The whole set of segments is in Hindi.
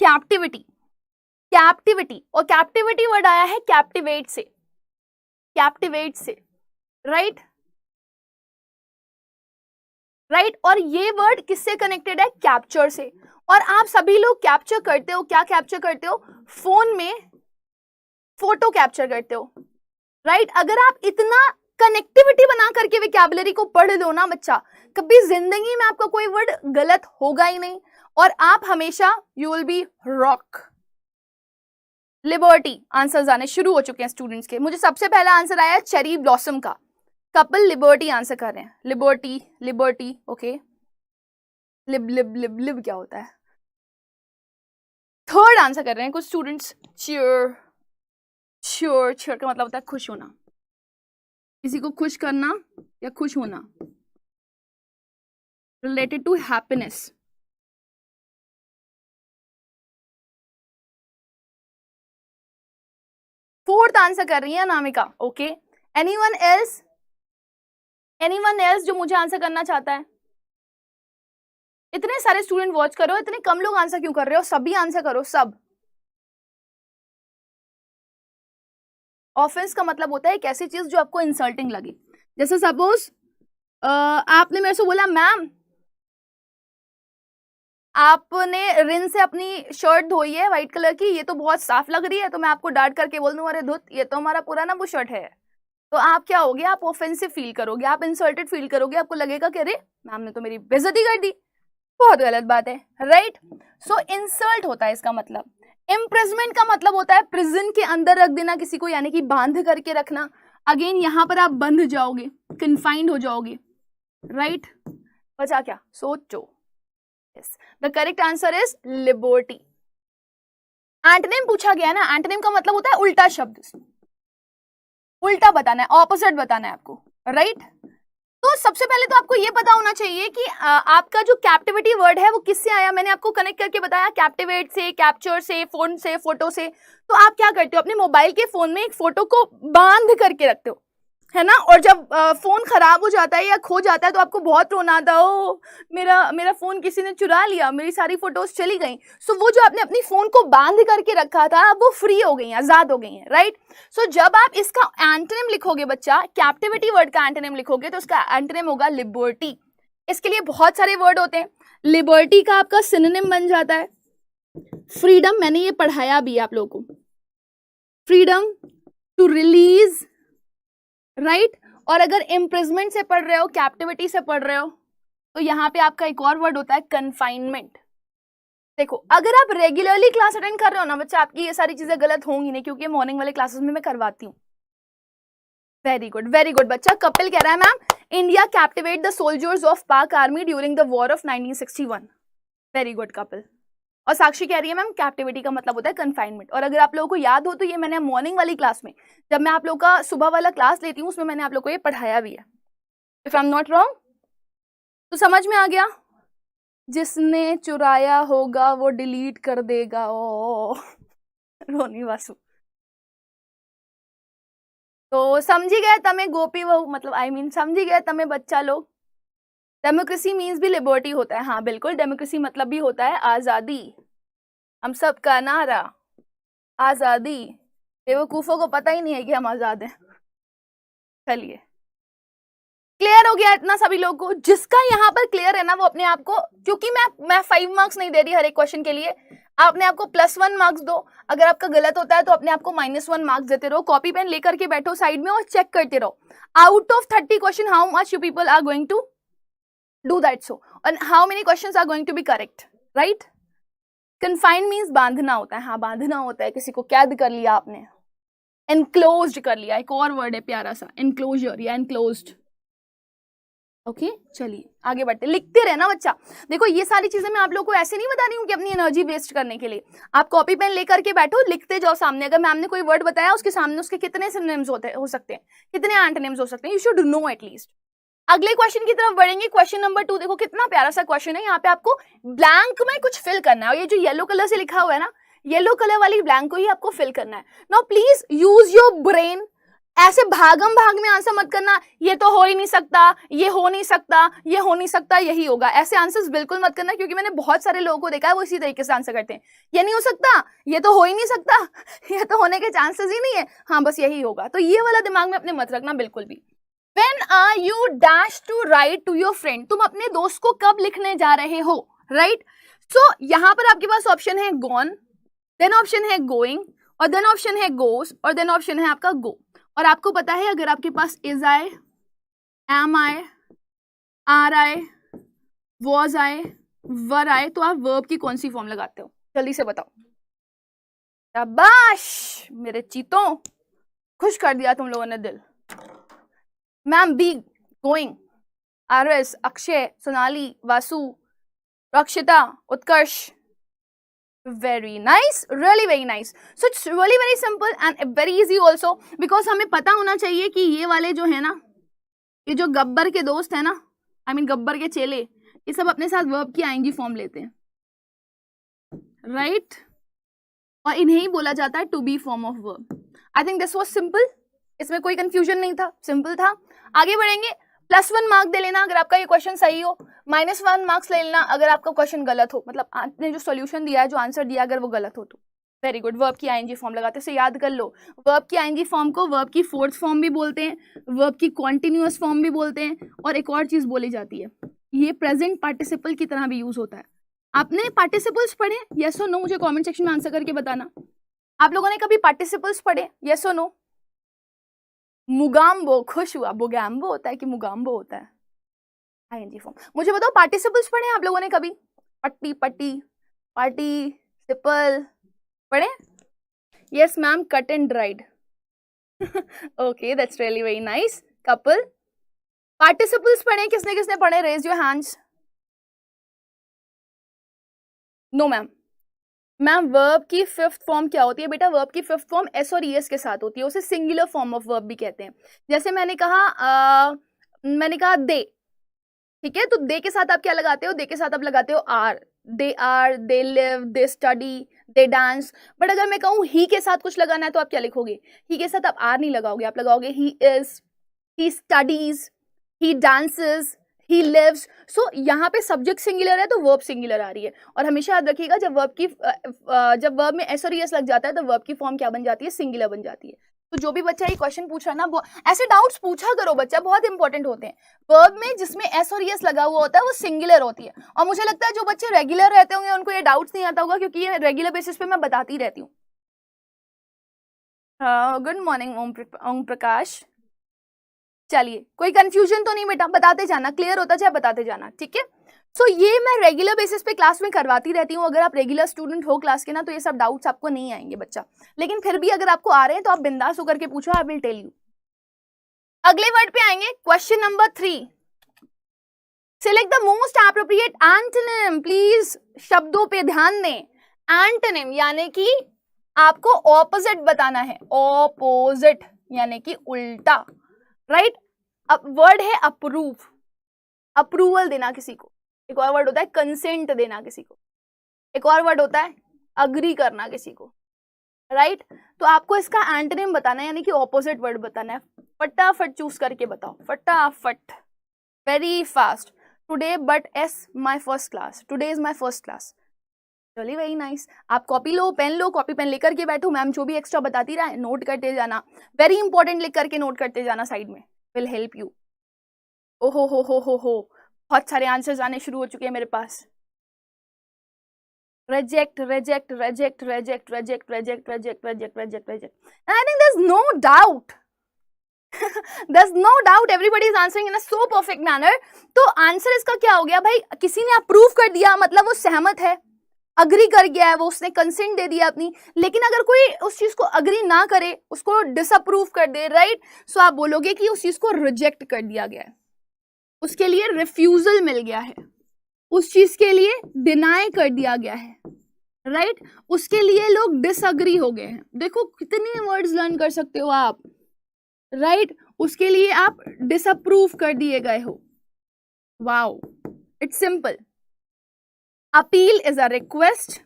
कैप्टिविटी, कैप्टिविटी, और कैप्टिविटी वर्ड आया है कैप्टिवेट से, कैप्टिवेट से, राइट राइट। और ये वर्ड किससे कनेक्टेड है? कैप्चर से। और आप सभी लोग कैप्चर करते हो, क्या कैप्चर करते हो? फोन में फोटो कैप्चर करते हो, राइट। अगर आप इतना कनेक्टिविटी बना करके वोकैबुलरी को पढ़ लो ना बच्चा, कभी जिंदगी में आपका कोई वर्ड गलत होगा ही नहीं, और आप हमेशा you will be rock. Liberty, answers आने शुरू हो चुके हैं स्टूडेंट्स के। मुझे सबसे पहला आंसर आया चेरी ब्लॉसम का, कपल लिबर्टी आंसर कर रहे हैं, लिबर्टी लिबर्टी, ओके। लिब लिब लिब लिब क्या होता है? थर्ड आंसर कर रहे हैं कुछ स्टूडेंट्स, चियर, चियर, चियर का मतलब होता है खुश होना, किसी को खुश करना या खुश होना, related to happiness. Fourth answer कर रही है Anamika, okay. Anyone else, anyone else जो मुझे आंसर करना चाहता है? इतने सारे स्टूडेंट वॉच करो, इतने कम लोग आंसर क्यों कर रहे हो? सभी आंसर करो, सब। ऑफेंस का मतलब होता है एक ऐसी चीज जो आपको इंसल्टिंग लगे। जैसे सपोज आपने मेरे से बोला मैम आपने रिन से अपनी शर्ट धोई है व्हाइट कलर की, ये तो बहुत साफ लग रही है, तो मैं आपको डांट करके बोल दूं अरे धुत ये तो हमारा पुराना वो शर्ट है, तो आप क्या होगे? आप ऑफेंसिव फील करोगे, आप इंसल्टेड फील करोगे, आपको लगेगा कि अरे मैम ने तो मेरी बेइज्जती कर दी, बहुत गलत बात है, राइट। सो इंसल्ट होता है इसका मतलब। इम्प्रिजमेंट का मतलब होता है प्रिजन के अंदर रख देना किसी को, यानी कि बांध करके रखना। अगेन यहां पर आप बंध जाओगे, कन्फाइंड हो जाओगे, राइट। बचा क्या? सोचो। Yes, the correct answer is liberty. Antonym पूछा गया ना, एंटोनिम का मतलब होता है उल्टा शब्द, उल्टा बताना है, ऑपोजिट बताना है आपको, राइट। तो सबसे पहले तो आपको ये पता होना चाहिए कि आपका जो कैप्टिविटी वर्ड है वो किससे आया। मैंने आपको कनेक्ट करके बताया, कैप्टिवेट से, कैप्चर से, फोन से, फोटो से। तो आप क्या करते हो? अपने मोबाइल के फोन में एक फोटो को बांध करके रखते हो, है ना। और जब फोन खराब हो जाता है या खो जाता है तो आपको बहुत रोना आता है, ओ मेरा फोन किसी ने चुरा लिया, मेरी सारी फोटोज चली गई। सो वो जो आपने अपनी फोन को बांध करके रखा था, अब वो फ्री हो गई है, आजाद हो गई है, राइट। सो जब आप इसका एंटोनिम लिखोगे बच्चा, कैप्टिविटी वर्ड का एंटोनिम लिखोगे, तो उसका एंटोनिम होगा लिबर्टी। इसके लिए बहुत सारे वर्ड होते हैं। लिबर्टी का आपका सिनोनिम बन जाता है फ्रीडम, मैंने ये पढ़ाया भी आप लोगों को, फ्रीडम टू रिलीज, राइट। और अगर इम्प्रिजमेंट से पढ़ रहे हो, कैप्टिविटी से पढ़ रहे हो, तो यहाँ पे आपका एक और वर्ड होता है कन्फाइनमेंट। देखो अगर आप रेगुलरली क्लास अटेंड कर रहे हो ना बच्चा, आपकी ये सारी चीजें गलत होंगी नहीं, क्योंकि मॉर्निंग वाले क्लासेस में मैं करवाती हूँ। वेरी गुड बच्चा। कपिल कह रहा है ma'am India captivate the soldiers of Pak army during the war of 1961। Very good Kapil. और साक्षी कह रही है मैम कैप्टिविटी का मतलब होता है कन्फाइनमेंट। और अगर आप लोगों को याद हो तो ये मैंने मॉर्निंग वाली क्लास में, जब मैं आप लोगों का सुबह वाला क्लास लेती हूँ, उसमें मैंने आप लोगों को ये पढ़ाया भी है। If I am not wrong, तो समझ में आ गया। जिसने चुराया होगा वो डिलीट कर देगा, ओ रोनी वासु। तो समझी गए तमें गोपी वो, मतलब आई मीन समझी गए तमें बच्चा लोग। डेमोक्रेसी मीन्स भी लिबर्टी होता है, हाँ बिल्कुल, डेमोक्रेसी मतलब भी होता है आजादी, हम सब का नारा आजादी। बेवकूफों को पता ही नहीं है कि हम आजाद हैं। चलिए क्लियर हो गया इतना सभी लोगों को? जिसका यहाँ पर क्लियर है ना वो अपने आप को, क्योंकि मैं 5 मार्क्स नहीं दे रही हर एक क्वेश्चन के लिए, अपने आप को +1 मार्क्स दो। अगर आपका गलत होता है तो अपने आप को -1 मार्क्स देते रहो। कॉपी पेन लेकर के बैठो साइड में और चेक करते रहो। Out of 30 question how much you people are going to do that, so and how many questions are going to be correct, right. Confine means बांधना होता है, हाँ बांधना होता है, किसी को कैद कर लिया आपने, एनक्लोज्ड कर लिया, एक और वर्ड है प्यारा सा, एनक्लोजर या एनक्लोज्ड। ओके चलिए आगे बढ़ते, लिखते रहना बच्चा। देखो ये सारी चीजें मैं आप लोगों को ऐसे नहीं बता रही हूँ कि अपनी एनर्जी वेस्ट करने के लिए। आप कॉपी पेन लेकर के बैठो, लिखते जाओ सामने। अगर मैम ने कोई वर्ड बताया उसके सामने उसके कितने सिनोनिम्स हो सकते हैं, कितने एंटोनिम्स हो सकते हैं, यू शुड नो एटलीस्ट। अगले क्वेश्चन की तरफ बढ़ेंगे। क्वेश्चन नंबर 2 देखो कितना प्यारा सा क्वेश्चन है। यहाँ पे आपको ब्लैंक में कुछ फिल करना है, और ये जो येलो कलर से लिखा हुआ है ना, येलो कलर वाली ब्लैंक को ही आपको फिल करना है। Now please use your brain, ऐसे भागम भाग में आंसर मत करना, ये तो हो ही नहीं सकता, ये हो नहीं सकता, ये हो नहीं सकता, यही होगा, ऐसे आंसर्स बिल्कुल मत करना, क्योंकि मैंने बहुत सारे लोगों को देखा है वो इसी तरीके से आंसर करते हैं। ये नहीं हो सकता, ये तो हो ही नहीं सकता, ये तो होने के चांसेस ही नहीं है, हाँ बस यही होगा। तो ये वाला दिमाग में अपने मत रखना बिल्कुल भी। When are you dash to write to your friend? तुम अपने दोस्त को कब लिखने जा रहे हो, राइट? सो यहाँ पर आपके पास ऑप्शन है gone, देन ऑप्शन है going, और देन ऑप्शन है goes, और देन ऑप्शन है आपका go। और आपको पता है अगर आपके पास is I, am I, are I, was I, were I, तो आप verb की कौन सी फॉर्म लगाते हो? जल्दी से बताओ। शाबाश मेरे चीतों, खुश कर दिया तुम लोगों ने दिल। Ma'am be going, RS, Akshay, Sonali, Vasu, रक्षिता, उत्कर्ष, very nice, really very nice. So it's really very simple and very easy also, because हमें पता होना चाहिए कि ये वाले जो है ना, ये जो गब्बर के दोस्त है ना, I mean गब्बर के चेले, ये सब अपने साथ वर्ब की आईएनजी फॉर्म लेते हैं, राइट? और इन्हें ही बोला जाता है to be form of verb. I think this was simple, इसमें कोई कंफ्यूजन नहीं था, सिंपल था। आगे बढ़ेंगे, +1 मार्क दे लेना अगर आपका ये क्वेश्चन सही हो, -1 मार्क्स ले लेना अगर आपका क्वेश्चन गलत हो, मतलब आपने जो सॉल्यूशन दिया है, जो आंसर दिया, अगर वो गलत हो तो। Very good. वर्ब की आईएनजी फॉर्म लगाते हैं, याद कर लो, वर्ब की आईएनजी फॉर्म को वर्ब की फोर्थ फॉर्म भी बोलते हैं, वर्ब की कॉन्टिन्यूअस फॉर्म भी बोलते हैं, और एक और चीज बोली जाती है, ये प्रेजेंट पार्टिसिपल की तरह भी यूज होता है। आपने पार्टिसिपल्स पढ़े, यस और नो? मुझे कमेंट सेक्शन में आंसर करके बताना, आप लोगों ने कभी पार्टिसिपल्स पढ़े, यस और नो? मुगाम्बो, खुश हुआ, बुगैम्बो होता है कि मुगाम्बो होता है? ING form. मुझे बताओ, पार्टिसिपल्स पढ़े आप लोगों ने कभी? पट्टी, पट्टी, पार्टी, सिपल पढ़े? Yes ma'am, cut and dried. Okay, that's really very nice. Couple, participles पढ़े? किसने किसने पढ़े? Raise your hands. No ma'am. Ma'am verb की फिफ्थ फॉर्म क्या होती है बेटा? वर्ब की फिफ्थ फॉर्म एस और ईएस के साथ होती है, उसे सिंगुलर फॉर्म ऑफ वर्ब भी कहते हैं। जैसे मैंने कहा दे, ठीक है, तो दे के साथ आप क्या लगाते हो? दे के साथ आप लगाते हो are, they live, they study, they dance. But अगर मैं कहूँ ही के साथ कुछ लगाना है तो आप क्या लिखोगे? ही के साथ आप आर नहीं लगाओगे, आप लगाओगे he is, he studies, he dances, he lives। so यहाँ पे सब्जेक्ट सिंगुलर है तो वर्ब सिंगुलर आ रही है। और हमेशा याद रखिएगा, जब वर्ब में एस और एस लग जाता है तो वर्ब की फॉर्म क्या बन जाती है? सिंगुलर बन जाती है। तो जो भी बच्चा ये क्वेश्चन पूछ रहा है ना, ऐसे डाउट्स पूछा करो बच्चा, बहुत इंपॉर्टेंट होते हैं। वर्ब में जिसमें एस और एस लगा हुआ होता है वो सिंगुलर होती है। और मुझे लगता है जो बच्चे रेगुलर रहते होंगे उनको ये डाउट्स नहीं आता होगा, क्योंकि ये रेगुलर बेसिस पे मैं बताती रहती हूँ। Good morning Om Prakash. चलिए, कोई कंफ्यूजन तो नहीं बेटा? बताते जाना, क्लियर होता जाए बताते जाना, ठीक है? सो ये मैं रेगुलर बेसिस पे क्लास में करवाती रहती हूँ। अगर आप रेगुलर स्टूडेंट हो क्लास के ना, तो ये सब डाउट्स आपको नहीं आएंगे बच्चा, लेकिन फिर भी अगर आपको आ रहे हैं तो आप बिंदास होकर के पूछो, आई विल टेल यू। अगले वर्ड पे आएंगे, question number 3। Select the most appropriate antonym. Please शब्दों पे ध्यान दें। एंटोनिम यानी कि आपको ऑपोजिट बताना है, ऑपोजिट यानी कि उल्टा, राइट? अब वर्ड है अप्रूव, अप्रूवल देना किसी को। एक और वर्ड होता है कंसेंट देना किसी को। एक और वर्ड होता है अग्री करना किसी को, राइट? तो आपको इसका एंटोनिम बताना है, यानी कि ऑपोजिट वर्ड बताना है। फटाफट चूज करके बताओ, फटाफट, very fast. Today but S my first class, today is my first class. चलिए, वेरी नाइस। आप कॉपी लो, पेन लो, कॉपी पेन लेकर के बैठो, मैम जो भी एक्स्ट्रा बताती रहा है नोट करते जाना, वेरी इंपॉर्टेंट लिख करके नोट करते जाना साइड में, विल हेल्प यू। ओहो हो, बहुत सारे आंसर्स आने शुरू हो चुके हैं मेरे पास। reject, reject, reject, reject, reject, reject, reject, reject, reject, reject. And I think there's no doubt. There's no doubt everybody is answering in a so perfect manner. तो आंसर इसका क्या हो गया भाई? किसी ने अप्रूव कर दिया, मतलब वो सहमत है, अग्री कर गया है, वो उसने कंसेंट दे दिया अपनी। लेकिन अगर कोई उस चीज को अग्री ना करे, उसको डिसअप्रूव कर दे, राइट? सो आप बोलोगे कि उस चीज को रिजेक्ट कर दिया गया है, उसके लिए रिफ्यूजल मिल गया है, उस चीज के लिए डिनाई कर दिया गया है, राइट? उसके लिए लोग डिसअग्री हो गए हैं। देखो कितने वर्ड्स लर्न कर सकते हो आप, राइट? उसके लिए आप डिसअप्रूव कर दिए गए हो। Wow, it's simple. Appeal is a request,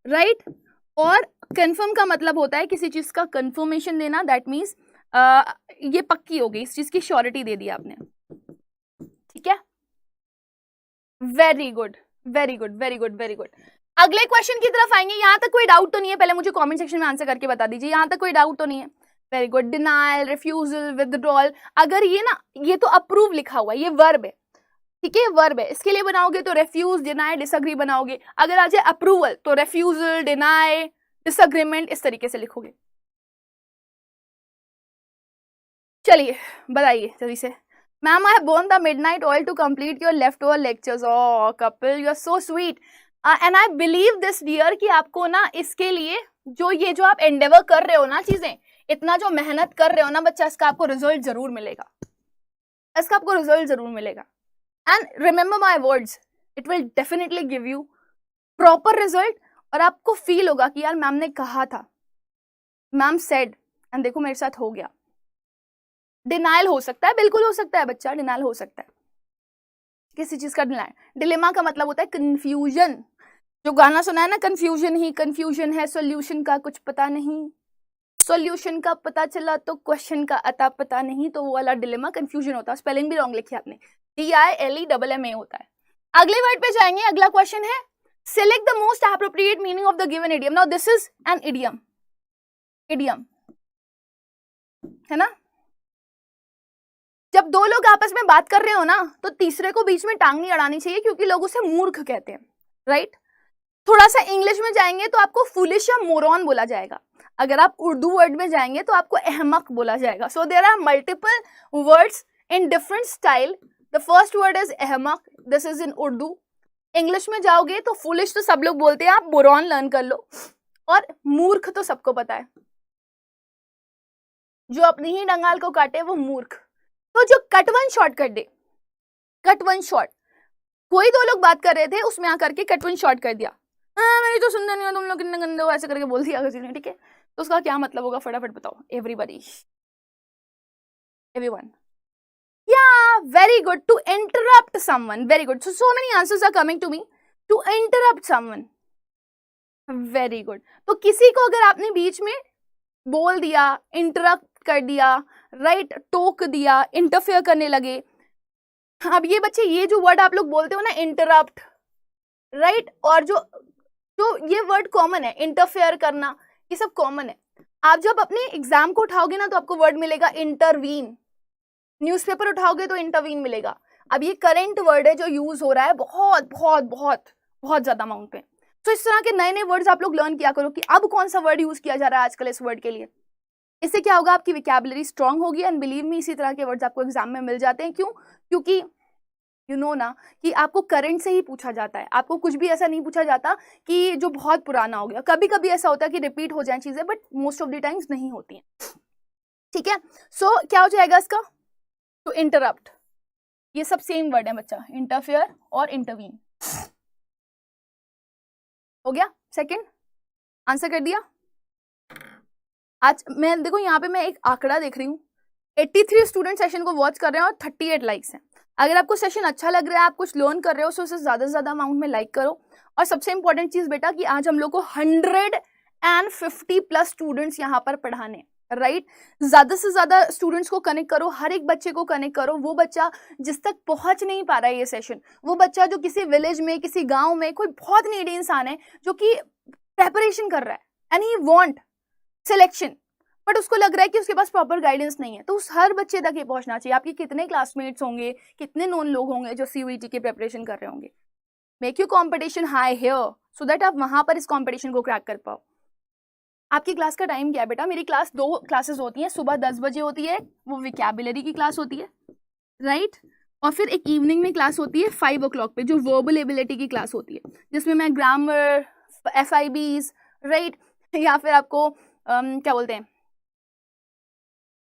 right? और कंफर्म का मतलब होता है किसी चीज का कंफर्मेशन देना, दैट मीन्स ये पक्की हो गई, इस चीज की श्योरिटी दे दी आपने, ठीक है। Very good very good very good very good. अगले क्वेश्चन की तरफ आएंगे। यहां तक कोई डाउट तो नहीं है? पहले मुझे कमेंट सेक्शन में आंसर करके बता दीजिए, यहां तक कोई डाउट तो नहीं है? Very good. Denial, refusal, withdrawal, अगर ये ना, ये तो अप्रूव लिखा हुआ है, ये वर्ब है, ठीक है, वर्ब है। इसके लिए बनाओगे तो रेफ्यूज, डिनाई, डिसएग्री बनाओगे। अगर आ जाए अप्रूवल तो रेफ्यूजल, डिनाई, डिसएग्रीमेंट, इस तरीके से लिखोगे। चलिए बताइए जल्दी से। Ma'am, I have borne the midnight oil to complete your left over lectures. Oh Kapil, you are so sweet and I believe this dear कि आपको ना इसके लिए जो आप एंडेवर कर रहे हो ना, चीजें इतना जो मेहनत कर रहे हो ना बच्चा, इसका आपको रिजल्ट जरूर मिलेगा, इसका आपको रिजल्ट जरूर मिलेगा। And remember my words, it will definitely give you proper result. और आपको फील होगा कि यार मैम ने कहा था, मैम सेड, एंड देखो मेरे साथ हो गया। डिनाइल हो सकता है, बिल्कुल हो सकता है बच्चा, डिनाइल हो सकता है, किसी चीज का डिनाइल। डिलेमा का मतलब होता है कंफ्यूजन। जो गाना सुना है ना, कंफ्यूजन ही कंफ्यूजन है, सॉल्यूशन का कुछ पता नहीं, सॉल्यूशन का पता चला तो क्वेश्चन का अता पता नहीं, तो वो वाला डिलेमा कंफ्यूजन होता है। स्पेलिंग भी रॉन्ग लिखी आपने, DILEMMA होता है। अगले वर्ड पे जाएंगे। अगला क्वेश्चन है select the most appropriate meaning of the given idiom. Now this is an idiom, idiom है ना। जब दो लोग आपस में बात कर रहे हो ना, तो तीसरे को बीच में टांग नहीं अड़ानी चाहिए, क्योंकि लोग उसे मूर्ख कहते हैं, राइट। थोड़ा सा इंग्लिश में जाएंगे तो आपको फुलिश या मोरॉन बोला जाएगा। अगर आप उर्दू वर्ड में जाएंगे तो आपको अहमक बोला जाएगा। So there are multiple words in different style. The first word is अहमक, this is in Urdu. English में जाओगे तो फुलिश तो सब लोग बोलते हैं, आप मोरॉन लर्न कर लो। और मूर्ख तो सबको पता है, जो अपनी ही डंगाल को काटे वो मूर्ख। तो जो कट वन शॉर्ट कर दे, कट वन शॉर्ट, कोई दो लोग बात कर रहे थे, उसमें आकर के कट वन शॉर्ट कर दिया, मेरी तो सुनना नहीं हो, तुम लोग कितने गंदे हो, ऐसे करके बोल दिया किसी ने, ठीक है। तो उसका क्या मतलब होगा, फटाफट बताओ everybody, everyone. Yeah, very good. To interrupt someone. Very good. So many answers are coming to me. To interrupt someone. Very good. तो किसी को अगर आपने बीच में बोल दिया, इंटरप्ट कर दिया, राइट, टोक दिया, इंटरफेयर करने लगे। अब ये बच्चे, ये जो वर्ड आप लोग बोलते हो ना, इंटरप्ट, राइट, और जो ये वर्ड कॉमन है, इंटरफेयर करना, ये सब कॉमन है। आप जब अपने एग्जाम को उठाओगे ना, तो आपको वर्ड मिलेगा इंटरवीन। न्यूज़पेपर उठाओगे तो इंटरवीन मिलेगा। अब ये करंट वर्ड है जो यूज हो रहा है बहुत बहुत बहुत बहुत ज्यादा अमाउंट पे। तो इस तरह के नए नए वर्ड्स आप लोग लर्न किया करो कि अब कौन सा वर्ड यूज किया जा रहा है आजकल इस वर्ड के लिए। इससे क्या होगा, आपकी विकैबुलरी स्ट्रांग होगी। एंड बिलीव मी, इसी तरह के वर्ड्स आपको एग्जाम में मिल जाते हैं। क्यों? क्योंकि यू नो ना कि आपको करंट से ही पूछा जाता है, आपको कुछ भी ऐसा नहीं पूछा जाता कि जो बहुत पुराना हो गया। कभी कभी ऐसा होता है कि रिपीट हो जाए चीजें, but most of the times नहीं होती हैं, ठीक है। सो क्या हो जाएगा इसका, तो इंटरप्ट, ये सब सेम वर्ड है बच्चा, इंटरफेयर और इंटरवीन। हो गया, सेकंड आंसर कर दिया। आज मैं देखो यहाँ पे मैं एक आंकड़ा देख रही हूँ, 83 स्टूडेंट सेशन को वॉच कर रहे हैं और 38 लाइक्स हैं। अगर आपको सेशन अच्छा लग रहा है, आप कुछ लर्न कर रहे हो, तो उसे ज्यादा से ज्यादा अमाउंट में लाइक करो। और सबसे इंपॉर्टेंट चीज बेटा कि आज हम लोग को 150 प्लस स्टूडेंट्स यहाँ पर पढ़ाने, राइट। ज्यादा से ज्यादा स्टूडेंट्स को कनेक्ट करो, हर एक बच्चे को कनेक्ट करो। वो बच्चा जिस तक पहुंच नहीं पा रहा है ये सेशन, वो बच्चा जो किसी विलेज में, किसी गांव में, कोई बहुत नीडी इंसान है जो कि प्रेपरेशन कर रहा है and he want selection, but उसको लग रहा है कि उसके पास प्रॉपर गाइडेंस नहीं है, तो उस हर बच्चे तक ये पहुंचना चाहिए। आपके कितने क्लासमेट्स होंगे, कितने नोन लोग होंगे जो CUET की प्रेपरेशन कर रहे होंगे। Make you competition high here so that आप वहां पर इस कॉम्पिटिशन को क्रैक कर पाओ। आपकी क्लास का टाइम क्या है बेटा? मेरी क्लास 2 क्लासेस होती हैं, सुबह 10 बजे होती है, वो विकैबुलरी की क्लास होती है, राइट। और फिर एक इवनिंग में क्लास होती है 5 o'clock पे, जो वर्बल एबिलिटी की क्लास होती है, जिसमें मैं ग्रामर, FIBs, राइट, या फिर आपको क्या बोलते हैं,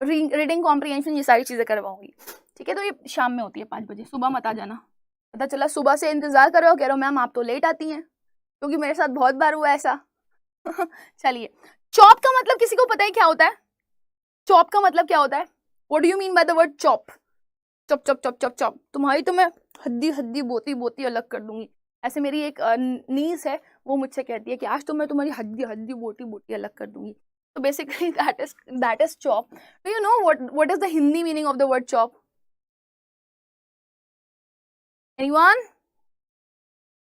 रीडिंग कॉम्प्रिहेंशन, ये सारी चीजें करवाऊंगी, ठीक है। तो ये शाम में होती है 5 बजे, सुबह मत आ जाना। पता चला सुबह से इंतजार कर रहे हो, कह रहे हो मैम आप तो लेट आती हैं, क्योंकि मेरे साथ बहुत बार हुआ ऐसा। चलिए, चॉप का मतलब किसी को पता है क्या होता है? चॉप का मतलब क्या होता है? What do you mean by the word chop? Chop chop chop chop chop, तुम्हारी तो मैं हड्डी हड्डी बोती बोती अलग कर दूंगी। ऐसे मेरी एक नीस है, वो मुझसे कहती है कि आज तो मैं तुम्हारी हड्डी हड्डी बोटी बोटी अलग कर दूंगी. So basically that is chop. Do you know what is the Hindi meaning of the word chop? Anyone?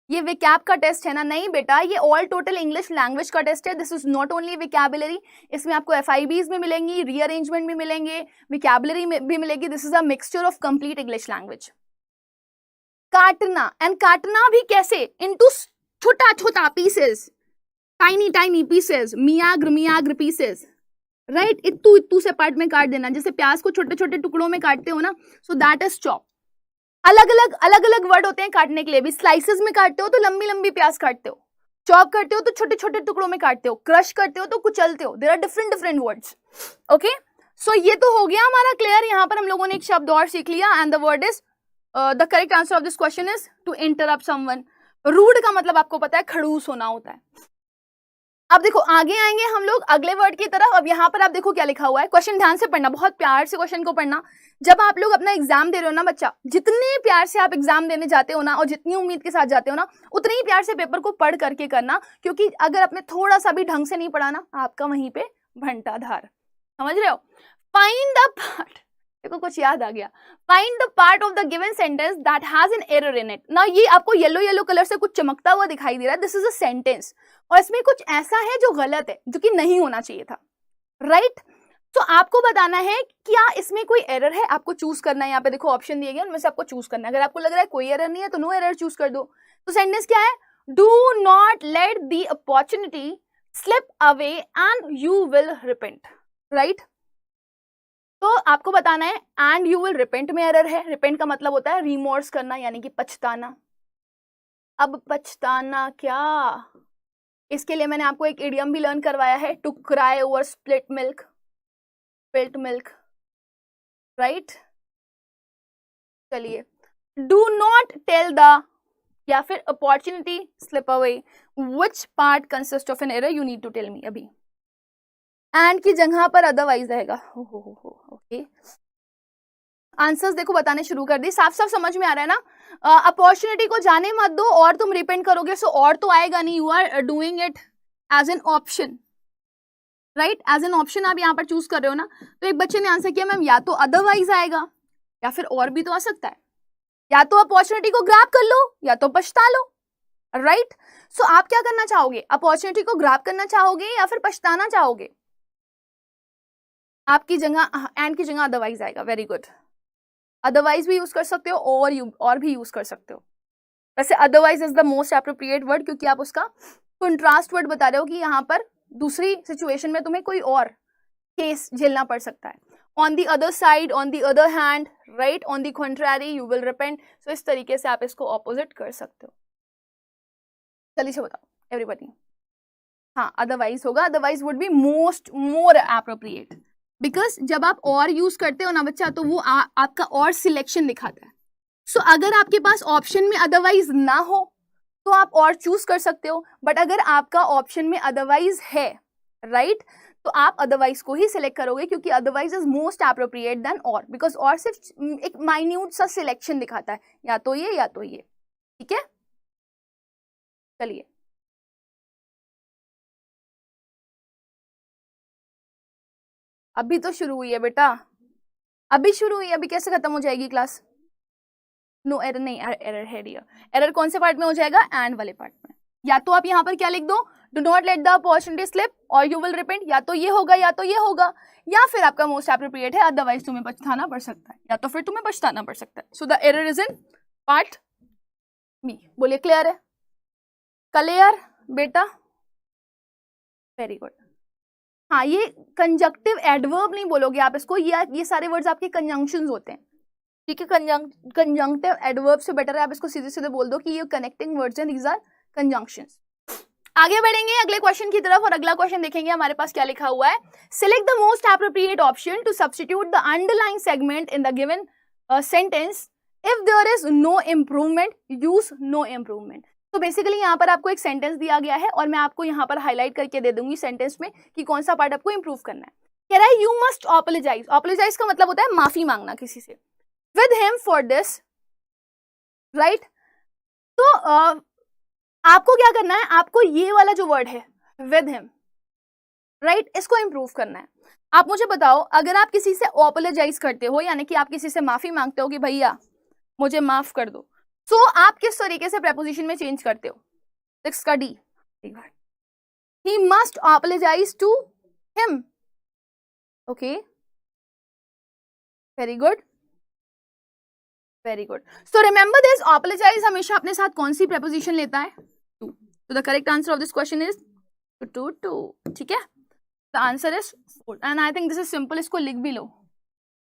ये विकैब का टेस्ट है ना? नहीं बेटा, ये ऑल टोटल इंग्लिश लैंग्वेज का टेस्ट है. This is not only vocabulary. इसमें आपको FIBs में मिलेंगी, रीअरेंजमेंट में मिलेंगे, विकैबुलरी में भी मिलेगी. This is a mixture of complete English language. काटना, एंड काटना भी कैसे? इनटू छोटा छोटा pieces, tiny tiny pieces, meagre pieces, right. इत्तू इत्तू से पार्ट में काट देना, जैसे प्याज को छोटे छोटे टुकड़ों में काटते हो ना. So that is chop. अलग अलग वर्ड होते हैं काटने के लिए भी. स्लाइसेस में काटते हो तो लंबी लंबी प्याज काटते हो, चॉप करते हो तो छोटे छोटे टुकड़ों में काटते हो, क्रश करते हो तो कुचलते हो. There are different words. Okay, so ये तो हो गया हमारा क्लियर. यहाँ पर हम लोगों ने एक शब्द और सीख लिया, and the word is the correct answer of this question is to interrupt someone. Rude का मतलब आपको पता है खड़ूस होना होता है. अब देखो आगे आएंगे हम लोग अगले वर्ड की तरफ. अब यहाँ पर आप देखो क्या लिखा हुआ है. क्वेश्चन ध्यान से पढ़ना, बहुत प्यार से क्वेश्चन को पढ़ना. जब आप लोग अपना एग्जाम दे रहे हो ना बच्चा, जितने प्यार से आप एग्जाम देने जाते हो ना और जितनी उम्मीद के साथ जाते हो ना, उतनी ही प्यार से पेपर को पढ़ करके करना. क्योंकि अगर आपने थोड़ा सा भी ढंग से नहीं पढ़ा ना, आपका वहीं पे भंटाधार. समझ रहे हो? फाइंड द पार्ट, देखो कुछ याद आ गया. Find the part of the given sentence that has an error in it. ना ये आपको येलो कलर से कुछ चमकता हुआ दिखाई दे रहा है. दिस इज अ सेंटेंस और इसमें कुछ ऐसा है जो गलत है, जो कि नहीं होना चाहिए था, राइट. तो आपको बताना है क्या इसमें कोई एरर है. आपको चूज करना है. यहाँ पे देखो ऑप्शन दिए गए, उनमें से आपको चूज करना है. अगर आपको लग रहा है कोई एरर नहीं है तो नो एरर चूज कर दो. तो सेंटेंस क्या है? Do not let the opportunity slip away and you will repent, right. तो आपको बताना है एंड यू विल रिपेंट में एरर है. रिपेंट का मतलब होता है रिमोर्स करना, यानी कि पछताना. अब पछताना क्या? इसके लिए मैंने आपको एक इडियम भी लर्न करवाया है, to cry over spilt milk, right. चलिए, डू नॉट टेल द, या फिर opportunity slip away, which part consist of an error, you need to tell me. अभी एंड की जगह पर अदरवाइज रहेगा. ओके, आंसर्स देखो बताने शुरू कर दी. साफ साफ समझ में आ रहा है ना? अपॉर्चुनिटी को जाने मत दो और तुम रिपेंट करोगे. सो और तो आएगा नहीं. You are doing it as an option, right. As an option आप यहाँ पर चूज कर रहे हो ना. तो एक बच्चे ने आंसर किया मैम या तो अदरवाइज आएगा या फिर और भी तो आ सकता है. या तो अपॉर्चुनिटी को ग्रैब कर लो या तो पछता लो, राइट. सो आप क्या करना चाहोगे? अपॉर्चुनिटी को ग्रैब करना चाहोगे या फिर पछताना चाहोगे? आपकी जगह एंड की जगह अदरवाइज आएगा. Very good. अदरवाइज भी यूज कर सकते हो और भी यूज कर सकते हो. वैसे otherwise is the most appropriate word, क्योंकि आप उसका कंट्रास्ट वर्ड बता रहे हो कि यहाँ पर दूसरी सिचुएशन में तुम्हें कोई और केस झेलना पड़ सकता है. On the other side, on the other hand, right, on the contrary, you will repent. So इस तरीके से आप इसको ऑपोजिट कर सकते हो. चलिए बताओ एवरीबॉडी. हाँ, अदरवाइज होगा. Otherwise would be more appropriate, because जब आप और यूज करते हो ना बच्चा, तो वो आपका और सिलेक्शन दिखाता है. सो अगर आपके पास ऑप्शन में अदरवाइज ना हो तो आप और चूज कर सकते हो. बट अगर आपका ऑप्शन में अदरवाइज है, राइट, तो आप अदरवाइज को ही सिलेक्ट करोगे, क्योंकि otherwise is most appropriate then और, बिकॉज और सिर्फ एक माइन्यूट सा सिलेक्शन दिखाता है, या तो ये या तो ये. ठीक है, चलिए. अभी तो शुरू हुई है बेटा, अभी शुरू हुई है. अभी कैसे खत्म हो जाएगी क्लास? नो एरर नहीं, एरर है डियर. एरर कौन से पार्ट में हो जाएगा? एंड वाले पार्ट में. या तो आप यहाँ पर क्या लिख दो? Do not let the opportunity slip और यू विल रिपेंट. या तो ये होगा या तो ये होगा, या फिर आपका मोस्ट एप्रोप्रिएट है अदरवाइज तुम्हें पछताना पड़ सकता है, या तो फिर तुम्हें पछताना पड़ सकता है. So the error is in part B. बोलिए क्लियर है? क्लियर बेटा? Very good. हाँ, ये कंजक्टिव एडवर्ब नहीं बोलोगे आप इसको, ये सारे वर्ड्स आपके कंजंक्शंस होते हैं. ठीक है, कंजंक्टिव एडवर्ब से बेटर है आप इसको सीधे सीधे बोल दो कि ये कनेक्टिंग वर्ड्स हैं, दीज आर कंजंक्शंस. आगे बढ़ेंगे अगले क्वेश्चन की तरफ, और अगला क्वेश्चन देखेंगे हमारे पास क्या लिखा हुआ है. Select the most appropriate option to substitute the underlining segment in the given sentence. If there is no improvement, use no improvement. तो बेसिकली यहाँ पर आपको एक सेंटेंस दिया गया है और मैं आपको यहाँ पर हाईलाइट करके दे दूंगी सेंटेंस में कि कौन सा पार्ट आपको इंप्रूव करना है. कह रहा है यू मस्ट ऑपोलोजाइज. ऑपोलोजाइज का मतलब होता है माफी मांगना किसी से. With him for this, right. तो आपको क्या करना है, आपको ये वाला जो वर्ड है विद हिम, राइट, इसको इंप्रूव करना है। आप मुझे बताओ, अगर आप किसी से ऑपोलोजाइज करते हो, यानी कि आप किसी से माफी मांगते हो कि भैया मुझे माफ कर दो, तो आप किस तरीके से प्रेपोजिशन में चेंज करते हो? 6 का D, he must apologize to him. Okay, very good, very good. So remember this, apologize हमेशा अपने साथ कौन सी preposition लेता है? To. So the correct answer of this question is to. ठीक है? The answer is 4. And I think this is simple. इसको लिख भी लो.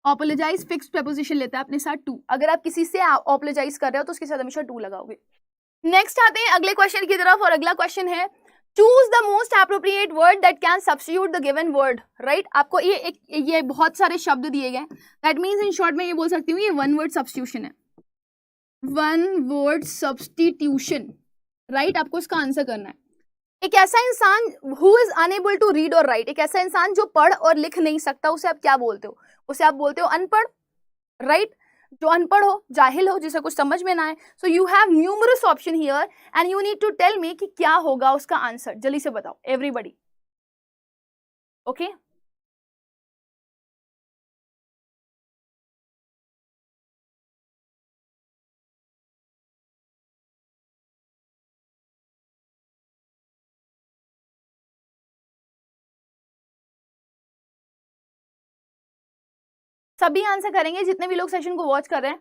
Apologize fixed preposition लेता है अपने साथ to. अगर आप किसी से apologize कर रहे हो तो उसके साथ हमेशा to लगाओगे. नेक्स्ट आते हैं अगले क्वेश्चन की तरफ, और अगला क्वेश्चन है choose the most appropriate word that can substitute the given word, right. आपको ये बहुत सारे शब्द दिए गए, दैट मीन्स इन शॉर्ट में ये बोल सकती हूँ ये वन वर्ड सब्स्टिट्यूशन है, वन वर्ड सब्स्टिट्यूशन, राइट। आपको इसका आंसर करना है। एक ऐसा इंसान who is unable to read और राइट, एक ऐसा इंसान जो पढ़ और लिख नहीं सकता, उसे आप क्या बोलते हो? उसे आप बोलते हो अनपढ़, राइट। जो अनपढ़ हो, जाहिल हो, जिसे कुछ समझ में ना आए। So you have numerous option here and you need to tell me कि क्या होगा उसका आंसर। जल्दी से बताओ एवरीबॉडी, ओके। सभी आंसर करेंगे जितने भी लोग सेशन को वॉच कर रहे हैं।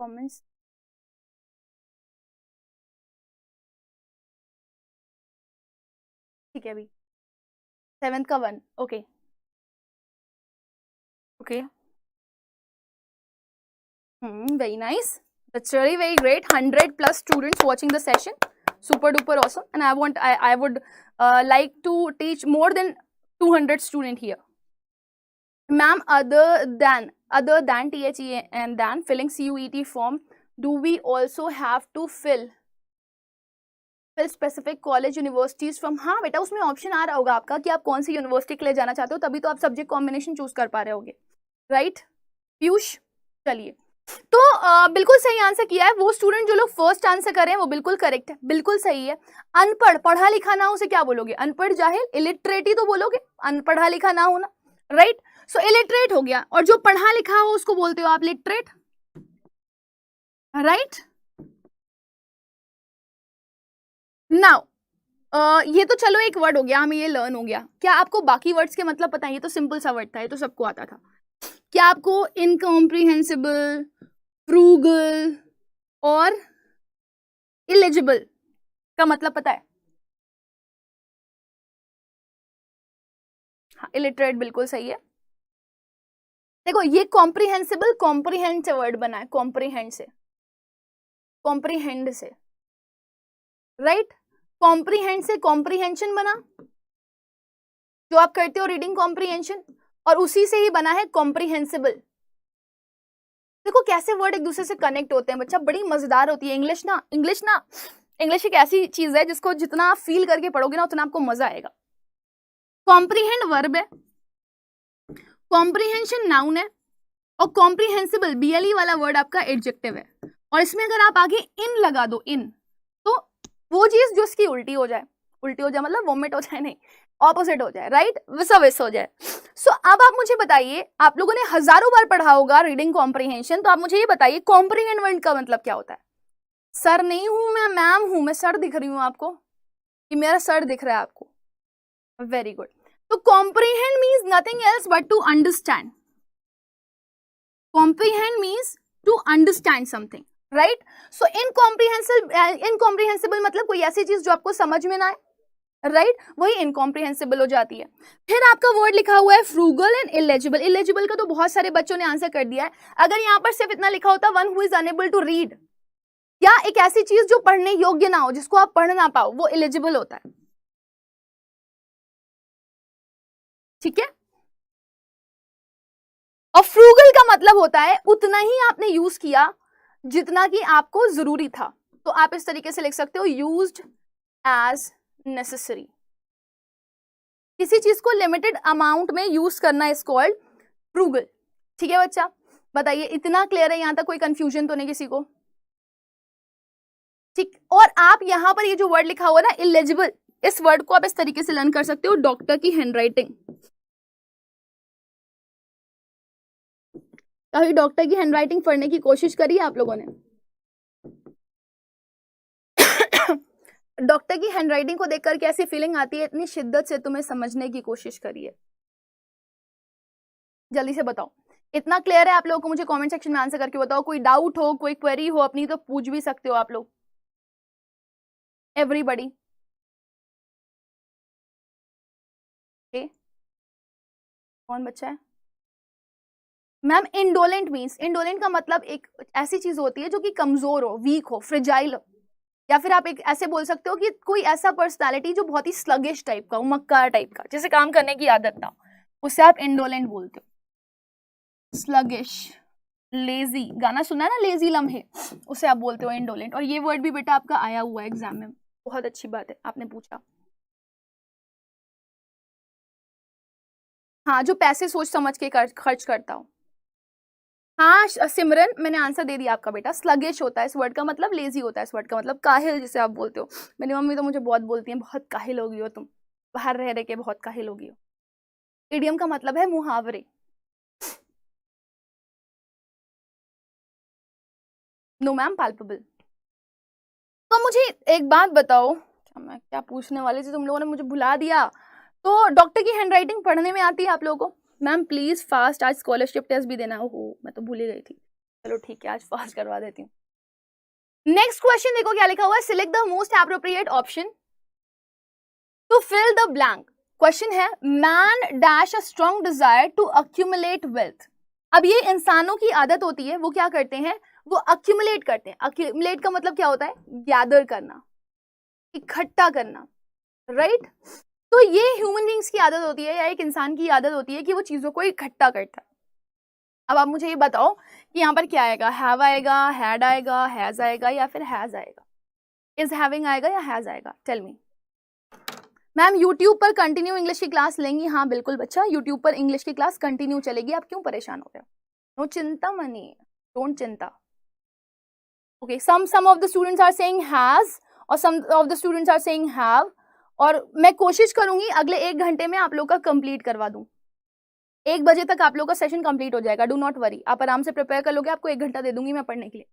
कमेंट्स, ठीक है। अभी 7th का 1, okay okay, very nice, that's really very great. 100+ students watching the session, super duper awesome. And I would like to teach more than 200 student here. Ma'am, other than THE and than filling CUET form, do we also have to fill specific college universities from? हाँ बेटा, उसमें ऑप्शन आ रहा होगा आपका कि आप कौन सी यूनिवर्सिटी के लिए जाना चाहते हो, तभी तो आप सब्जेक्ट कॉम्बिनेशन चूज कर पा रहे होगे, राइट पीयूष। चलिए, तो बिल्कुल सही आंसर किया है वो स्टूडेंट जो लोग फर्स्ट आंसर कर रहे हैं, वो बिल्कुल करेक्ट है, बिल्कुल सही है। अनपढ़, पढ़ा लिखा ना हो उसे क्या बोलोगे? अनपढ़, जाहिल, इलिटरेट ही तो बोलोगे, अनपढ़ा लिखा ना हो ना, राइट। सो इलिटरेट हो गया, और जो पढ़ा लिखा हो उसको बोलते हो आप लिटरेट, राइट। नाउ ये तो चलो एक वर्ड हो गया, हमें ये लर्न हो गया। क्या आपको बाकी वर्ड्स के मतलब पता है? ये तो सिंपल सा वर्ड था, ये तो सबको आता था। क्या आपको इनकॉम्प्रिहेंसिबल, फ्रूगल और इलिजिबल का मतलब पता है? हाँ, इलिटरेट बिल्कुल सही है। देखो ये कॉम्प्रिहेंसिबल कॉम्प्रिहेंड से वर्ड बना है, कॉम्प्रिहेंड से, कॉम्प्रिहेंड से, राइट। कॉम्प्रिहेंड से कॉम्प्रिहेंशन बना, जो आप करते हो रीडिंग कॉम्प्रिहेंशन, और उसी से ही बना है कॉम्प्रिहेंसिबल। देखो कैसे वर्ड एक दूसरे से कनेक्ट होते हैं बच्चा, बड़ी मजेदार होती है इंग्लिश ना। इंग्लिश एक ऐसी चीज है जिसको जितना आप फील करके पढ़ोगे ना उतना आपको मजा आएगा। कॉम्प्रिहेंड वर्ब है, कॉम्प्रिहेंशन नाउन है, और कॉम्प्रिहेंसिबल BLE वाला वर्ड आपका एडजेक्टिव है। और इसमें अगर आप आगे इन लगा दो, इन, तो वो चीज जो उसकी उल्टी हो जाए मतलब वोमिट हो जाए, नहीं, ऑपोजिट हो जाए, राइट, विस हो जाए। सो अब आप मुझे बताइए, आप लोगों ने हजारों बार पढ़ा होगा रीडिंग कॉम्प्रिहेंशन, तो आप मुझे ये बताइए कॉम्प्रिहेंड वर्ड का मतलब क्या होता है? सर नहीं हूं मैं, मैम हूं मैं, सर दिख रही हूं आपको, कि मेरा सर दिख रहा है आपको, वेरी गुड। तो comprehend means nothing else but to understand, comprehend means to understand something, right. So incomprehensible मतलब कोई ऐसी चीज जो आपको समझ में ना आए, राइट, वही इनकॉम्प्रिहेंसिबल हो जाती है। फिर आपका वर्ड लिखा हुआ है फ्रूगल एंड इलिजिबल। इलिजिबल का तो बहुत सारे बच्चों ने आंसर कर दिया है। अगर यहाँ पर सिर्फ इतना लिखा होता one who is unable to read, या एक ऐसी चीज जो पढ़ने योग्य ना हो, जिसको आप पढ़ ना पाओ, वो इलिजिबल होता है, ठीक है। और फ्रूगल का मतलब होता है उतना ही आपने यूज किया जितना कि आपको जरूरी था। तो आप इस तरीके से लिख सकते हो यूज्ड एज नेसेसरी। किसी चीज को लिमिटेड अमाउंट में यूज करना इज कॉल्ड फ्रूगल, ठीक है बच्चा। बताइए इतना क्लियर है यहाँ तक? कोई कंफ्यूजन तो नहीं किसी को? ठीक, और आप यहाँ पर ये जो वर्ड लिखा हुआ है ना इलिजिबल, इस वर्ड को आप इस तरीके से लर्न कर सकते हो, डॉक्टर की हैंडराइटिंग। कभी डॉक्टर की हैंडराइटिंग पढ़ने की कोशिश करी है आप लोगों ने? डॉक्टर की हैंडराइटिंग को देखकर कैसी फीलिंग आती है, इतनी शिद्दत से तुम्हें समझने की कोशिश करिए, जल्दी से बताओ। इतना क्लियर है आप लोगों को? मुझे कमेंट सेक्शन में आंसर करके बताओ। कोई डाउट हो, कोई क्वेरी हो अपनी तो पूछ भी सकते हो आप लोग, एवरीबॉडी। ओके, कौन बच्चा है? मैम इंडोलेंट मीन्स, इंडोलेंट का मतलब एक ऐसी चीज होती है जो कि कमजोर हो, वीक हो, फ्रिजाइल हो, या फिर आप एक ऐसे बोल सकते हो कि कोई ऐसा पर्सनालिटी जो बहुत ही स्लगिश टाइप का हो, मक्कार टाइप का, जैसे काम करने की आदत ना, उससे आप इंडोलेंट बोलते हो। स्लगिश, लेजी, गाना सुना है ना लेजी लम्हे, उसे आप बोलते हो इंडोलेंट। और ये वर्ड भी बेटा आपका आया हुआ है एग्जाम में, बहुत अच्छी बात है आपने पूछा। हाँ, जो पैसे सोच समझ के खर्च करता हो। हाँ सिमरन, मैंने आंसर दे दिया आपका बेटा। स्लगिश होता है इस वर्ड का मतलब, लेजी होता है इस वर्ड का मतलब, काहिल जिसे आप बोलते हो। मेरी मम्मी तो मुझे बहुत बोलती है, बहुत काहिल हो गई हो तुम, बाहर रह रह के बहुत काहिल हो गई हो। इडियम का मतलब है मुहावरे। No ma'am, palpable. तो मुझे एक बात बताओ, मैं क्या पूछने वाली थी, तुम लोगों ने मुझे भुला दिया। तो डॉक्टर की हैंडराइटिंग पढ़ने में आती है आप लोगों को? मैम प्लीज फास्ट, आज स्कॉलरशिप टेस्ट भी देना। ओहो, मैं तो भूल ही गई थी। चलो ठीक है, आज फास्ट करवा देती हूँ। नेक्स्ट क्वेश्चन देखो क्या लिखा हुआ है, select the most appropriate option to fill the blank. Question है, man dash a strong desire to accumulate wealth. अब ये इंसानों की आदत होती है, वो क्या करते हैं, वो अक्यूमुलेट करते हैं। अक्यूमुलेट का मतलब क्या होता है, गैदर करना, इकट्ठा करना, राइट। तो ये ह्यूमन बींग्स की आदत होती है, या एक इंसान की आदत होती है कि वो चीजों को इकट्ठा करता है। अब आप मुझे ये बताओ कि यहाँ पर क्या आएगा, हैव आएगा, हैड आएगा, हैज आएगा, या फिर हैज आएगा? इज हैविंग आएगा या हैज आएगा? Tell me. मैम यूट्यूब पर कंटिन्यू इंग्लिश की क्लास लेंगी? हाँ बिल्कुल बच्चा, यूट्यूब पर इंग्लिश की क्लास कंटिन्यू चलेगी, आप क्यों परेशान हो रहे हो? नो चिंता मनी, डोंट चिंता। Okay, some of the students are saying has और some of the students are saying have, और मैं कोशिश करूंगी अगले 1 घंटे में आप लोग का कंप्लीट करवा दूं। 1 बजे तक आप लोग का सेशन कंप्लीट हो जाएगा, डू नॉट वरी। आप आराम से प्रिपेयर कर लोगे, आपको 1 घंटा दे दूंगी मैं पढ़ने के लिए।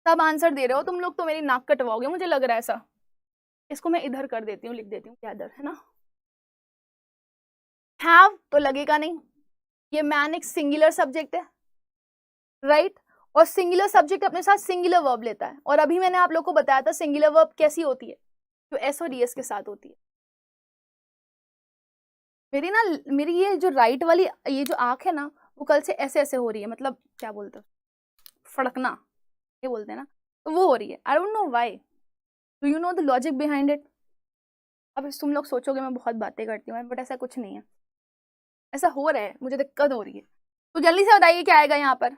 सब आंसर दे रहे हो तुम लोग, तो मेरी नाक कटवाओगे मुझे लग रहा है ऐसा। इसको मैं इधर कर देती हूँ, लिख देती हूँ इधर, है ना। हैव तो लगेगा नहीं, ये मैन एक सिंगुलर सब्जेक्ट है, राइट। और सिंगुलर सब्जेक्ट अपने साथ सिंगुलर वर्ब लेता है, और अभी मैंने आप लोग को बताया था सिंगुलर वर्ब कैसी होती है, जो एस और ईएस के साथ होती है। मेरी ये जो राइट वाली ये जो आंख है ना, वो कल से ऐसे ऐसे हो रही है, मतलब क्या बोलते हो, फड़कना, ये बोलते हैं ना, तो वो हो रही है। I don't know why, do you know the logic behind it? अब तुम लोग सोचोगे मैं बहुत बातें करती हूँ, बट ऐसा कुछ नहीं है, ऐसा हो रहा है, मुझे दिक्कत हो रही है। तो जल्दी से बताइए क्या आएगा यहाँ पर।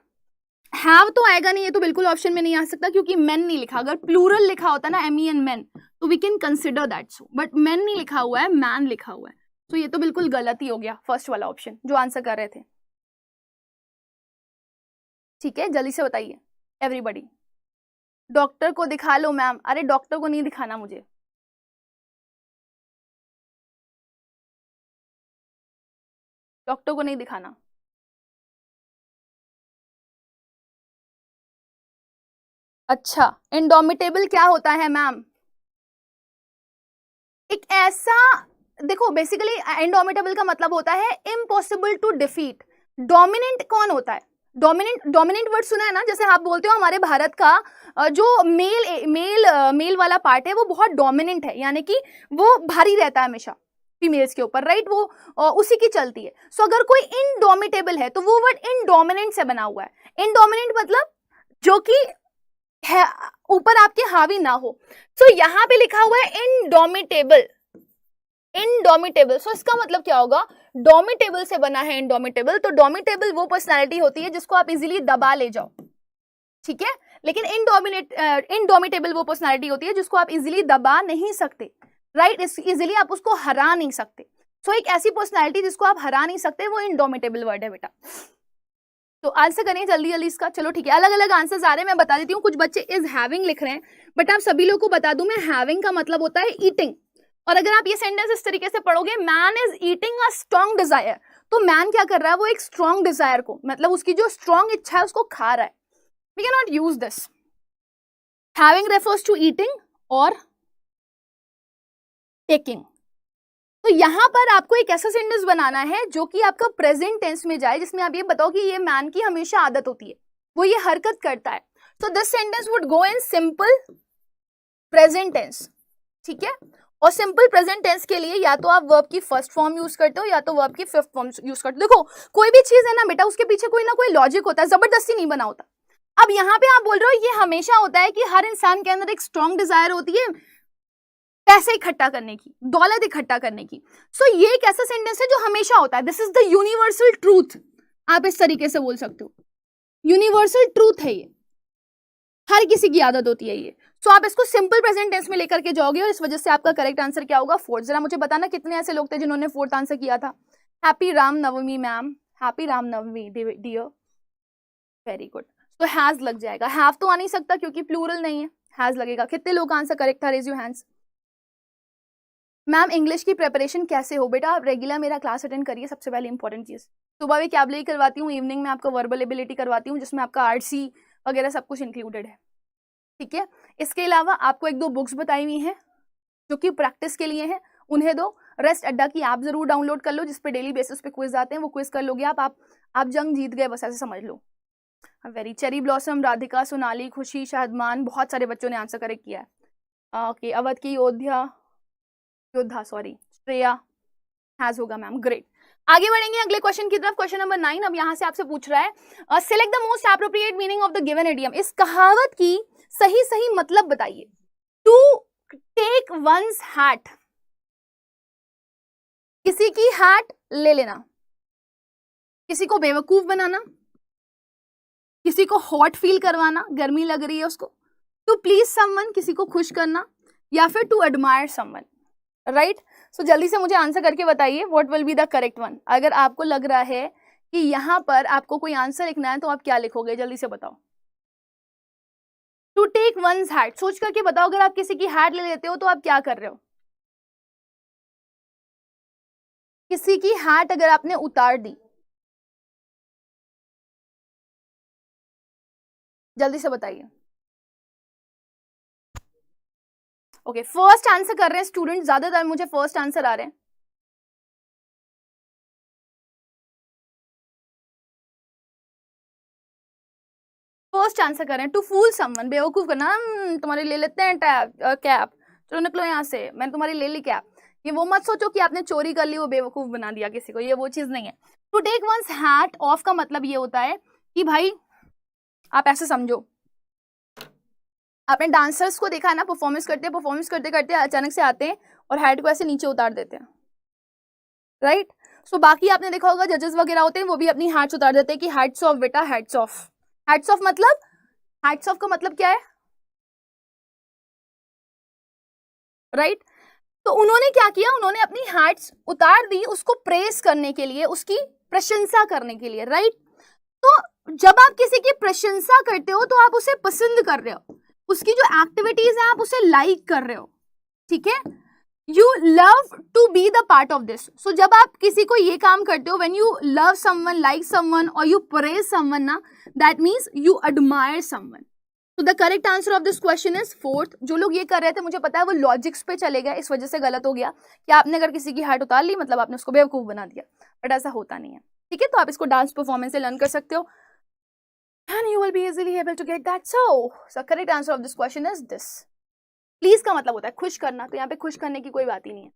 हैव तो आएगा नहीं, ये तो बिल्कुल ऑप्शन में नहीं आ सकता, क्योंकि मेन नहीं लिखा। अगर प्लूरल लिखा होता ना, MEN मेन, तो we can consider that so, but men नहीं लिखा हुआ है, मैन लिखा हुआ है, तो ये तो बिल्कुल गलत ही हो गया फर्स्ट वाला ऑप्शन जो आंसर कर रहे थे। ठीक है, जल्दी से बताइए एवरीबॉडी। डॉक्टर को दिखा लो मैम। अरे डॉक्टर को नहीं दिखाना मुझे, डॉक्टर को नहीं दिखाना। अच्छा, इंडोमिटेबल क्या होता है मैम? एक ऐसा, देखो बेसिकली इंडोमिटेबल का मतलब होता है इम्पॉसिबल टू डिफीट। डोमिनेंट कौन होता है? डोमिनेंट वर्ड सुना है ना, जैसे आप बोलते हो हमारे भारत का जो मेल वाला पार्ट है वो बहुत डोमिनेंट है, यानी कि वो भारी रहता है हमेशा फीमेल्स के ऊपर, राइट। वो उसी की चलती है। सो अगर कोई इनडोमिटेबल है तो वो वर्ड इनडोमिनेंट से बना हुआ है। इनडोमिनेंट मतलब जो कि है ऊपर आपके हावी ना हो। सो यहाँ पे लिखा हुआ है इनडोमिटेबल, इनडोमिटेबल। सो इसका मतलब क्या होगा, डोमिटेबल से बना है इनडोमिटेबल। तो डोमिटेबल वो पर्सनालिटी होती है जिसको आप इजीली दबा ले जाओ, ठीक है। लेकिन इनडोमिटेबल वो पर्सनालिटी होती है जिसको आप इजीली दबा नहीं सकते, राइट। इजीली आप उसको हरा नहीं सकते। सो एक ऐसी पर्सनालिटी जिसको आप हरा नहीं सकते, वो इनडोमिटेबल वर्ड है बेटा। तो आंसर करें जल्दी जल्दी इसका। चलो ठीक है, अलग अलग आंसर्स आ रहे हैं, मैं बता देती हूँ। कुछ बच्चे इज हैविंग लिख रहे हैं, बट आप सभी लोग को बता दूं मैं, हैविंग का मतलब होता है ईटिंग। और अगर आप ये सेंटेंस इस तरीके से पढ़ोगे, man is eating a strong Dzire, तो मैन क्या कर रहा है, वो एक स्ट्रॉन्ग डिजायर को, मतलब उसकी जो स्ट्रॉन्ग इच्छा है उसको खा रहा है। We can not use this. Having refers to eating और टेकिंग। तो यहां पर आपको एक ऐसा सेंटेंस बनाना है जो कि आपका प्रेजेंट टेंस में जाए, जिसमें आप ये बताओ कि ये मैन की हमेशा आदत होती है, वो ये हरकत करता है। So this sentence would go in simple present tense, ठीक है। और सिंपल प्रेजेंट टेंस के लिए या तो आप वर्ब की फर्स्ट फॉर्म यूज करते हो या तो वर्ब की फिफ्थ फॉर्म यूज करते हो। देखो कोई भी चीज है ना बेटा, उसके पीछे कोई ना कोई लॉजिक होता है, जबरदस्ती नहीं बना होता। अब यहाँ पे आप बोल रहे हो ये हमेशा होता है कि हर इंसान के अंदर एक स्ट्रॉन्ग डिजायर होती है पैसे इकट्ठा करने की, दौलत इकट्ठा करने की। सो ये एक ऐसा सेंटेंस है जो हमेशा होता है। This is the universal truth, आप इस तरीके से बोल सकते हो, यूनिवर्सल ट्रूथ है ये, हर किसी की आदत होती है ये। सो आप इसको सिंपल प्रेजेंट टेंस में लेकर के जाओगे और इस वजह से आपका करेक्ट आंसर क्या होगा, फोर्थ। जरा मुझे बताना कितने ऐसे लोग थे जिन्होंने फोर्थ आंसर किया था। Happy Ram Navami ma'am, happy Ram Navami dear, very good. तो हैज लग जाएगा, हैव तो आ नहीं सकता क्योंकि प्लूरल नहीं है, हैज लगेगा। कितने लोग आंसर करेक्ट था, raise your hands. Ma'am English की प्रिपरेशन कैसे हो बेटा, आप रेगुलर मेरा क्लास अटेंड करिए, सबसे पहले इंपॉर्टेंट चीज। सुबह भी कैबलरी करवाती हूँ, इवनिंग में आपका वर्बल एबिलिटी करवाती हूँ, जिसमें आपका आरसी वगैरह सब कुछ इंक्लूडेड है, ठीक है। इसके अलावा आपको एक दो बुक्स बताई हुई हैं जो कि प्रैक्टिस के लिए हैं, उन्हें दो। रेस्ट अड्डा की ऐप जरूर डाउनलोड कर लो, जिसपे डेली बेसिस पे क्विज आते हैं, वो क्विज कर लोगे आप जंग जीत गए, बस ऐसे समझ लो। Very cherry blossom, Radhika, Sonali, Khushi, Shahdman, बहुत सारे बच्चों ने आंसर करेक्ट किया है। ओके, अवध की योद्धा सॉरी, श्रेया हैज होगा मैम, ग्रेट। आगे बढ़ेंगे अगले क्वेश्चन की तरफ, क्वेश्चन नंबर 9। अब यहां से आपसे पूछ रहा है select the most appropriate meaning of the given idiom. इस कहावत की सही मतलब बताइए। टू टेक वंस हैट, किसी की हैट ले लेना, किसी को बेवकूफ बनाना, किसी को हॉट फील करवाना, गर्मी लग रही है उसको, टू प्लीज समवन, किसी को खुश करना, या फिर टू एडमायर समवन, राइट। सो जल्दी से मुझे आंसर करके बताइए what will be the correct one. अगर आपको लग रहा है कि यहां पर आपको कोई आंसर लिखना है तो आप क्या लिखोगे, जल्दी से बताओ। टू टेक वंस हैट, सोच करके बताओ, अगर आप किसी की हैट ले लेते हो तो आप क्या कर रहे हो। किसी की हैट अगर आपने उतार दी, जल्दी से बताइए। ओके, फर्स्ट आंसर कर रहे हैं स्टूडेंट, ज्यादातर मुझे फर्स्ट आंसर आ रहे हैं। फर्स्ट आंसर कर रहे हैं, टू फूल समवन, बेवकूफ करना। तुम्हारी ले लेते हैं कैप, चलो निकलो यहाँ से, मैंने तुम्हारी ले ली कैप। ये वो मत सोचो कि आपने चोरी कर ली, वो बेवकूफ बना दिया किसी को, ये वो चीज नहीं है। To take one's hat off का मतलब ये होता है कि भाई आप ऐसे समझो, आपने डांसर्स को देखा है ना, परफॉर्मेंस करते करते अचानक से आते हैं और हैट को ऐसे नीचे उतार देते हैं, राइट। सो बाकी आपने देखा होगा जजेस वगैरह होते हैं, वो भी अपनी हैट्स उतार देते हैं कि हैट्स ऑफ बेटा, हैट्स ऑफ। हैट्स ऑफ मतलब, हैट्स ऑफ का मतलब क्या है, राइट। तो उन्होंने क्या किया, उन्होंने अपनी हैट्स उतार दी उसको प्रेस करने के लिए, उसकी प्रशंसा करने के लिए, राइट। तो जब आप किसी की प्रशंसा करते हो तो आप उसे पसंद कर रहे हो, उसकी जो एक्टिविटीज है आप उसे लाइक कर रहे हो, ठीक है। You love to be the part of this. So जब आप किसी को ये काम करते हो, when you love someone, like someone और यू प्रेज समवन ना, that means you admire someone. तो the correct answer of this question is fourth. जो लोग ये कर रहे थे मुझे पता है वो लॉजिक्स पे चले गए, इस वजह से गलत हो गया कि आपने अगर किसी की हैट उतार ली मतलब आपने उसको बेवकूफ बना दिया, बट ऐसा होता नहीं है, ठीक है। तो आप इसको डांस परफॉर्मेंस से लर्न कर सकते हो and you will be easily able to get that. So correct answer of this question is this. Please का मतलब होता है खुश करना, तो यहाँ पे खुश करने की कोई बात ही नहीं है,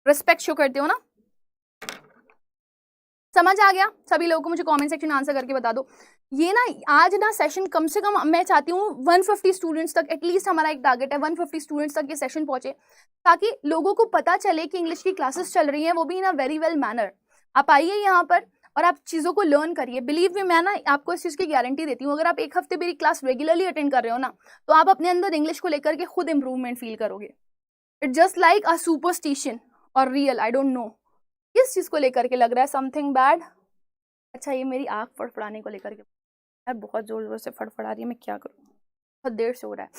रिस्पेक्ट शो करते हो ना। समझ आ गया सभी लोगों को, मुझे कमेंट सेक्शन में आंसर करके बता दो। ये ना आज ना सेशन कम से कम मैं चाहती हूँ 150 स्टूडेंट्स तक, एटलीस्ट हमारा एक टारगेट है 150 स्टूडेंट्स तक ये सेशन पहुंचे, ताकि लोगों को पता चले कि इंग्लिश की क्लासेस चल रही हैं, वो भी इन अ वेरी वेल मैनर। आप आइए यहाँ पर और आप चीज़ों को लर्न करिए। बिलीव मी, मैं ना आपको इस चीज़ की गारंटी देती हूँ, अगर आप एक हफ्ते मेरी क्लास रेगुलरली अटेंड कर रहे हो ना, तो आप अपने अंदर इंग्लिश को लेकर के खुद इंप्रूवमेंट फील करोगे। It just like a superstition और रियल, आई डोंट नो किस चीज़ को लेकर के लग रहा है समथिंग बैड। अच्छा, ये मेरी आँख फड़फड़ाने को लेकर के यार बहुत जोर जोर से फड़फड़ा रही है, मैं क्या करूँ, बहुत देर से हो रहा है।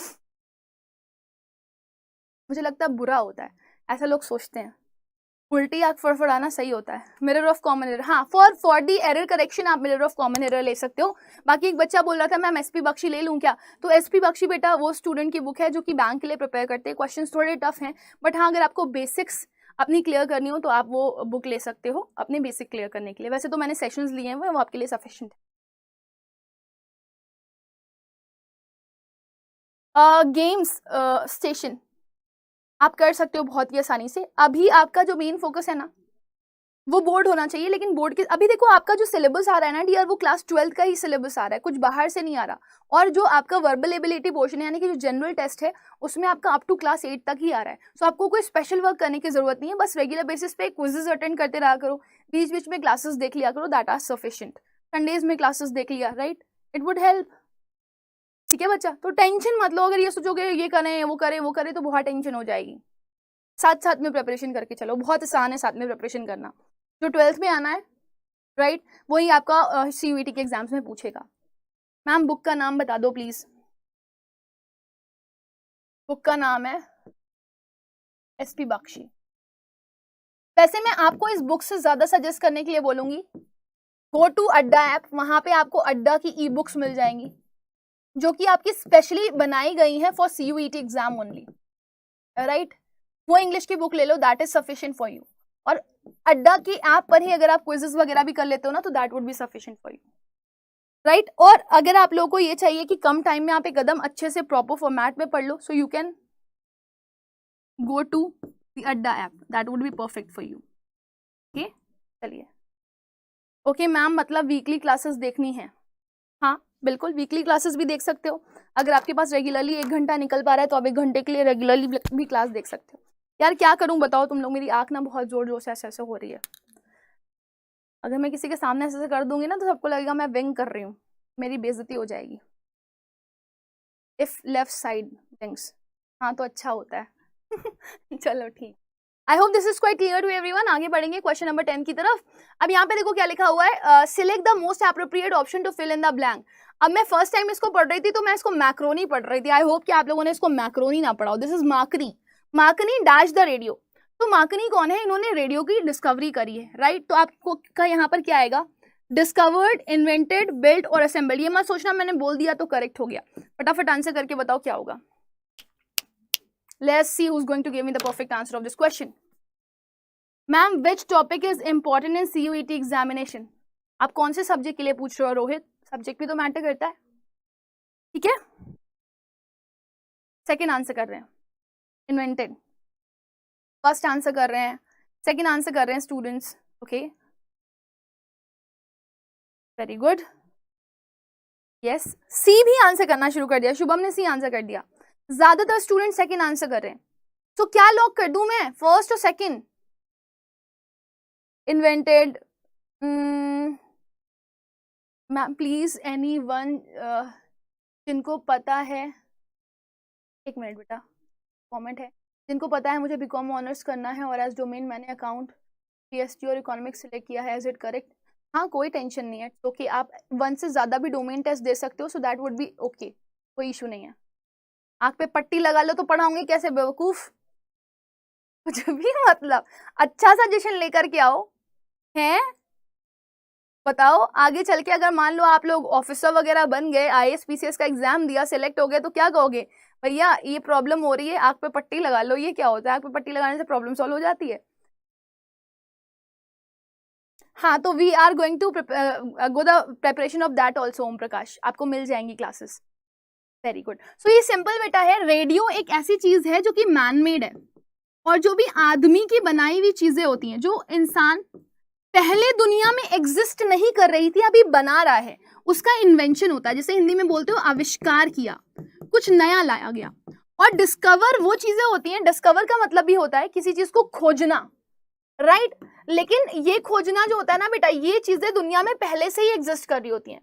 मुझे लगता है बुरा होता है, ऐसा लोग सोचते हैं, उल्टी आँख फड़फड़ाना सही होता है। मिरर ऑफ कॉमन एरर, हाँ, फॉर दी एरर करेक्शन आप मिरर ऑफ कॉमन एरर ले सकते हो। बाकी एक बच्चा बोल रहा था मैम एसपी बख्शी ले लूँ क्या, तो एसपी बख्शी बेटा वो स्टूडेंट की बुक है जो कि बैंक के लिए प्रिपेयर करते हैं, क्वेश्चन थोड़े टफ हैं, बट हाँ अगर आपको बेसिक्स अपनी क्लियर करनी हो तो आप वो बुक ले सकते हो अपने बेसिक क्लियर करने के लिए। वैसे तो मैंने सेशंस लिए हैं वो आपके लिए सफिशिएंट है। गेम्स स्टेशन आप कर सकते हो बहुत ही आसानी से। अभी आपका जो मेन फोकस है ना वो बोर्ड होना चाहिए, लेकिन बोर्ड के अभी देखो आपका जो सिलेबस आ रहा है ना डियर, वो क्लास 12 का ही सिलेबस आ रहा है, कुछ बाहर से नहीं आ रहा। और जो आपका वर्बल एबिलिटी पोर्शन है यानी कि जो जनरल टेस्ट है उसमें आपका अप टू क्लास 8 तक ही आ रहा है। सो आपको कोई स्पेशल वर्क करने की जरूरत नहीं है, बस रेगुलर बेसिस पे क्विजेस अटेंड करते रहा करो, बीच बीच में क्लासेस देख लिया करो, दैट आर सफिशिएंट। संडेज में क्लासेस देख लिया, राइट, इट वुड हेल्प। ठीक है बच्चा, तो टेंशन मत लो, अगर ये सोचोगे ये करें वो करें वो करें तो बहुत टेंशन हो जाएगी। साथ साथ में प्रिपरेशन करके चलो, बहुत आसान है साथ में प्रिपरेशन करना। जो 12th में आना है राइट, वही आपका सीयूईटी के एग्जाम्स में पूछेगा। मैम बुक का नाम बता दो प्लीज। बुक का नाम है एसपी बख्शी। वैसे मैं आपको इस बुक से ज्यादा सजेस्ट करने के लिए बोलूंगी गो टू अड्डा ऐप, वहां पे आपको अड्डा की ई बुक्स मिल जाएंगी जो कि आपकी स्पेशली बनाई गई हैं for CUET exam only, right. वो इंग्लिश की बुक ले लो, that is sufficient for you. और अड्डा की ऐप पर ही अगर आप क्विजेस वगैरह भी कर लेते हो ना तो that would be sufficient for you, right. और अगर आप लोगों को ये चाहिए कि कम टाइम में आप एक कदम अच्छे से प्रॉपर फॉर्मेट में पढ़ लो, so you can go to the Adda app, that would be perfect for you. Okay चलिए, ओके मैम मतलब वीकली क्लासेस देखनी है, हाँ बिल्कुल वीकली क्लासेस भी देख सकते हो। अगर आपके पास रेगुलरली 1 घंटा निकल पा रहा है तो आप 1 घंटे के लिए रेगुलरली भी क्लास देख सकते हो। यार क्या करूं बताओ तुम लोग, मेरी आंख ना बहुत जोर जोर से ऐसे हो रही है। अगर मैं किसी के सामने ऐसे कर दूंगी ना तो सबको लगेगा मैं विंग कर रही हूँ, मेरी बेइज्जती हो जाएगी। इफ लेफ्ट साइड विंग्स, हाँ तो अच्छा होता है। चलो ठीक, I hope this is quite clear to everyone. आगे बढ़ेंगे क्वेश्चन नंबर 10 की तरफ। अब यहाँ पे देखो क्या लिखा हुआ है, select the most appropriate option to fill in the blank. अब मैं फर्स्ट टाइम इसको पढ़ रही थी तो मैं इसको मैक्रोनी पढ़ रही थी, आई होप कि आप लोगों ने इसको मैक्रोनी ना पढ़ा हो। This is मार्कनी, मार्कनी dash the radio. तो मार्कनी कौन है, इन्होंने रेडियो की डिस्कवरी करी है, राइट। तो आपको का यहाँ पर क्या आएगा, डिस्कवर्ड, इन्वेंटेड, बिल्ट और असेंबल्ड। ये मत सोचना मैंने बोल दिया तो करेक्ट हो गया, फटाफट आंसर करके बताओ क्या होगा। Let's see who is going to give me the perfect answer of this question. Ma'am which topic is important in CUET examination. आप कौन से सब्जेक्ट के लिए पूछ रहे हो रोहित, सब्जेक्ट भी तो मैटर करता है, ठीक है। सेकंड आंसर कर रहे हैं इन्वेंटेड, फर्स्ट आंसर कर रहे हैं, सेकंड आंसर कर रहे हैं students, okay very good. Yes, C भी आंसर करना शुरू कर दिया, शुभम ने सी आंसर कर दिया। ज्यादातर स्टूडेंट सेकंड आंसर कर रहे हैं, तो क्या लॉक कर दूं मैं, फर्स्ट और second. Invented, ma'am please any one जिनको पता है, एक मिनट बेटा कमेंट है, जिनको पता है मुझे बीकॉम ऑनर्स करना है और एज डोमेन मैंने अकाउंट, पीएसटी और इकोनॉमिक्स सिलेक्ट किया है, इज इट करेक्ट। हाँ कोई टेंशन नहीं है, तो कि आप 1 से ज्यादा भी डोमेन टेस्ट दे सकते हो, सो दैट वुड बी ओके, कोई इशू नहीं है। आंख पे पट्टी लगा लो तो पढ़ाऊंगे कैसे बेवकूफ, कुछ भी मतलब अच्छा सजेशन लेकर के आओ हैं। बताओ आगे चल के अगर मान लो आप लोग ऑफिसर वगैरह बन गए, आईएएस पीसीएस का एग्जाम दिया, सिलेक्ट हो गए, तो क्या कहोगे, भैया ये प्रॉब्लम हो रही है आंख पे पट्टी लगा लो। ये क्या होता है, आंख पे पट्टी लगाने से प्रॉब्लम सॉल्व हो जाती है। हाँ तो we are going to go the preparation of that also. Om Prakash आपको मिल जाएंगी क्लासेस, वेरी गुड। सो ये सिंपल बेटा है, रेडियो एक ऐसी चीज है जो कि मैन मेड है, और जो भी आदमी की बनाई हुई चीजें होती हैं, जो इंसान पहले दुनिया में एग्जिस्ट नहीं कर रही थी अभी बना रहा है, उसका इन्वेंशन होता है। जैसे हिंदी में बोलते हो आविष्कार किया, कुछ नया लाया गया। और डिस्कवर वो चीजें होती हैं, डिस्कवर का मतलब भी होता है किसी चीज को खोजना, राइट। लेकिन ये खोजना जो होता है ना बेटा, ये चीजें दुनिया में पहले से ही एग्जिस्ट कर रही होती हैं,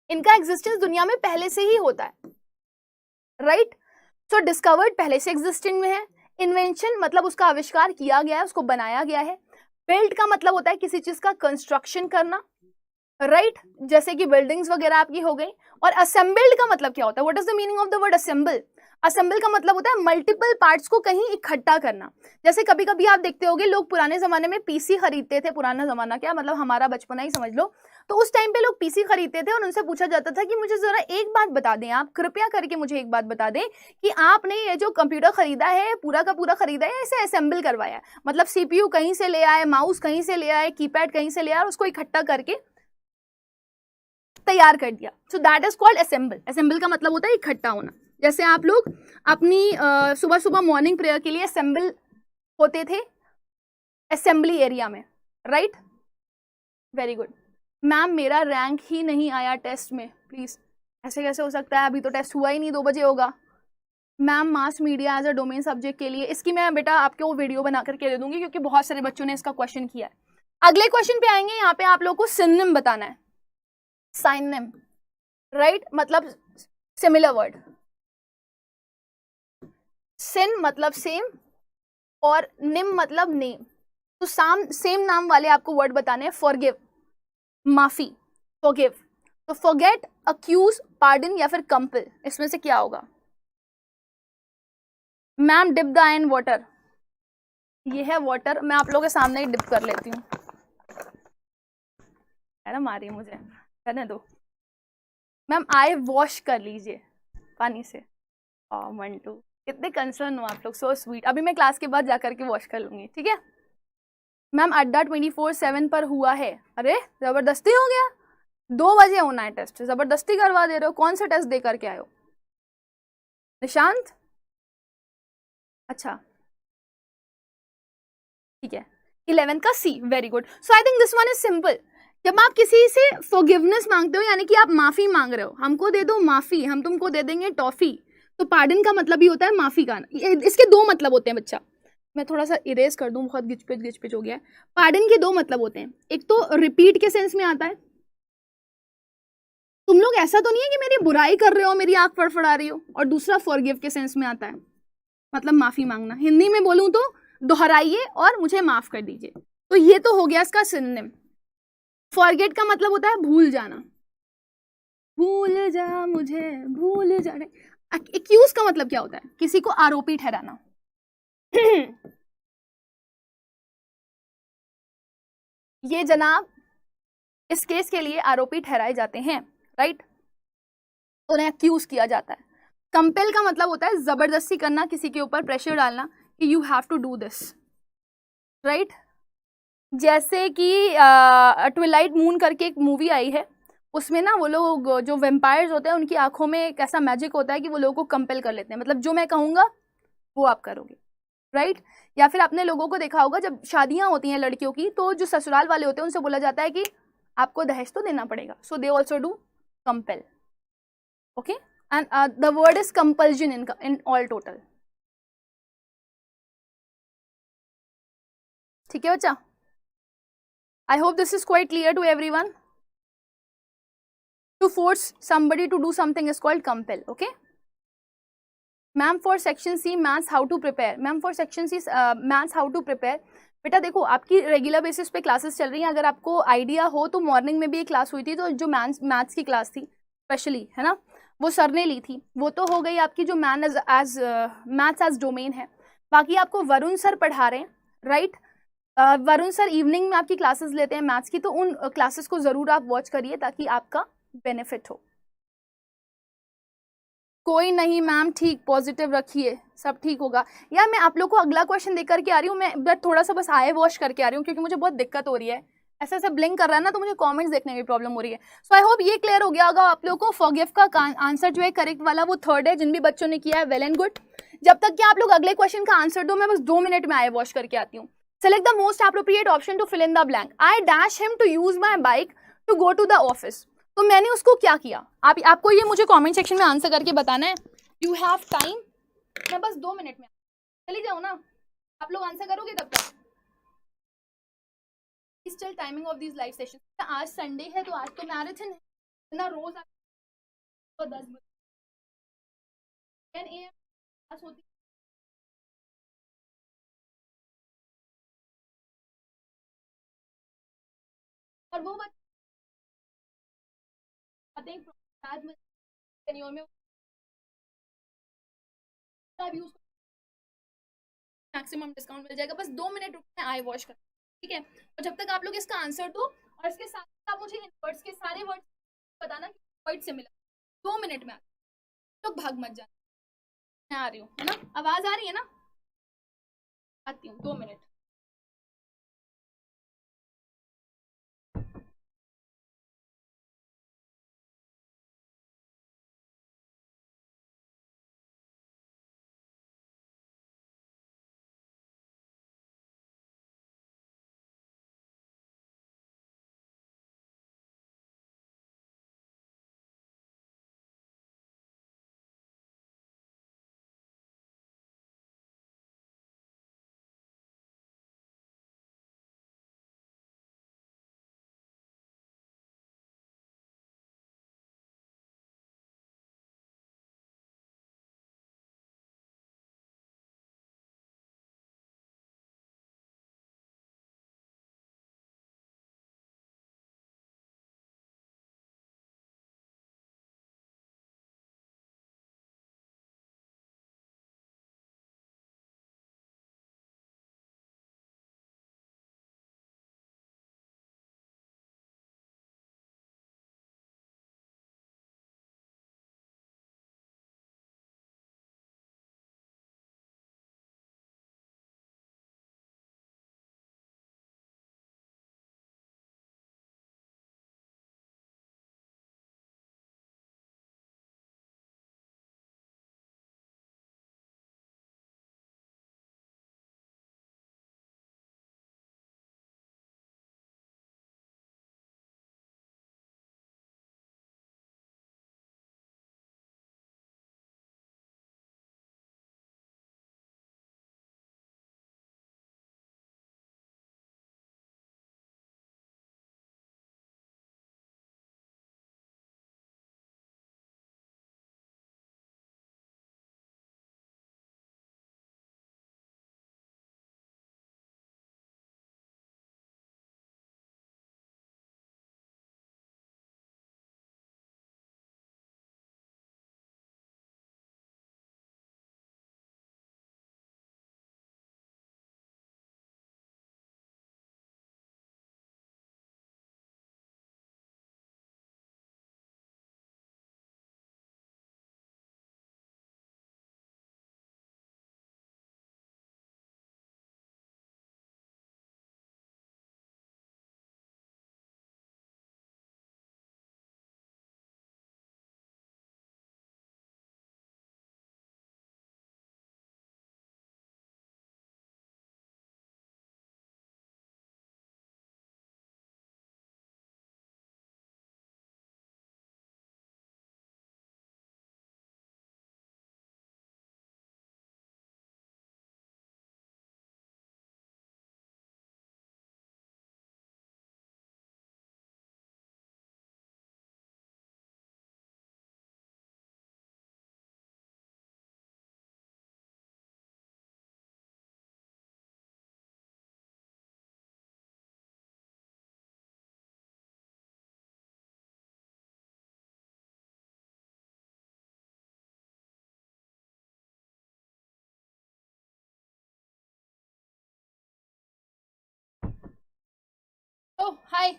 इनका एग्जिस्टेंस दुनिया में पहले से ही होता है, राइट। सो डिस्कवर्ड पहले से एग्जिस्टिंग में है, इन्वेंशन मतलब उसका आविष्कार किया गया है, उसको बनाया गया है, बिल्ड का मतलब होता है किसी चीज का कंस्ट्रक्शन करना, राइट जैसे कि बिल्डिंग्स वगैरह आपकी हो गई। और असेंबल्ड का मतलब क्या होता है? What is the meaning of the word assemble? Assemble का मतलब होता है मल्टीपल पार्ट्स को कहीं इकट्ठा करना। जैसे कभी कभी आप देखते होंगे लोग पुराने जमाने में पीसी खरीदते थे, पुराना जमाना क्या मतलब हमारा बचपना ही समझ लो। तो उस टाइम पे लोग पीसी खरीदते थे और उनसे पूछा जाता था कि मुझे जरा एक बात बता दें, आप कृपया करके मुझे एक बात बता दें कि आपने ये जो कंप्यूटर खरीदा है पूरा का पूरा खरीदा है, इसे असेंबल करवाया है, मतलब सीपीयू कहीं से ले आए, माउस कहीं से ले आए, कीपैड कहीं से ले आए और उसको इकट्ठा करके तैयार कर दिया। So that is called assemble. Assemble का मतलब होता है इकट्ठा होना। जैसे आप लोग अपनी सुबह सुबह मॉर्निंग प्रेयर के लिए असेंबल होते थे असेंबली एरिया में, राइट? Very good. मैम मेरा रैंक ही नहीं आया टेस्ट में, प्लीज। ऐसे कैसे हो सकता है? अभी तो टेस्ट हुआ ही नहीं, 2 बजे होगा। Ma'am mass media as a domain subject के लिए, इसकी मैं बेटा आपको वीडियो बना करके दे दूंगी क्योंकि बहुत सारे बच्चों ने इसका क्वेश्चन किया है। अगले क्वेश्चन पे आएंगे। यहाँ पे आप लोग को सिनोनिम बताना है। साइनोनिम, राइट मतलब सिमिलर वर्ड। सिन मतलब सेम और निम मतलब नेम। तो सेम नाम वाले आपको वर्ड बताने हैं। फॉरगिव, माफी, फॉरगिव। तो फॉरगेट, अक्यूज, पार्डन या फिर कंपल, इसमें से क्या होगा? Ma'am dip the iron water, ये है वाटर। मैं आप लोगों के सामने ही डिप कर लेती हूँ, है ना, मारी मुझे करने दो। मैम आई वॉश कर लीजिए पानी से। मंटू कितने कंसर्न हो आप लोग, सो स्वीट। अभी मैं क्लास के बाद जाकर के वॉश कर लूंगी, ठीक है? मैम अड्डा 24/7 पर हुआ है। अरे जबरदस्ती हो गया, 2 बजे होना है टेस्ट, जबरदस्ती करवा दे रहे हो। कौन सा टेस्ट दे करके आए हो निशांत? अच्छा ठीक है, 11 का C, very good. So I think this one is simple. जब आप किसी से फॉरगिवनेस मांगते हो यानी कि आप माफी मांग रहे हो, हमको दे दो माफी, हम तुमको दे देंगे टॉफी। तो पार्डन का मतलब ही होता है माफी का। इसके 2 मतलब होते हैं बच्चा। मैं थोड़ा सा इरेज कर दूं, बहुत गिचपिच हो गया है। पार्डन के 2 मतलब होते हैं। एक तो रिपीट के सेंस में आता है, तुम लोग ऐसा तो नहीं है कि मेरी बुराई कर रहे हो, मेरी आंख फड़फड़ा रही हो। और दूसरा फॉरगिव के सेंस में आता है, मतलब माफी मांगना। हिंदी में बोलूं तो दोहराइए और मुझे माफ कर दीजिए। तो ये तो हो गया इसका सिनोनिम। फॉरगेट का मतलब होता है भूल जाना, भूल जा मुझे, भूल जा। एक्यूज का मतलब क्या होता है? किसी को आरोपी ठहराना। ये जनाब इस केस के लिए आरोपी ठहराए जाते हैं, राइट? उन्हें एक्यूज किया जाता है। कंपेल का मतलब होता है जबरदस्ती करना, किसी के ऊपर प्रेशर डालना कि you have to do this, right? जैसे कि ट्विलाइट मून करके एक मूवी आई है, उसमें ना वो लोग जो वेम्पायर्स होते हैं उनकी आंखों में एक ऐसा मैजिक होता है कि वो लोगों को कंपेल कर लेते हैं, मतलब जो मैं कहूंगा वो आप करोगे, राइट? या फिर आपने लोगों को देखा होगा जब शादियां होती हैं लड़कियों की, तो जो ससुराल वाले होते हैं उनसे बोला जाता है कि आपको दहेज तो देना पड़ेगा, so they also do compel, okay? And the word is compulsion in all total. ठीक है बच्चा, I hope this is quite clear to everyone. To force somebody to do something is called compel, okay? Ma'am for section C maths how to prepare. Ma'am for section C maths how to prepare. बेटा देखो आपकी रेगुलर बेसिस पे क्लासेस चल रही हैं, अगर आपको आइडिया हो तो मॉर्निंग में भी एक क्लास हुई थी, तो जो मैथ्स की क्लास थी स्पेशली, है ना, वो सर ने ली थी। वो तो हो गई आपकी जो मैथ्स एज डोमेन है। बाकी आपको वरुण सर पढ़ा रहे हैं, राइट? वरुण सर इवनिंग में आपकी क्लासेस लेते हैं मैथ्स की, तो उन क्लासेस को जरूर आप वॉच करिए ताकि आपका बेनिफिट हो। कोई नहीं मैम, ठीक, पॉजिटिव रखिए, सब ठीक होगा। यार मैं आप लोग को अगला क्वेश्चन देकर करके आ रही हूँ, मैं थोड़ा सा बस आई वॉश करके आ रही हूँ क्योंकि मुझे बहुत दिक्कत हो रही है। ऐसे ऐसे ब्लिंक कर रहा है ना, तो मुझे कमेंट्स देखने में प्रॉब्लम हो रही है। सो आई होप ये क्लियर हो गया होगा आप लोगों को। फॉरगिव का आंसर जो है करेक्ट वाला वो 3rd है। जिन भी बच्चों ने किया है वेल एंड गुड। जब तक कि आप लोग अगले क्वेश्चन का आंसर दो, मैं बस 2 मिनट में आई वॉश करके आती हूँ। Select the most appropriate option to fill in the blank. I dash him to use my bike to go to the office. तो मैंने उसको क्या किया? आपको ये मुझे कॉमेंट सेक्शन में आंसर करके बताना है। यू हैव टाइम, मैं बस 2 मिनट में चली जाऊँ ना, आप लोग आंसर करोगे तब तक। Still timing of this live session. आज संडे है तो आज तो मैराथन है ना, रोज 10 बजे 10 AM क्लास होती है। और वो आते हैं बाद में टेन्योर में यूज मैक्सिमम डिस्काउंट मिल जाएगा। बस 2 मिनट रुकना है आई वॉश कर, ठीक है। और जब तक आप लोग इसका आंसर दो और इसके साथ आप मुझे इन वर्ड्स के सारे वर्ड्स बताना कि वर्ड से मिला। 2 मिनट में तो भाग मत जाना। मैं आ रही हूँ, है ना? आवाज आ रही है ना? आती हूँ, 2 मिनट। ओ हाय।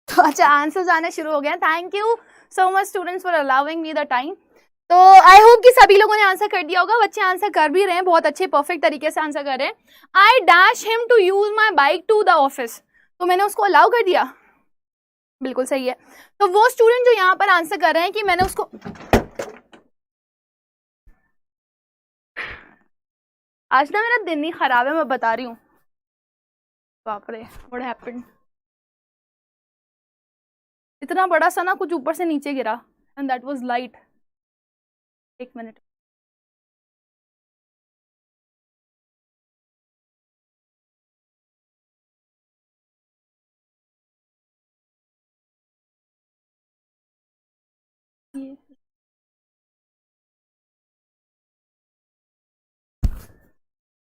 तो अच्छा, आंसर्स आना शुरू हो गया। Thank you so much students for allowing me the time. तो आई होप कि सभी लोगों ने आंसर कर दिया होगा। बच्चे आंसर कर भी रहे हैं, बहुत अच्छे परफेक्ट तरीके से आंसर कर रहे हैं। I dash him to use my bike to the office, तो मैंने उसको अलाउ कर दिया, बिल्कुल सही है। तो वो स्टूडेंट जो यहाँ पर आंसर कर रहे हैं कि मैंने उसको, आज ना मेरा दिन ही खराब है, मैं बता रही हूँ। बाप रे, व्हाट हैपेंड। इतना बड़ा सा ना कुछ ऊपर से नीचे गिरा एंड दैट वाज लाइट। एक मिनट, ये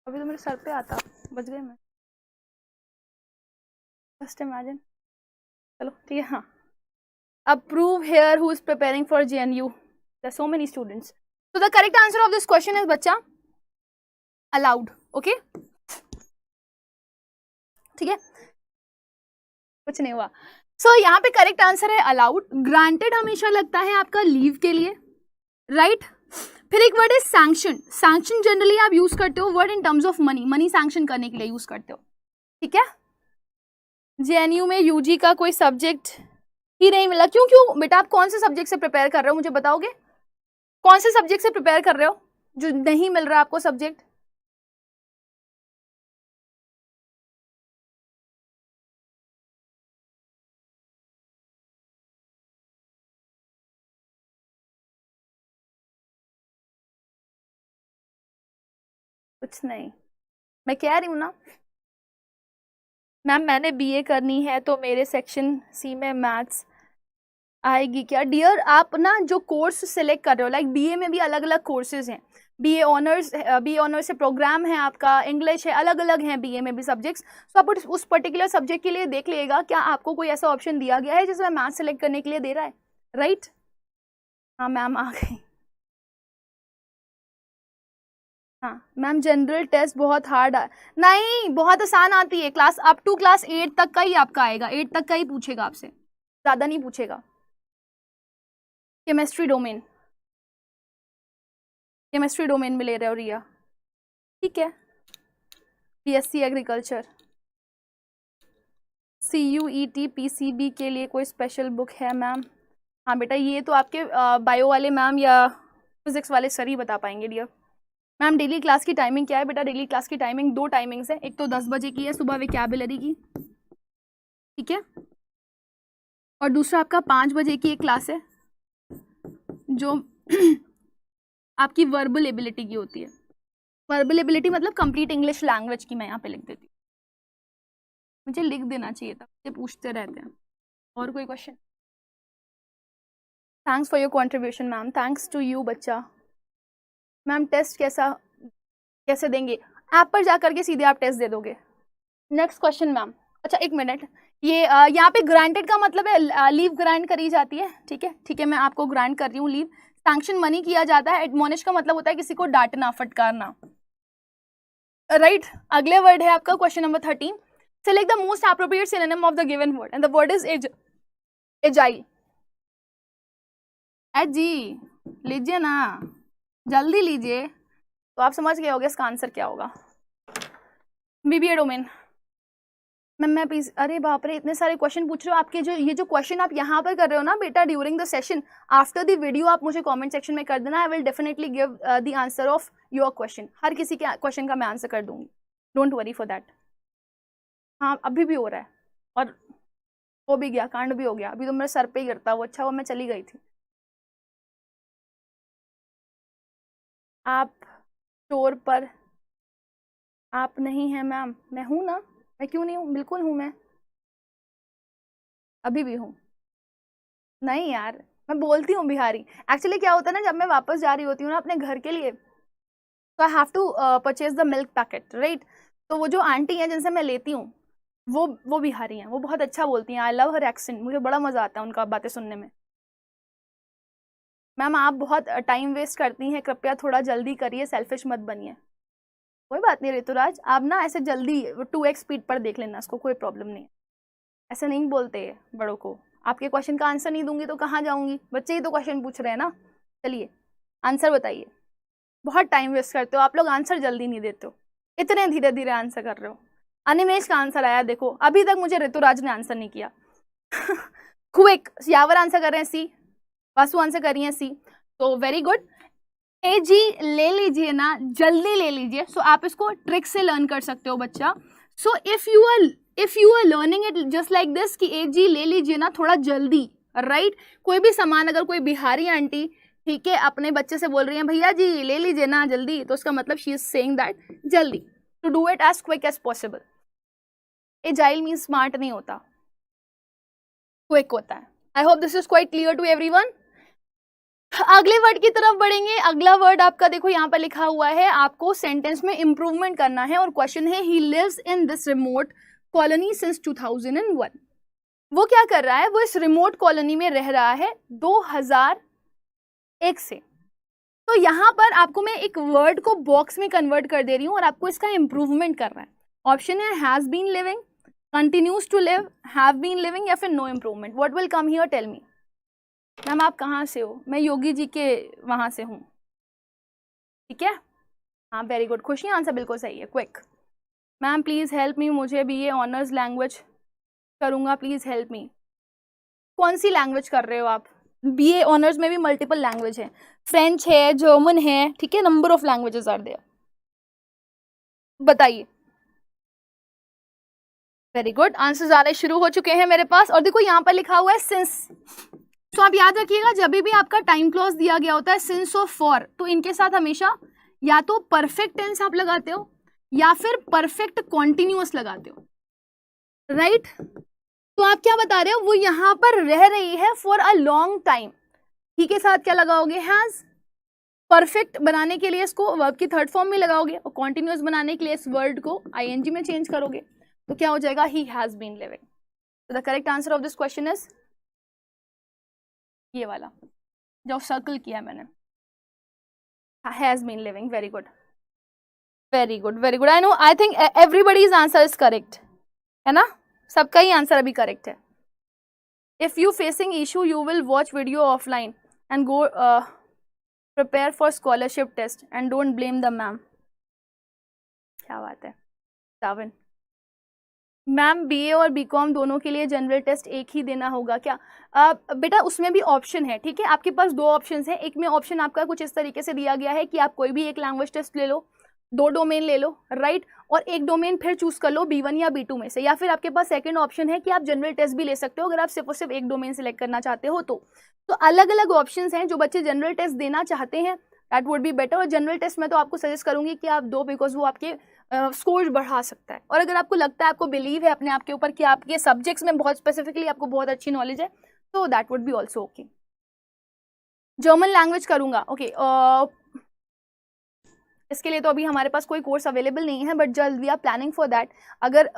अभी तो मेरे सर पे आता, बच गई मैं। Just imagine. चलो ठीक है, हाँ। approve here who is preparing for JNU. There are so many students. So the correct answer of this question is बच्चा allowed. Okay? ठीक है, कुछ नहीं हुआ. So यहाँ पे करेक्ट आंसर है allowed. Granted हमेशा लगता है आपका लीव के लिए, राइट? फिर एक वर्ड है सैंक्शन. सैंक्शन जनरली आप यूज करते हो word in terms of money, money sanction करने के लिए यूज करते हो. ठीक है. JNU में UG का कोई सब्जेक्ट ही नहीं मिला. क्यों बेटा, आप कौन से सब्जेक्ट से प्रिपेयर कर रहे हो, मुझे बताओगे? कौन से सब्जेक्ट से प्रिपेयर कर रहे हो जो नहीं मिल रहा आपको सब्जेक्ट? कुछ नहीं, मैं कह रही हूँ ना मैम, मैंने BA करनी है तो मेरे सेक्शन C में मैथ्स आएगी क्या? डियर, आप ना जो कोर्स सिलेक्ट कर रहे हो, लाइक BA में भी अलग अलग कोर्सेज हैं. BA ऑनर्स से प्रोग्राम है आपका, इंग्लिश है, अलग अलग हैं BA में भी सब्जेक्ट्स. तो आप उस पर्टिकुलर सब्जेक्ट के लिए देख लीजिएगा क्या आपको कोई ऐसा ऑप्शन दिया गया है जिसमें मैथ्स सेलेक्ट करने के लिए दे रहा है, राइट? हाँ मैम आ गई. हाँ मैम, जनरल टेस्ट बहुत हार्ड नहीं, बहुत आसान आती है. क्लास अप टू क्लास 8 तक का ही आपका आएगा, 8 तक का ही पूछेगा आपसे, ज़्यादा नहीं पूछेगा. केमिस्ट्री डोमेन में ले रहे हो रिया, ठीक है. BSc एग्रीकल्चर, CUET PCB के लिए कोई स्पेशल बुक है मैम? हाँ बेटा, ये तो आपके बायो वाले मैम या फिजिक्स वाले सर ही बता पाएंगे डियर. मैम डेली क्लास की टाइमिंग क्या है? बेटा डेली क्लास की टाइमिंग 2 टाइमिंग्स है. एक तो 10 बजे की है सुबह वोकैबुलरी की, ठीक है, और दूसरा आपका 5 बजे की एक क्लास है जो आपकी वर्बल एबिलिटी की होती है. वर्बल एबिलिटी मतलब कंप्लीट इंग्लिश लैंग्वेज की. मैं यहाँ पे लिख देती हूँ, मुझे लिख देना चाहिए था, मुझे पूछते रहते हैं. और कोई question? Thanks for your contribution ma'am. Thanks to you बच्चा. मैम टेस्ट कैसे देंगे? ऐप पर जा करके सीधे आप टेस्ट दे दोगे. Next question ma'am. अच्छा एक मिनट, ये यहाँ पे ग्रांटेड का मतलब है लीव ग्रांट करी जाती है, ठीक है, ठीक है, मैं आपको ग्रांट कर रही हूँ लीव. सैंक्शन मनी किया जाता है. एडमोनिश का मतलब होता है किसी को डांटना, फटकारना, राइट? अगले वर्ड है आपका question number 13. Select the most appropriate synonym of the given word and the word is agile. जी लीजिए ना, जल्दी लीजिए. तो आप समझ गए होंगे इसका आंसर क्या होगा. BBA domain. मैं अरे बाप रे, इतने सारे क्वेश्चन पूछ रहे हो. आपके जो क्वेश्चन आप यहाँ पर कर रहे हो ना बेटा during the session, after the video आप मुझे कमेंट सेक्शन में कर देना. I will definitely give the answer of your question. हर किसी के क्वेश्चन का मैं आंसर कर दूंगी, डोंट वरी फॉर दैट. हाँ अभी भी हो रहा है और हो भी गया, कांड भी हो गया. अभी तो मेरे सर पे ही गिरता वो. अच्छा वो मैं चली गई थी. आप स्टोर पर आप नहीं हैं मैम? मैं हूँ ना, मैं क्यों नहीं हूँ, बिल्कुल हूँ मैं, अभी भी हूँ. नहीं यार, मैं बोलती हूँ बिहारी. एक्चुअली क्या होता है ना, जब मैं वापस जा रही होती हूँ ना अपने घर के लिए, तो I have to purchase the milk packet, right? तो वो जो आंटी हैं जिनसे मैं लेती हूँ वो बिहारी हैं. वो बहुत अच्छा बोलती हैं. I love her accent. मुझे बड़ा मजा आता है उनका बातें सुनने में. मैम आप बहुत टाइम वेस्ट करती हैं, कृपया थोड़ा जल्दी करिए, सेल्फिश मत बनिए. कोई बात नहीं ऋतुराज, आप ना ऐसे जल्दी 2x स्पीड पर देख लेना इसको, कोई प्रॉब्लम नहीं है. ऐसे नहीं बोलते बड़ों को. आपके क्वेश्चन का आंसर नहीं दूंगी तो कहाँ जाऊंगी? बच्चे ही तो क्वेश्चन पूछ रहे हैं ना. चलिए आंसर बताइए. बहुत टाइम वेस्ट करते हो आप लोग, आंसर जल्दी नहीं देते हो, इतने धीरे धीरे आंसर कर रहे हो. अनिमेश का आंसर आया देखो, अभी तक मुझे ऋतुराज ने आंसर नहीं किया. क्विक. यावर आंसर कर रहे हैं C, वासु आंसर कर रही हैं C. तो वेरी गुड. जी ले लीजिए ना, जल्दी ले लीजिए. सो आप इसको ट्रिक से लर्न कर सकते हो बच्चा. So if you are learning it just like this कि जी ले लीजिए ना थोड़ा जल्दी, राइट? कोई भी सामान अगर कोई बिहारी आंटी, ठीक है, अपने बच्चे से बोल रही हैं भैया जी ले लीजिए ना जल्दी, तो उसका मतलब शी इज सेइंग दैट जल्दी, to do it as quick as possible. Agile means smart नहीं होता, क्विक होता है. I hope this is quite clear to everyone. अगले वर्ड की तरफ बढ़ेंगे. अगला वर्ड आपका देखो यहाँ पर लिखा हुआ है, आपको सेंटेंस में इंप्रूवमेंट करना है और क्वेश्चन है he lives in this remote colony since 2001. वो क्या कर रहा है, वो इस रिमोट कॉलोनी में रह रहा है 2001 से। तो यहाँ पर आपको मैं एक वर्ड को बॉक्स में कन्वर्ट कर दे रही हूँ और आपको इसका इंप्रूवमेंट करना है। ऑप्शन है has been living, continues to live, have been living, या फिर no improvement. What will come here, tell me. Ma'am आप कहाँ से हो? मैं योगी जी के वहां से हूँ। ठीक है, हाँ वेरी गुड, खुशी, आंसर बिल्कुल सही है। Quick ma'am please help me, मुझे भी ये ऑनर्स लैंग्वेज करूंगा, प्लीज हेल्प मी। कौन सी लैंग्वेज कर रहे हो आप? बीए ऑनर्स में भी मल्टीपल लैंग्वेज है, फ्रेंच है, जर्मन है, ठीक है, number of languages are there. बताइए। वेरी गुड, आंसर्स आने शुरू हो चुके हैं मेरे पास। और देखो यहाँ पर लिखा हुआ है सिंस। तो आप याद रखिएगा, जब भी आपका टाइम क्लॉज दिया गया होता है सिंस और फॉर, तो इनके साथ हमेशा या तो परफेक्ट टेंस आप लगाते हो या फिर परफेक्ट कॉन्टिन्यूअस लगाते हो, राइट? तो आप क्या बता रहे हो, वो यहाँ पर रह रही है फॉर अ लॉन्ग टाइम, ही के साथ क्या लगाओगे, हैज। परफेक्ट बनाने के लिए इसको वर्ब की थर्ड फॉर्म में लगाओगे और कॉन्टिन्यूअस बनाने के लिए इस वर्ड को आईएनजी में चेंज करोगे, तो क्या हो जाएगा, ही हैज बीन लिविंग। तो the correct answer of this question is ये वाला जो सर्कल किया मैंने, has been living. Very good, very good, very good. I know, I think everybody's answer is correct, है ना? सबका ही आंसर अभी करेक्ट है। If you facing issue you will watch video offline and go prepare for scholarship test and don't blame the ma'am. क्या बात है सावन। मैम बीए और बीकॉम दोनों के लिए जनरल टेस्ट एक ही देना होगा क्या? बेटा उसमें भी ऑप्शन है, ठीक है, आपके पास दो ऑप्शन है। एक में ऑप्शन आपका कुछ इस तरीके से दिया गया है कि आप कोई भी एक लैंग्वेज टेस्ट ले लो, दो डोमेन ले लो, राइट, और एक डोमेन फिर चूज कर लो B1 या B2 में से, या फिर आपके पास सेकंड ऑप्शन है कि आप जनरल टेस्ट भी ले सकते हो अगर आप सिर्फ और सिर्फ एक डोमेन सिलेक्ट करना चाहते हो। तो अलग अलग ऑप्शंस हैं। जो बच्चे जनरल टेस्ट देना चाहते हैं दैट वुड बी बेटर। और जनरल टेस्ट में तो आपको सजेस्ट करूंगी कि आप दो, बिकॉज वो आपके स्कोर बढ़ा सकता है। और अगर आपको लगता है, आपको बिलीव है अपने आप के ऊपर कि आपके सब्जेक्ट्स में बहुत स्पेसिफिकली आपको बहुत अच्छी नॉलेज है, तो that would B also okay. German language करूंगा, ओके, इसके लिए तो अभी हमारे पास कोई कोर्स अवेलेबल नहीं है, बट जल्द we are planning for that. अगर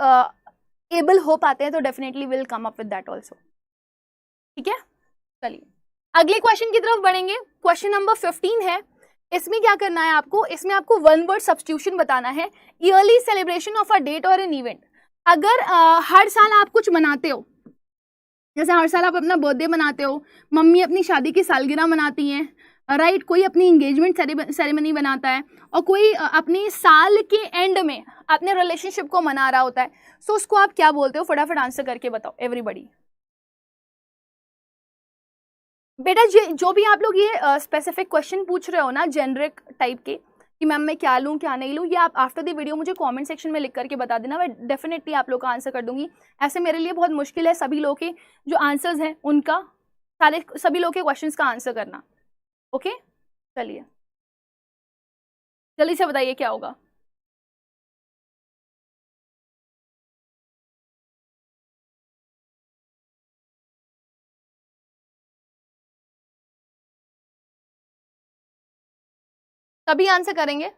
एबल हो पाते हैं तो definitely will come up with that also. ठीक है, चलिए अगले क्वेश्चन की तरफ बढ़ेंगे। क्वेश्चन नंबर 15 है। इसमें क्या करना है आपको, इसमें आपको वन वर्ड सब्स्टिट्यूशन बताना है। Early celebration of a date और एन इवेंट। अगर हर साल आप कुछ मनाते हो, जैसे हर साल आप अपना बर्थडे मनाते हो, मम्मी अपनी शादी की सालगिरह मनाती हैं, राइट, कोई अपनी एंगेजमेंट सेरेमनी बनाता है, और कोई अपनी साल के एंड में अपने रिलेशनशिप को मना रहा होता है, सो उसको आप क्या बोलते हो? फटाफट आंसर करके बताओ एवरीबॉडी। बेटा जो भी आप लोग ये स्पेसिफिक क्वेश्चन पूछ रहे हो ना, जेनरिक टाइप के, कि मैम मैं क्या लूँ क्या नहीं लूँ, ये आप आफ्टर द वीडियो मुझे कमेंट सेक्शन में लिख करके बता देना, मैं डेफिनेटली आप लोग का आंसर कर दूंगी। ऐसे मेरे लिए बहुत मुश्किल है सभी लोग के जो आंसर्स हैं उनका, सभी लोग के क्वेश्चंस का आंसर करना। ओके, चलिए जल्दी से बताइए क्या होगा। सभी आंसर करेंगे?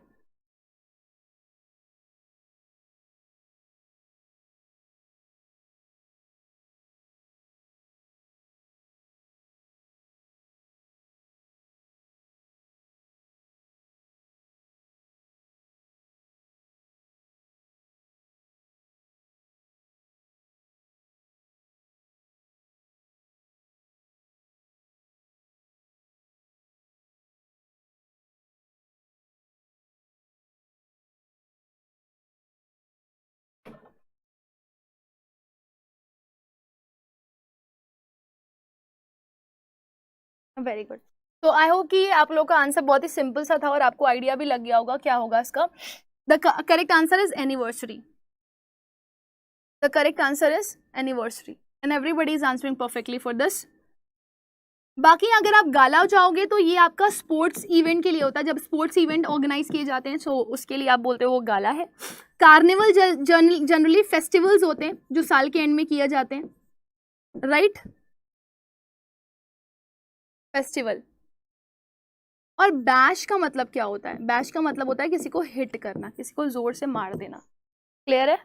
Very good. तो आई होप कि आप लोग का आंसर बहुत ही सिंपल सा था और आपको आइडिया भी लग गया होगा क्या होगा इसका। The correct answer is anniversary. The correct answer is anniversary and everybody is answering perfectly for this. बाकी अगर आप गाला जाओगे तो ये आपका स्पोर्ट्स इवेंट के लिए होता है, जब स्पोर्ट्स इवेंट ऑर्गेनाइज किए जाते हैं, सो उसके लिए आप बोलते हो वो गाला है। कार्निवल जनरली फेस्टिवल्स होते हैं जो साल के एंड में किए जाते हैं, राइट, फेस्टिवल। और बैश का मतलब क्या होता है? बैश का मतलब होता है किसी को हिट करना, किसी को जोर से मार देना। क्लियर है?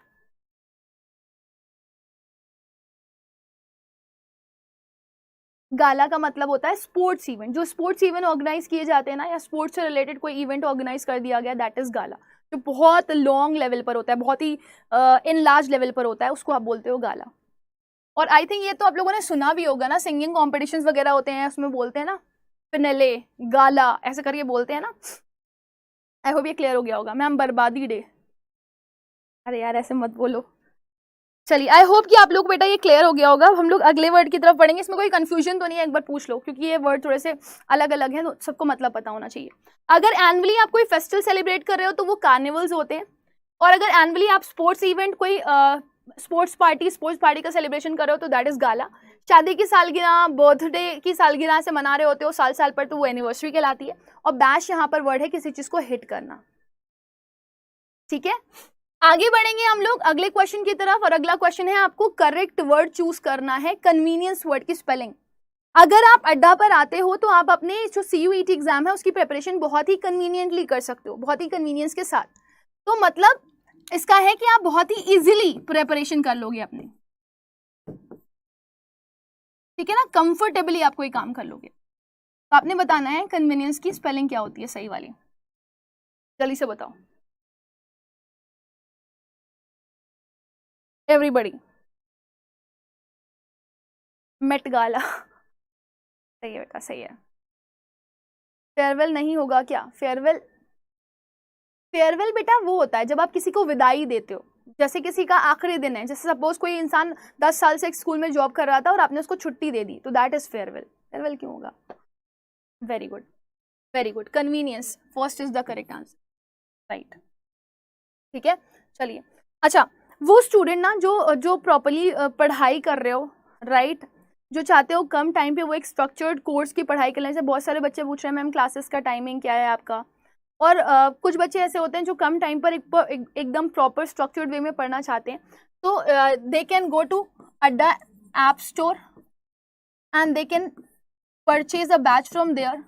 गाला का मतलब होता है स्पोर्ट्स इवेंट, जो स्पोर्ट्स इवेंट ऑर्गेनाइज किए जाते हैं ना, या स्पोर्ट्स से रिलेटेड कोई इवेंट ऑर्गेनाइज कर दिया गया, दैट इज गाला। जो बहुत लॉन्ग लेवल पर होता है, बहुत ही इन लार्ज लेवल पर होता है, उसको आप बोलते हो गाला। और आई थिंक ये तो आप लोगों ने सुना भी होगा ना, सिंगिंग कॉम्पिटिशन्स वगैरह होते हैं, उसमें बोलते हैं ना फिनेले, गाला, ऐसे करके बोलते हैं ना। आई होप ये क्लियर हो गया होगा। मैम बर्बादी डे, अरे यार ऐसे मत बोलो। चलिए, आई होप कि आप लोग बेटा ये क्लियर हो गया होगा। हम लोग अगले वर्ड की तरफ पढ़ेंगे। इसमें कोई कंफ्यूजन तो नहीं है, एक बार पूछ लो, क्योंकि ये वर्ड थोड़े से अलग अलग हैं, तो सबको मतलब पता होना चाहिए। अगर एनुअली आप कोई फेस्टिवल सेलिब्रेट कर रहे हो तो वो कार्निवल्स होते हैं, और अगर एनुअली आप स्पोर्ट्स इवेंट कोई स्पोर्ट्स पार्टी का सेलिब्रेशन कर रहे हो तो दैट इज गाला। शादी की सालगिरह, बर्थडे की सालगिरह से मना रहे होते हो साल साल पर, तो वो एनिवर्सरी कहलाती है। और बैश यहाँ पर वर्ड है किसी चीज को हिट करना। ठीक है, आगे बढ़ेंगे हम लोग अगले क्वेश्चन की तरफ, और अगला क्वेश्चन है आपको करेक्ट वर्ड चूज करना है, कन्वीनियंस वर्ड की स्पेलिंग। अगर आप अड्डा पर आते हो तो आप अपने जो CUET एग्जाम है उसकी प्रिपरेशन बहुत ही कन्वीनियंटली कर सकते हो, बहुत ही कन्वीनियंस के साथ। तो मतलब इसका है कि आप बहुत ही इजीली प्रिपरेशन कर लोगे अपनी, ठीक है ना, कंफर्टेबली आप कोई काम कर लोगे। तो आपने बताना है कन्वीनियंस की स्पेलिंग क्या होती है सही वाली, जल्दी से बताओ एवरीबॉडी। मेट गाला सही है बेटा, सही है। फेयरवेल नहीं होगा क्या? फेयरवेल, फेयरवेल बेटा वो होता है जब आप किसी को विदाई देते हो, जैसे किसी का आखिरी दिन है, जैसे सपोज कोई इंसान 10 साल से एक स्कूल में जॉब कर रहा था और आपने उसको छुट्टी दे दी, तो दैट इज फेयरवेल। फेयरवेल क्यों होगा? Very good, very good, convenience first is the correct answer, right. ठीक है, चलिए। अच्छा, वो स्टूडेंट ना जो प्रॉपरली पढ़ाई कर रहे हो, राइट, जो चाहते हो कम टाइम पे वो एक स्ट्रक्चर्ड कोर्स की पढ़ाई करने से, बहुत सारे बच्चे पूछ रहे हैं मैम क्लासेस का टाइमिंग क्या है आपका, और कुछ बच्चे ऐसे होते हैं जो कम टाइम पर एकदम प्रॉपर स्ट्रक्चर्ड वे में पढ़ना चाहते हैं, तो they can go to Adda app store and they can purchase a batch from there.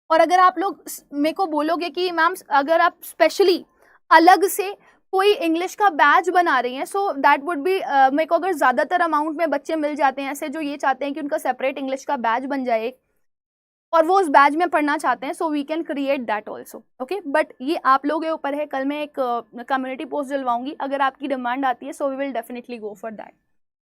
और अगर आप लोग मेरे को बोलोगे कि मैम अगर आप स्पेशली अलग से कोई इंग्लिश का बैच बना रही हैं, सो दैट वुड बी, मेरे को अगर ज़्यादातर अमाउंट में बच्चे मिल जाते हैं ऐसे जो ये चाहते हैं कि उनका सेपरेट इंग्लिश का बैच बन जाए और वो उस बैच में पढ़ना चाहते हैं, so we can create that also, okay. But ये आप लोगों के ऊपर है, कल मैं एक कम्युनिटी पोस्ट डलवाऊंगी, अगर आपकी डिमांड आती है so we will definitely go for that.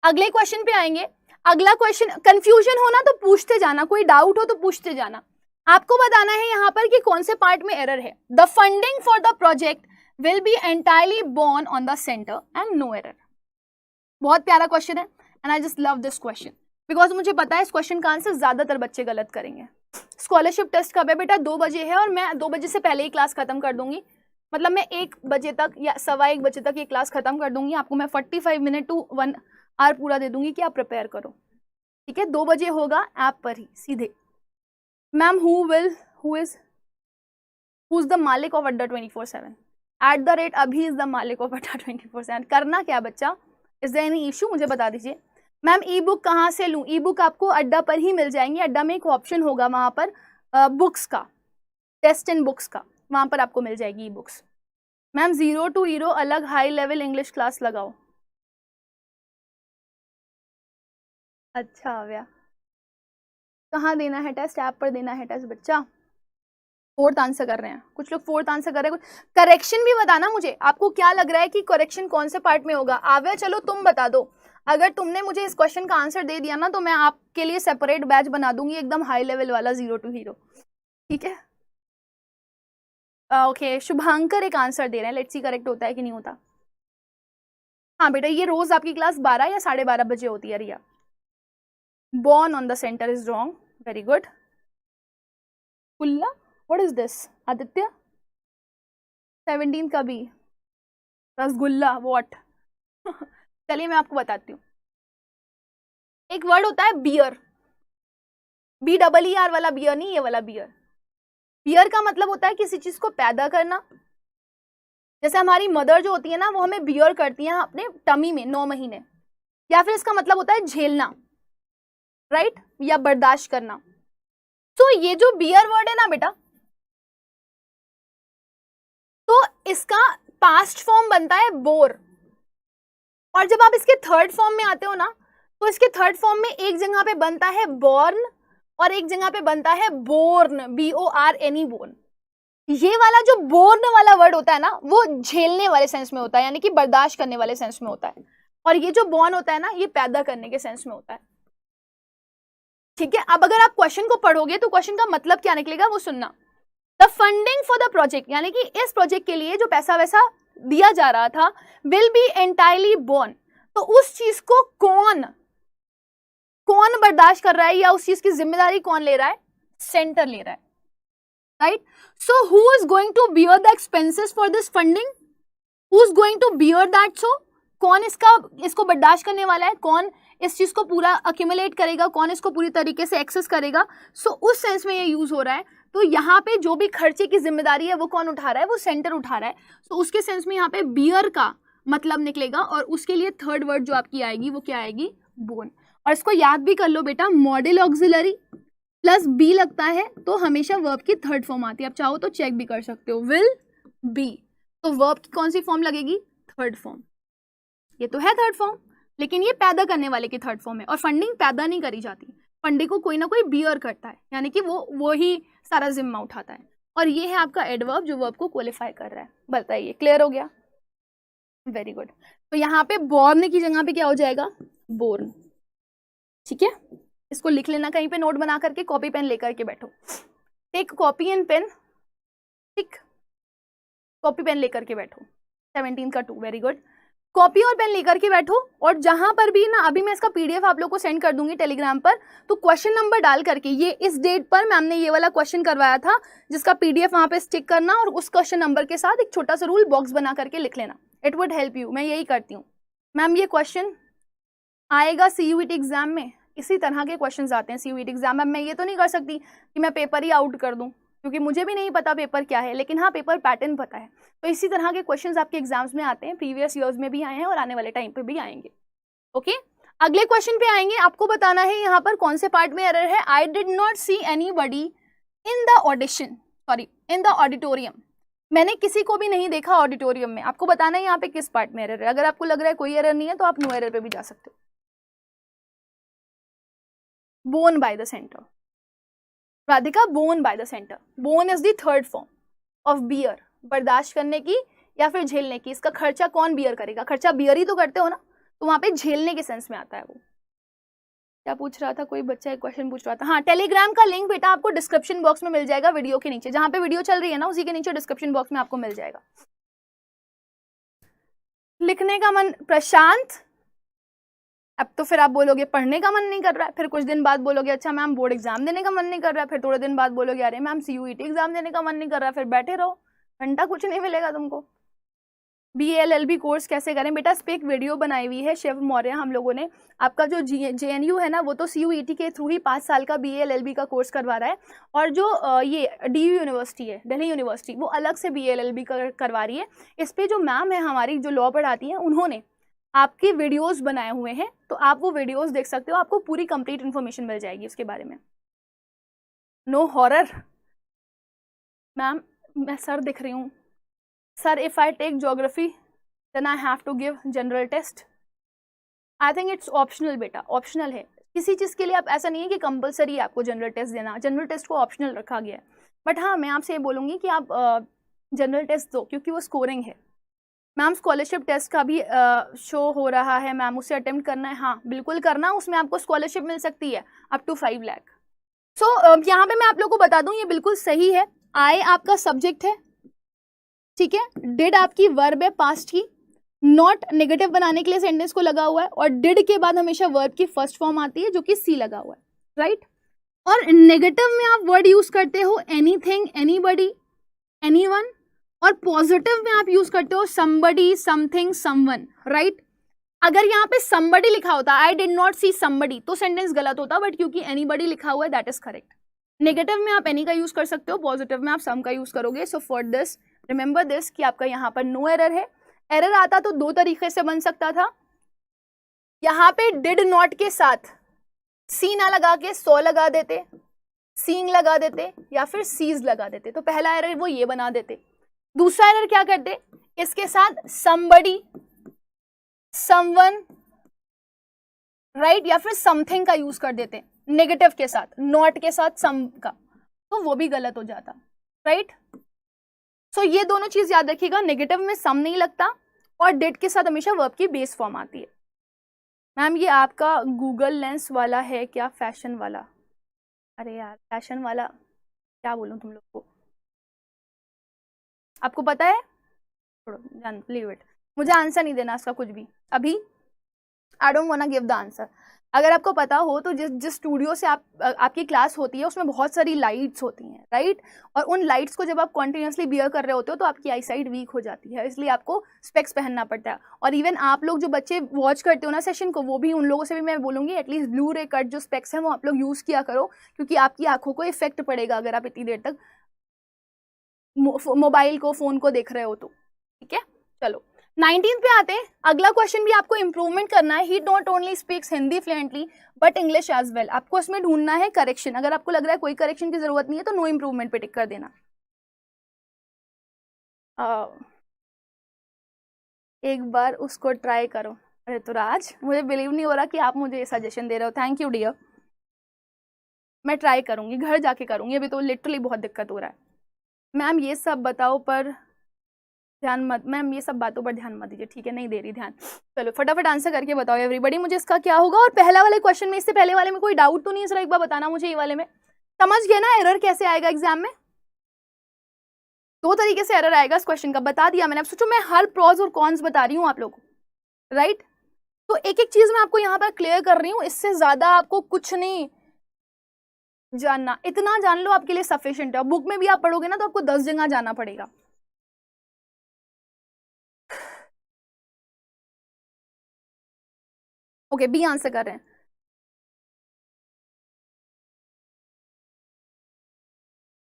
अगले क्वेश्चन पे आएंगे। अगला क्वेश्चन, कंफ्यूजन हो ना तो पूछते जाना, कोई डाउट हो तो पूछते जाना। आपको बताना है यहाँ पर कि कौन से पार्ट में एरर है। The funding for the project will be entirely borne on the centre and no error. बहुत प्यारा क्वेश्चन है and I just love this question because मुझे पता है इस क्वेश्चन का आंसर ज्यादातर बच्चे गलत करेंगे। स्कॉलरशिप टेस्ट कब है बेटा? 2 बजे है, और मैं 2 बजे से पहले ही क्लास खत्म कर दूंगी, मतलब मैं 1 बजे तक या 1:15 बजे तक ये क्लास खत्म कर दूंगी। आपको मैं 45 मिनट टू 1 आवर पूरा दे दूंगी कि आप प्रिपेयर करो, ठीक है। 2 बजे होगा ऐप पर ही सीधे। मैम हु इज द मालिक ऑफ अड्डा 24/7? @ अभी इज द मालिक ऑफ अड्डा 24/7। करना क्या बच्चा? Is there any issue? मुझे बता दीजिए। मैम ई बुक कहाँ से लूँ? ई बुक आपको अड्डा पर ही मिल जाएंगे। अड्डा में एक ऑप्शन होगा वहाँ पर बुक्स का, टेस्ट एंड बुक्स का, वहाँ पर आपको मिल जाएगी e books. Ma'am 0 to hero अलग हाई लेवल इंग्लिश क्लास लगाओ। अच्छा भैया, कहाँ देना है टेस्ट? ऐप पर देना है टेस्ट बच्चा। 4th आंसर कर रहे हैं कुछ लोग, 4th आंसर कर रहे हैं। करेक्शन भी बताना मुझे, आपको क्या लग रहा है कि करेक्शन कौन से पार्ट में होगा? आव्या चलो तुम बता दो। अगर तुमने मुझे इस क्वेश्चन का आंसर दे दिया ना तो मैं आपके लिए सेपरेट बैच बना दूंगी, एकदम हाई लेवल वाला 0 to हीरो, ठीक है। ओके, शुभांकर एक आंसर दे रहे हैं, लेट्स सी करेक्ट होता है कि नहीं होता। हाँ बेटा, ये रोज आपकी क्लास 12 या 12:30 बजे होती है। रिया, born on the center is wrong, very good. कुल्ला, what is this? आदित्य 17 का भी रसगुल्ला, what? चलिए मैं आपको बताती हूँ। एक वर्ड होता है बियर, BEER वाला बियर नहीं, ये वाला बियर। बियर का मतलब होता है किसी चीज को पैदा करना। जैसे हमारी मदर जो होती है ना, वो हमें बियर करती है अपने टमी में 9 महीने। या फिर इसका मतलब होता है झेलना, राइट, या बर्दाश्त करना। तो ये जो बियर वर्ड है ना बेटा, तो इसका पास्ट फॉर्म बनता है बोर, और जब आप इसके 3rd फॉर्म में आते हो ना तो इसके थर्ड फॉर्म में एक जगह पे बनता है बॉर्न और एक जगह पे बनता है बोर्न, BORNE, बोर्न। ये वाला जो बोर्न वाला वर्ड होता है ना, वो झेलने वाले सेंस में होता है, यानी कि बर्दाश्त करने वाले सेंस में होता है, और ये जो बॉर्न होता है ना, ये पैदा करने के सेंस में होता है। ठीक है, अब अगर आप क्वेश्चन को पढ़ोगे तो क्वेश्चन का मतलब क्या निकलेगा वो सुनना। The funding for the project, यानी कि इस प्रोजेक्ट के लिए जो पैसा वैसा दिया जा रहा था, विल बी एंटायरली बोर्न। तो उस चीज को कौन बर्दाश्त कर रहा है, या उस चीज की जिम्मेदारी कौन ले रहा है? सेंटर ले रहा है, right. So who is going to bear the expenses for this funding? Who is going to bear that? So कौन इसको बर्दाश्त करने वाला है, कौन इस चीज को पूरा अक्यूमुलेट करेगा, कौन इसको पूरी तरीके से एक्सेस करेगा? सो उस सेंस में ये यूज हो रहा है। तो यहाँ पे जो भी खर्चे की जिम्मेदारी है वो कौन उठा रहा है? वो सेंटर उठा रहा है। सो उसके सेंस में यहाँ पे बियर का मतलब निकलेगा, और उसके लिए थर्ड वर्ड जो आपकी आएगी वो क्या आएगी? बोन। और इसको याद भी कर लो बेटा, मॉडल ऑक्सिलरी प्लस बी लगता है तो हमेशा वर्ब की थर्ड फॉर्म आती है। आप चाहो तो चेक भी कर सकते हो, विल बी, तो वर्ब की कौन सी फॉर्म लगेगी? Third form. ये तो है थर्ड फॉर्म, लेकिन ये पैदा करने वाले की थर्ड फॉर्म है, और फंडिंग पैदा नहीं करी जाती, फंडिंग को कोई ना कोई बियर करता है, यानी कि वो ही सारा जिम्मा उठाता है। और ये है आपका एडवर्ब जो वर्ब को क्वालिफाई कर रहा है। बताइए, क्लियर हो गया? Very good. तो यहाँ पे बॉर्न की जगह पे क्या हो जाएगा? बोर्न। ठीक है, इसको लिख लेना कहीं पे, नोट बना करके, कॉपी पेन लेकर के बैठो। टेक कॉपी एंड पेन, ठीक, कॉपी पेन लेकर के बैठो। 17 का 2, वेरी गुड। कॉपी और पेन लेकर के बैठो, और जहां पर भी ना, अभी मैं इसका PDF आप लोग को सेंड कर दूंगी टेलीग्राम पर, तो क्वेश्चन नंबर डाल करके, ये इस डेट पर मैम ने ये वाला क्वेश्चन करवाया था, जिसका PDF वहां पे स्टिक करना, और उस क्वेश्चन नंबर के साथ एक छोटा सा रूल बॉक्स बना करके लिख लेना। It would help you. मैं यही करती हूँ मैम। ये क्वेश्चन आएगा CUET एग्जाम में, इसी तरह के क्वेश्चंस आते हैं CUET एग्जाम में। मैं ये तो नहीं कर सकती कि मैं पेपर ही आउट कर दूं, क्योंकि मुझे भी नहीं पता पेपर क्या है, लेकिन हाँ पेपर पैटर्न पता है। तो इसी तरह के क्वेश्चंस आपके एग्जाम्स में आते हैं, प्रीवियस ईयर्स में भी आए हैं और आने वाले टाइम पे भी आएंगे। ओके, अगले क्वेश्चन पे आएंगे। आपको बताना है यहाँ पर कौन से पार्ट में एरर है। I did not see anybody in the audition, sorry in the auditorium. मैंने किसी को भी नहीं देखा ऑडिटोरियम में। आपको बताना है यहाँ पे किस पार्ट में एरर है। अगर आपको लग रहा है कोई एरर नहीं है तो आप नो एरर पे भी जा सकते हो। Borne by the centre, Radhika, borne by the centre. Borne is the third form of bear, बर्दाश्त करने की या फिर झेलने की। इसका खर्चा कौन बियर करेगा? खर्चा बियर ही तो करते हो ना, तो वहां पे झेलने के सेंस में आता है वो। क्या पूछ रहा था कोई बच्चा? एक क्वेश्चन पूछ रहा था। हाँ, टेलीग्राम का लिंक बेटा आपको डिस्क्रिप्शन बॉक्स में मिल जाएगा, वीडियो के नीचे, जहां पे वीडियो चल रही है ना उसी के नीचे डिस्क्रिप्शन बॉक्स में आपको मिल जाएगा। लिखने का मन, प्रशांत, अब तो फिर आप बोलोगे पढ़ने का मन नहीं कर रहा है, फिर कुछ दिन बाद बोलोगे अच्छा मैम बोर्ड एग्जाम देने का मन नहीं कर रहा है, फिर थोड़े दिन बाद बोलोगे अरे मैम CUET एग्जाम देने का मन नहीं कर रहा है। फिर बैठे रहो, घंटा कुछ नहीं मिलेगा तुमको। BA-LLB कोर्स कैसे करें बेटा? इस पे एक वीडियो बनाई हुई है शिव मौर्य हम लोगों ने। आपका जो JNU है ना, वो तो CUET के थ्रू ही 5 साल का BA-LLB का कोर्स करवा रहा है, और जो ये DU यूनिवर्सिटी है, दिल्ली यूनिवर्सिटी, वो अलग से BA-LLB करवा रही है। इस पे जो मैम है हमारी, जो लॉ पढ़ाती है, उन्होंने आपकी वीडियोस बनाए हुए हैं, तो आप वो वीडियोस देख सकते हो, आपको पूरी कंप्लीट इन्फॉर्मेशन मिल जाएगी उसके बारे में। नो हॉरर मैम, मैं सर दिख रही हूँ sir. If I take geography then I have to give general test. I think it's optional बेटा, ऑप्शनल है। किसी चीज़ के लिए आप, ऐसा नहीं है कि कंपलसरी है आपको जनरल टेस्ट देना, जनरल टेस्ट को ऑप्शनल रखा गया है। बट हाँ, मैं आपसे ये बोलूँगी कि आप जनरल टेस्ट दो, क्योंकि वो स्कोरिंग है। मैम स्कॉलरशिप टेस्ट का भी शो हो रहा है मैम, उसे अटेम्प्ट करना है? हाँ बिल्कुल करना, उसमें आपको स्कॉलरशिप मिल सकती है अप टू 5 लाख। सो यहाँ पे मैं आप लोगों को बता दूं, ये बिल्कुल सही है। आई आपका सब्जेक्ट है, ठीक है, डिड आपकी वर्ब है पास्ट की, नॉट नेगेटिव बनाने के लिए सेंटेंस को लगा हुआ है, और डिड के बाद हमेशा वर्ब की फर्स्ट फॉर्म आती है जो कि सी लगा हुआ है, राइट। और नेगेटिव में आप वर्ड यूज करते हो एनीथिंग, एनीबडी, एनीवन, और पॉजिटिव में आप यूज करते हो somebody, something, someone, राइट। अगर यहाँ पे somebody लिखा होता, I did not see somebody, तो सेंटेंस गलत होता, बट क्योंकि anybody लिखा हुआ है दैट इज करेक्ट। नेगेटिव में आप any का यूज कर सकते हो, पॉजिटिव में आप some का यूज करोगे। So for this remember this कि आपका यहाँ पर नो एरर है। एरर आता तो 2 तरीके से बन सकता था। यहाँ पे डिड नॉट के साथ सी ना लगा के सो लगा देते, सीइंग लगा देते, या फिर सीज लगा देते, तो पहला एरर वो ये बना देते। दूसरा एरर क्या करते, इसके साथ somebody, someone, राइट, या फिर समथिंग का यूज कर देते नेगेटिव के साथ, नॉट के साथ सम का, तो वो भी गलत हो जाता, राइट। सो ये दोनों चीज याद रखिएगा, नेगेटिव में सम नहीं लगता और डिड के साथ हमेशा वर्ब की बेस फॉर्म आती है। मैम ये आपका गूगल लेंस वाला है क्या, फैशन वाला? अरे यार फैशन वाला क्या बोलूं तुम लोग को, आपको पता है? छोड़ो, जान, लीव इट, मुझे आंसर नहीं देना इसका कुछ भी अभी। I don't want give the answer. अगर आपको पता हो तो जिस स्टूडियो से आपकी क्लास होती है उसमें बहुत सारी लाइट्स होती हैं, राइट, और उन लाइट्स को जब आप कॉन्टिन्यूसली बियर कर रहे होते हो तो आपकी आई साइट वीक हो जाती है, इसलिए आपको स्पेक्स पहनना पड़ता है। और इवन आप लोग जो बच्चे वॉच करते हो ना सेशन को, वो भी उन लोगों से भी मैं बोलूँगी एटलीस्ट ब्लू रे कट जो स्पेक्स हैं वो आप लोग यूज़ किया करो, क्योंकि आपकी आंखों को इफेक्ट पड़ेगा अगर आप इतनी देर तक मोबाइल को, फोन को देख रहे हो तो, ठीक है। चलो 19 पे आते हैं। अगला क्वेश्चन भी आपको इंप्रूवमेंट करना है। He not only speaks Hindi fluently but English as well. आपको इसमें ढूंढना है करेक्शन। अगर आपको लग रहा है कोई करेक्शन की जरूरत नहीं है तो नो इंप्रूवमेंट पे टिक कर देना। एक बार उसको ट्राई करो। अरे तो राज, मुझे बिलीव नहीं हो रहा कि आप मुझे ये सजेशन दे रहे हो। थैंक यू डियर, मैं ट्राई करूंगी, घर जाके करूंगी, अभी तो लिटरली बहुत दिक्कत हो रहा है। मैम ये सब बताओ पर ध्यान मत, मैम ये सब बातों पर ध्यान मत दीजिए, ठीक है, नहीं दे रही ध्यान। चलो फटाफट आंसर करके बताओ एवरीबॉडी मुझे इसका क्या होगा। और पहला वाले क्वेश्चन में, इससे पहले वाले में कोई डाउट तो नहीं है? जरा एक बार बताना मुझे, ये वाले में समझ गए ना एरर कैसे आएगा एग्जाम में? दो तरीके से एरर आएगा इस क्वेश्चन का, बता दिया मैंने। अब सोचो मैं हर प्रॉज और कॉन्स बता रही हूँ आप लोगों को, राइट। तो एक एक चीज मैं आपको यहाँ पर क्लियर कर रही हूँ, इससे ज्यादा आपको कुछ नहीं जानना, इतना जान लो आपके लिए सफिशिएंट है। बुक में भी आप पढ़ोगे ना तो आपको 10 जगह जाना पड़ेगा। ओके, बी आंसर कर रहे हैं।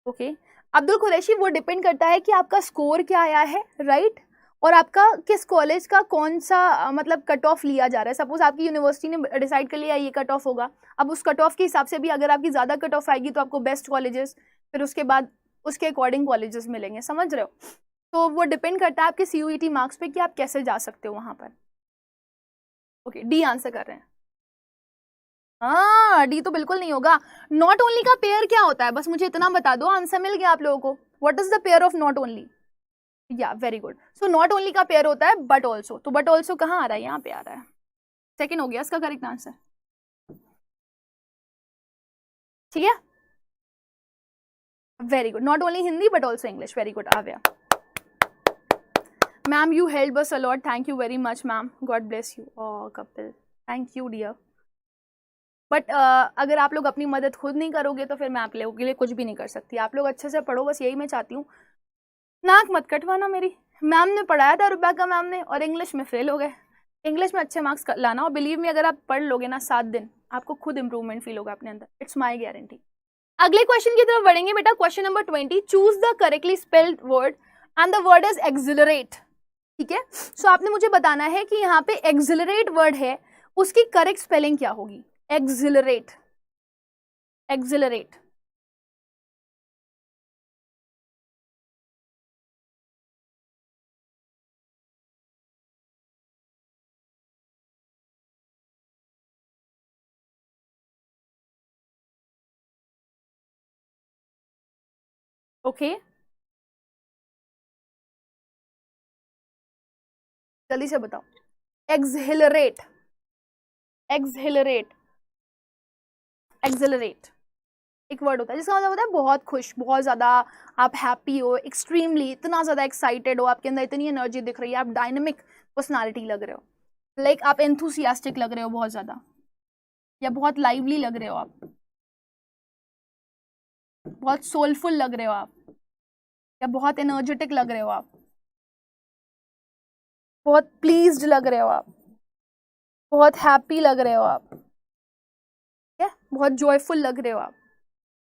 ओके अब्दुल कुरैशी, वो डिपेंड करता है कि आपका स्कोर क्या आया है, राइट, और आपका किस कॉलेज का कौन सा मतलब कट ऑफ लिया जा रहा है। सपोज आपकी यूनिवर्सिटी ने डिसाइड कर लिया ये कट ऑफ होगा, अब उस कट ऑफ के हिसाब से भी अगर आपकी ज़्यादा कट ऑफ आएगी तो आपको बेस्ट कॉलेजेस, फिर उसके बाद उसके अकॉर्डिंग कॉलेजेस मिलेंगे, समझ रहे हो। तो वो डिपेंड करता है आपके CUET मार्क्स पे कि आप कैसे जा सकते हो वहाँ पर। ओके डी आंसर कर रहे हैं। हाँ डी तो बिल्कुल नहीं होगा। नॉट ओनली का पेयर क्या होता है, बस मुझे इतना बता दो, आंसर मिल गया आप लोगों को। What is the pair of not only? या very good. So not only का पेयर होता है बट ऑल्सो। तो बट ऑल्सो कहाँ आ रहा है? यहाँ पे आ रहा है। सेकंड हो गया इसका करेक्ट आंसर, ठीक है, very good. Not only Hindi but also English, very good, आ गया। Ma'am you help us a lot, thank you very much ma'am, God bless you. Oh Kapil, thank you dear. But अगर आप लोग अपनी मदद खुद नहीं करोगे तो फिर मैं आप लोगों के लिए कुछ भी नहीं कर सकती। आप लोग अच्छे से पढ़ो, बस यही मैं चाहती हूँ। नाक मत कटवाना मेरी, मैम ने पढ़ाया था रुबैका मैम ने, और इंग्लिश में फेल हो गए। इंग्लिश में अच्छे मार्क्स लाना, और बिलीव मी अगर आप पढ़ लोगे ना 7 दिन, आपको खुद इंप्रूवमेंट फील होगा अपने अंदर, इट्स माई गारंटी। अगले क्वेश्चन की तरफ बढ़ेंगे बेटा। Question number 20, choose the correctly spelled word and the word is accelerate, ठीक है। सो आपने मुझे बताना है कि यहाँ पे एक्सिलरेट वर्ड है, उसकी करेक्ट स्पेलिंग क्या होगी। एक्सिलरेट, एक्सिलरेट, ओके जल्दी से बताओ। एक्सहिलरेट, एक्सहिलरेट, एक्सिलरेट एक वर्ड होता है जिसका मतलब होता है बहुत खुश, बहुत ज्यादा आप हैप्पी हो, एक्सट्रीमली, इतना ज्यादा एक्साइटेड हो, आपके अंदर इतनी एनर्जी दिख रही है, आप डायनेमिक पर्सनालिटी लग रहे हो, लाइक आप एंथुसियास्टिक लग रहे हो बहुत ज्यादा, या बहुत लाइवली लग रहे हो आप, बहुत सोलफुल लग रहे हो आप, या बहुत एनर्जेटिक लग रहे हो आप, बहुत प्लीज्ड लग रहे हो आप, बहुत हैप्पी लग रहे हो आप, ठीक है, बहुत जॉयफुल लग रहे हो आप,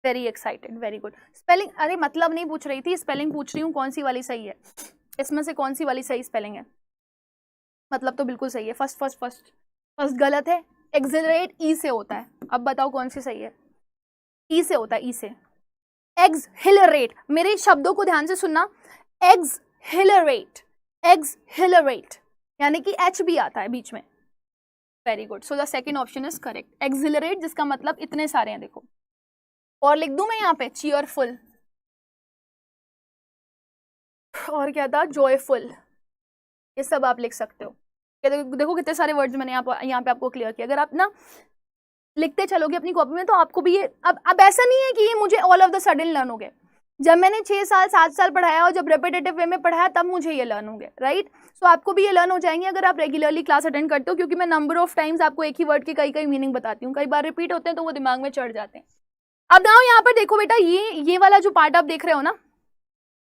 very excited, very good. Spelling, अरे मतलब नहीं पूछ रही थी, स्पेलिंग पूछ रही हूँ कौन सी वाली सही है, इसमें से कौन सी वाली सही स्पेलिंग है। मतलब तो बिल्कुल सही है, फर्स्ट गलत है। एक्सिलरेट ई से होता है, अब बताओ कौन सी सही है। ई से होता है, ई से। एक्सहिलरेट, मेरे शब्दों को ध्यान से सुनना, एक्सहिलरेट, एक्सहिलरेट, यानी कि एच भी आता है बीच में, very good, so the second option is correct, accelerate, जिसका मतलब इतने सारे हैं। देखो और लिख दूं मैं यहाँ पे, चीयरफुल, और क्या था, जॉयफुल, ये सब आप लिख सकते हो। देखो कितने सारे वर्ड्स मैंने यहाँ पे आपको क्लियर किया। अगर आप ना लिखते चलोगे अपनी कॉपी में तो आपको भी ये अब ऐसा नहीं है कि ये मुझे all of the sudden learn हो गए। जब मैंने 6 साल 7 साल पढ़ाया और जब रेपिटेटिव वे में पढ़ाया तब मुझे ये लर्न हो गए, राइट। सो आपको भी ये लर्न हो जाएंगे अगर आप रेगुलरली क्लास अटेंड करते हो, क्योंकि मैं नंबर ऑफ टाइम्स आपको एक ही वर्ड के कई कई मीनिंग बताती हूँ, कई बार रिपीट होते हैं तो वो दिमाग में चढ़ जाते हैं। अब ना यहाँ पर देखो बेटा, ये वाला जो पार्ट आप देख रहे हो ना,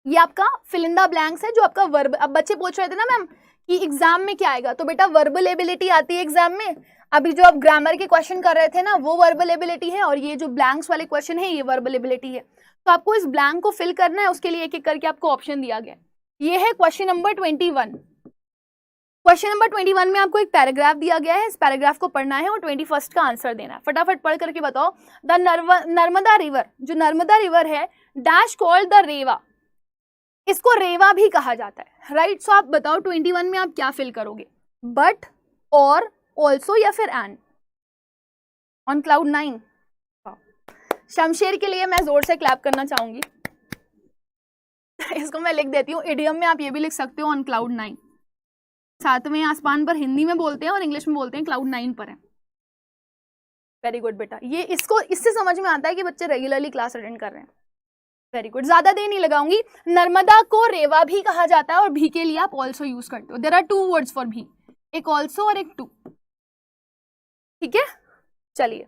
ये आपका फिल इन द ब्लैंक्स है, जो आपका वर्ब। अब बच्चे पूछ रहे थे ना मैम कि एग्जाम में क्या आएगा, तो बेटा वर्बल एबिलिटी आती है एग्जाम में। अभी जो आप ग्रामर के क्वेश्चन कर रहे थे ना, वो वर्बल एबिलिटी है, और ये जो ब्लैंक्स वाले क्वेश्चन है ये वर्बल एबिलिटी है। तो आपको इस ब्लैंक को फिल करना है, उसके लिए एक एक करके आपको ऑप्शन दिया गया। ये है क्वेश्चन नंबर 21। क्वेश्चन नंबर 21 में आपको एक पैराग्राफ दिया गया है, इस पैराग्राफ को पढ़ना है और 21st का आंसर देना है। फटाफट पढ़ करके बताओ। द नर्मदा रिवर, जो नर्मदा रिवर है, डैश कॉल्ड द रेवा, इसको रेवा भी कहा जाता है, राइट। सो आप बताओ 21 में आप क्या फिल करोगे, बट, और, ऑल्सो या फिर एंड, ऑन क्लाउड 9। शमशेर के लिए मैं जोर से क्लैप करना चाहूंगी। इसको मैं लिख देती हूँ, इडियम में आप ये भी लिख सकते हो, ऑन क्लाउड 9। 7वें आसमान पर हिंदी में बोलते हैं और इंग्लिश में बोलते हैं क्लाउड 9 पर है। वेरी गुड बेटा, ये इससे समझ में आता है कि बच्चे रेगुलरली क्लास अटेंड कर रहे हैं। वेरी गुड, ज्यादा देर नहीं लगाऊंगी। नर्मदा को रेवा भी कहा जाता है और भी के लिए आप ऑल्सो यूज करते हो। देयर आर 2 वर्ड्स फॉर भी, एक ऑल्सो और एक टू, ठीक है। चलिए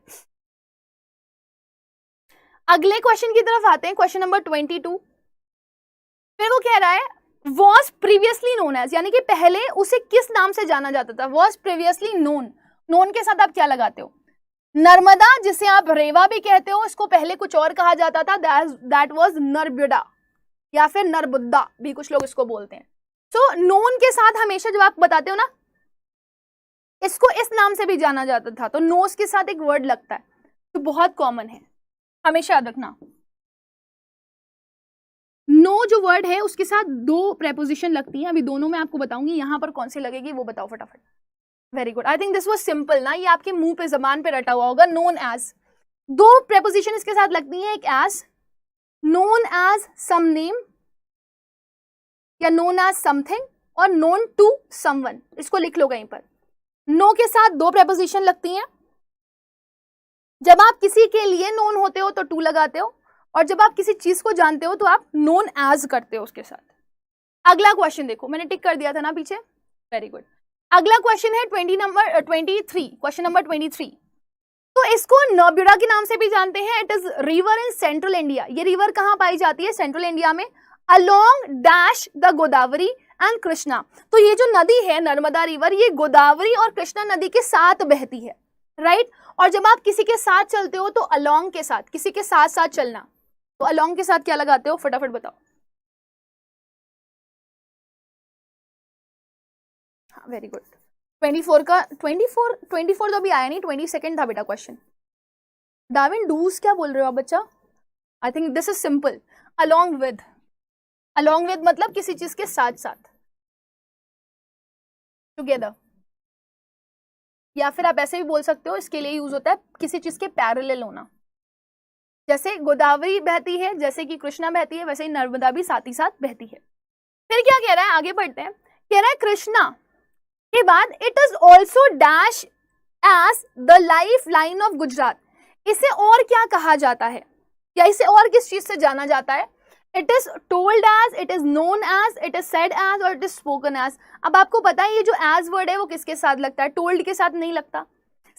अगले क्वेश्चन की तरफ आते हैं, क्वेश्चन नंबर 22। फिर वो कह रहा है वॉज प्रीवियसली नोन एज, यानी कि पहले उसे किस नाम से जाना जाता था। वॉज प्रीवियसली नोन, नोन के साथ आप क्या लगाते हो। नर्मदा, जिसे आप रेवा भी कहते हो, इसको पहले कुछ और कहा जाता था, दैट वाज नर्बुदा या फिर नर्बुद्दा भी कुछ लोग इसको बोलते हैं। सो नोन के साथ हमेशा जब आप बताते हो ना, इसको इस नाम से भी जाना जाता था, तो नोस के साथ एक वर्ड लगता है, तो बहुत कॉमन है, हमेशा याद रखना। नो जो वर्ड है उसके साथ 2 प्रेपोजिशन लगती हैं, अभी दोनों में आपको बताऊंगी, यहां पर कौन सी लगेगी वो बताओ फटाफट। Very good, I think this was simple ना, ये आपके मुंह पे जबान पे रटा हुआ होगा। नोन एज, 2 प्रेपोजिशन इसके साथ लगती हैं, एक as, known as some name या नोन एज समथिंग, और नोन टू समवन, इसको लिख लो कहीं पर। नो के साथ 2 प्रेपोजिशन लगती हैं, जब आप किसी के लिए नोन होते हो तो टू लगाते हो, और जब आप किसी चीज को जानते हो तो आप नोन एज करते हो उसके साथ। अगला क्वेश्चन देखो, मैंने टिक कर दिया था ना पीछे, वेरी गुड। अगला क्वेश्चन है 23, क्वेश्चन नंबर 23। तो इसको नर्बुदा के नाम से भी जानते हैं। It is river in central India. ये रिवर कहाँ पाई जाती है, सेंट्रल इंडिया में, along dash the Godavari and Krishna. तो ये जो नदी है नर्मदा रिवर, ये गोदावरी और कृष्णा नदी के साथ बहती है, राइट। और जब आप किसी के साथ चलते हो तो अलोंग के साथ, किसी के साथ साथ चलना, तो अलोंग के साथ क्या लगाते हो, फटाफट बताओ। हाँ वेरी गुड। 24 तो अभी आया नहीं, 22 था बेटा क्वेश्चन। डार्विन डूज क्या बोल रहे हो आप बच्चा। आई think this is simple, along with, along with मतलब किसी चीज के साथ साथ, टुगेदर, या फिर आप ऐसे भी बोल सकते हो, इसके लिए यूज होता है किसी चीज के पैरेलल होना। जैसे गोदावरी बहती है, जैसे कि कृष्णा बहती है, वैसे ही नर्मदा भी साथ ही साथ बहती है। फिर क्या कह रहा है, आगे बढ़ते हैं। कह रहा है कृष्णा के बाद it is also dash as the life line of Gujarat. इसे और क्या कहा जाता है, या इसे और किस चीज से जाना जाता है। It is told as, it is known as, it is said as, और इट इज स्पोकन एज। अब आपको पता है ये जो एज वर्ड है वो किसके साथ लगता है, टोल्ड के साथ नहीं लगता,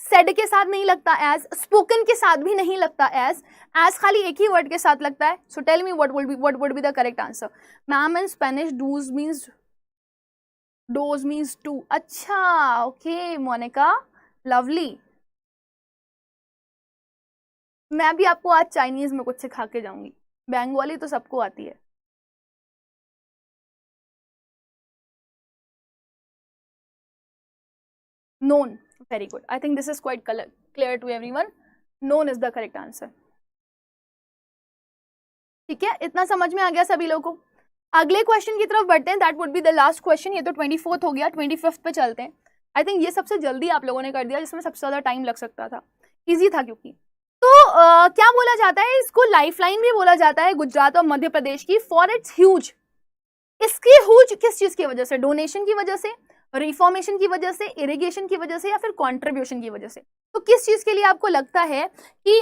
सेड के साथ नहीं लगता एज, स्पोकन के साथ भी नहीं लगता एज खाली एक ही वर्ड के साथ लगता है। So tell me what would be the correct answer. Ma'am in Spanish dos means, dos means two. अच्छा ओके मोनिका, लवली। मैं भी आपको आज चाइनीज में कुछ सिखा के जाऊंगी, बंगाली तो सबको आती है। Known, very good, I think this is quite clear to everyone. Known is the correct answer. ठीक है, इतना समझ में आ गया सभी लोगों को। अगले क्वेश्चन की तरफ बढ़ते हैं, that would be the last question. ये तो 24th हो गया, 25th पे चलते हैं। आई थिंक ये सबसे जल्दी आप लोगों ने कर दिया, जिसमें सबसे ज्यादा टाइम लग सकता था, इजी था क्योंकि। तो क्या बोला जाता है इसको, लाइफलाइन भी बोला जाता है गुजरात और मध्य प्रदेश की, फॉर इट्स ह्यूज। इसकी ह्यूज किस चीज की वजह से? डोनेशन की वजह से, रिफॉर्मेशन की वजह से, इरिगेशन की वजह से, या फिर कंट्रीब्यूशन की वजह से? तो किस चीज के लिए आपको लगता है कि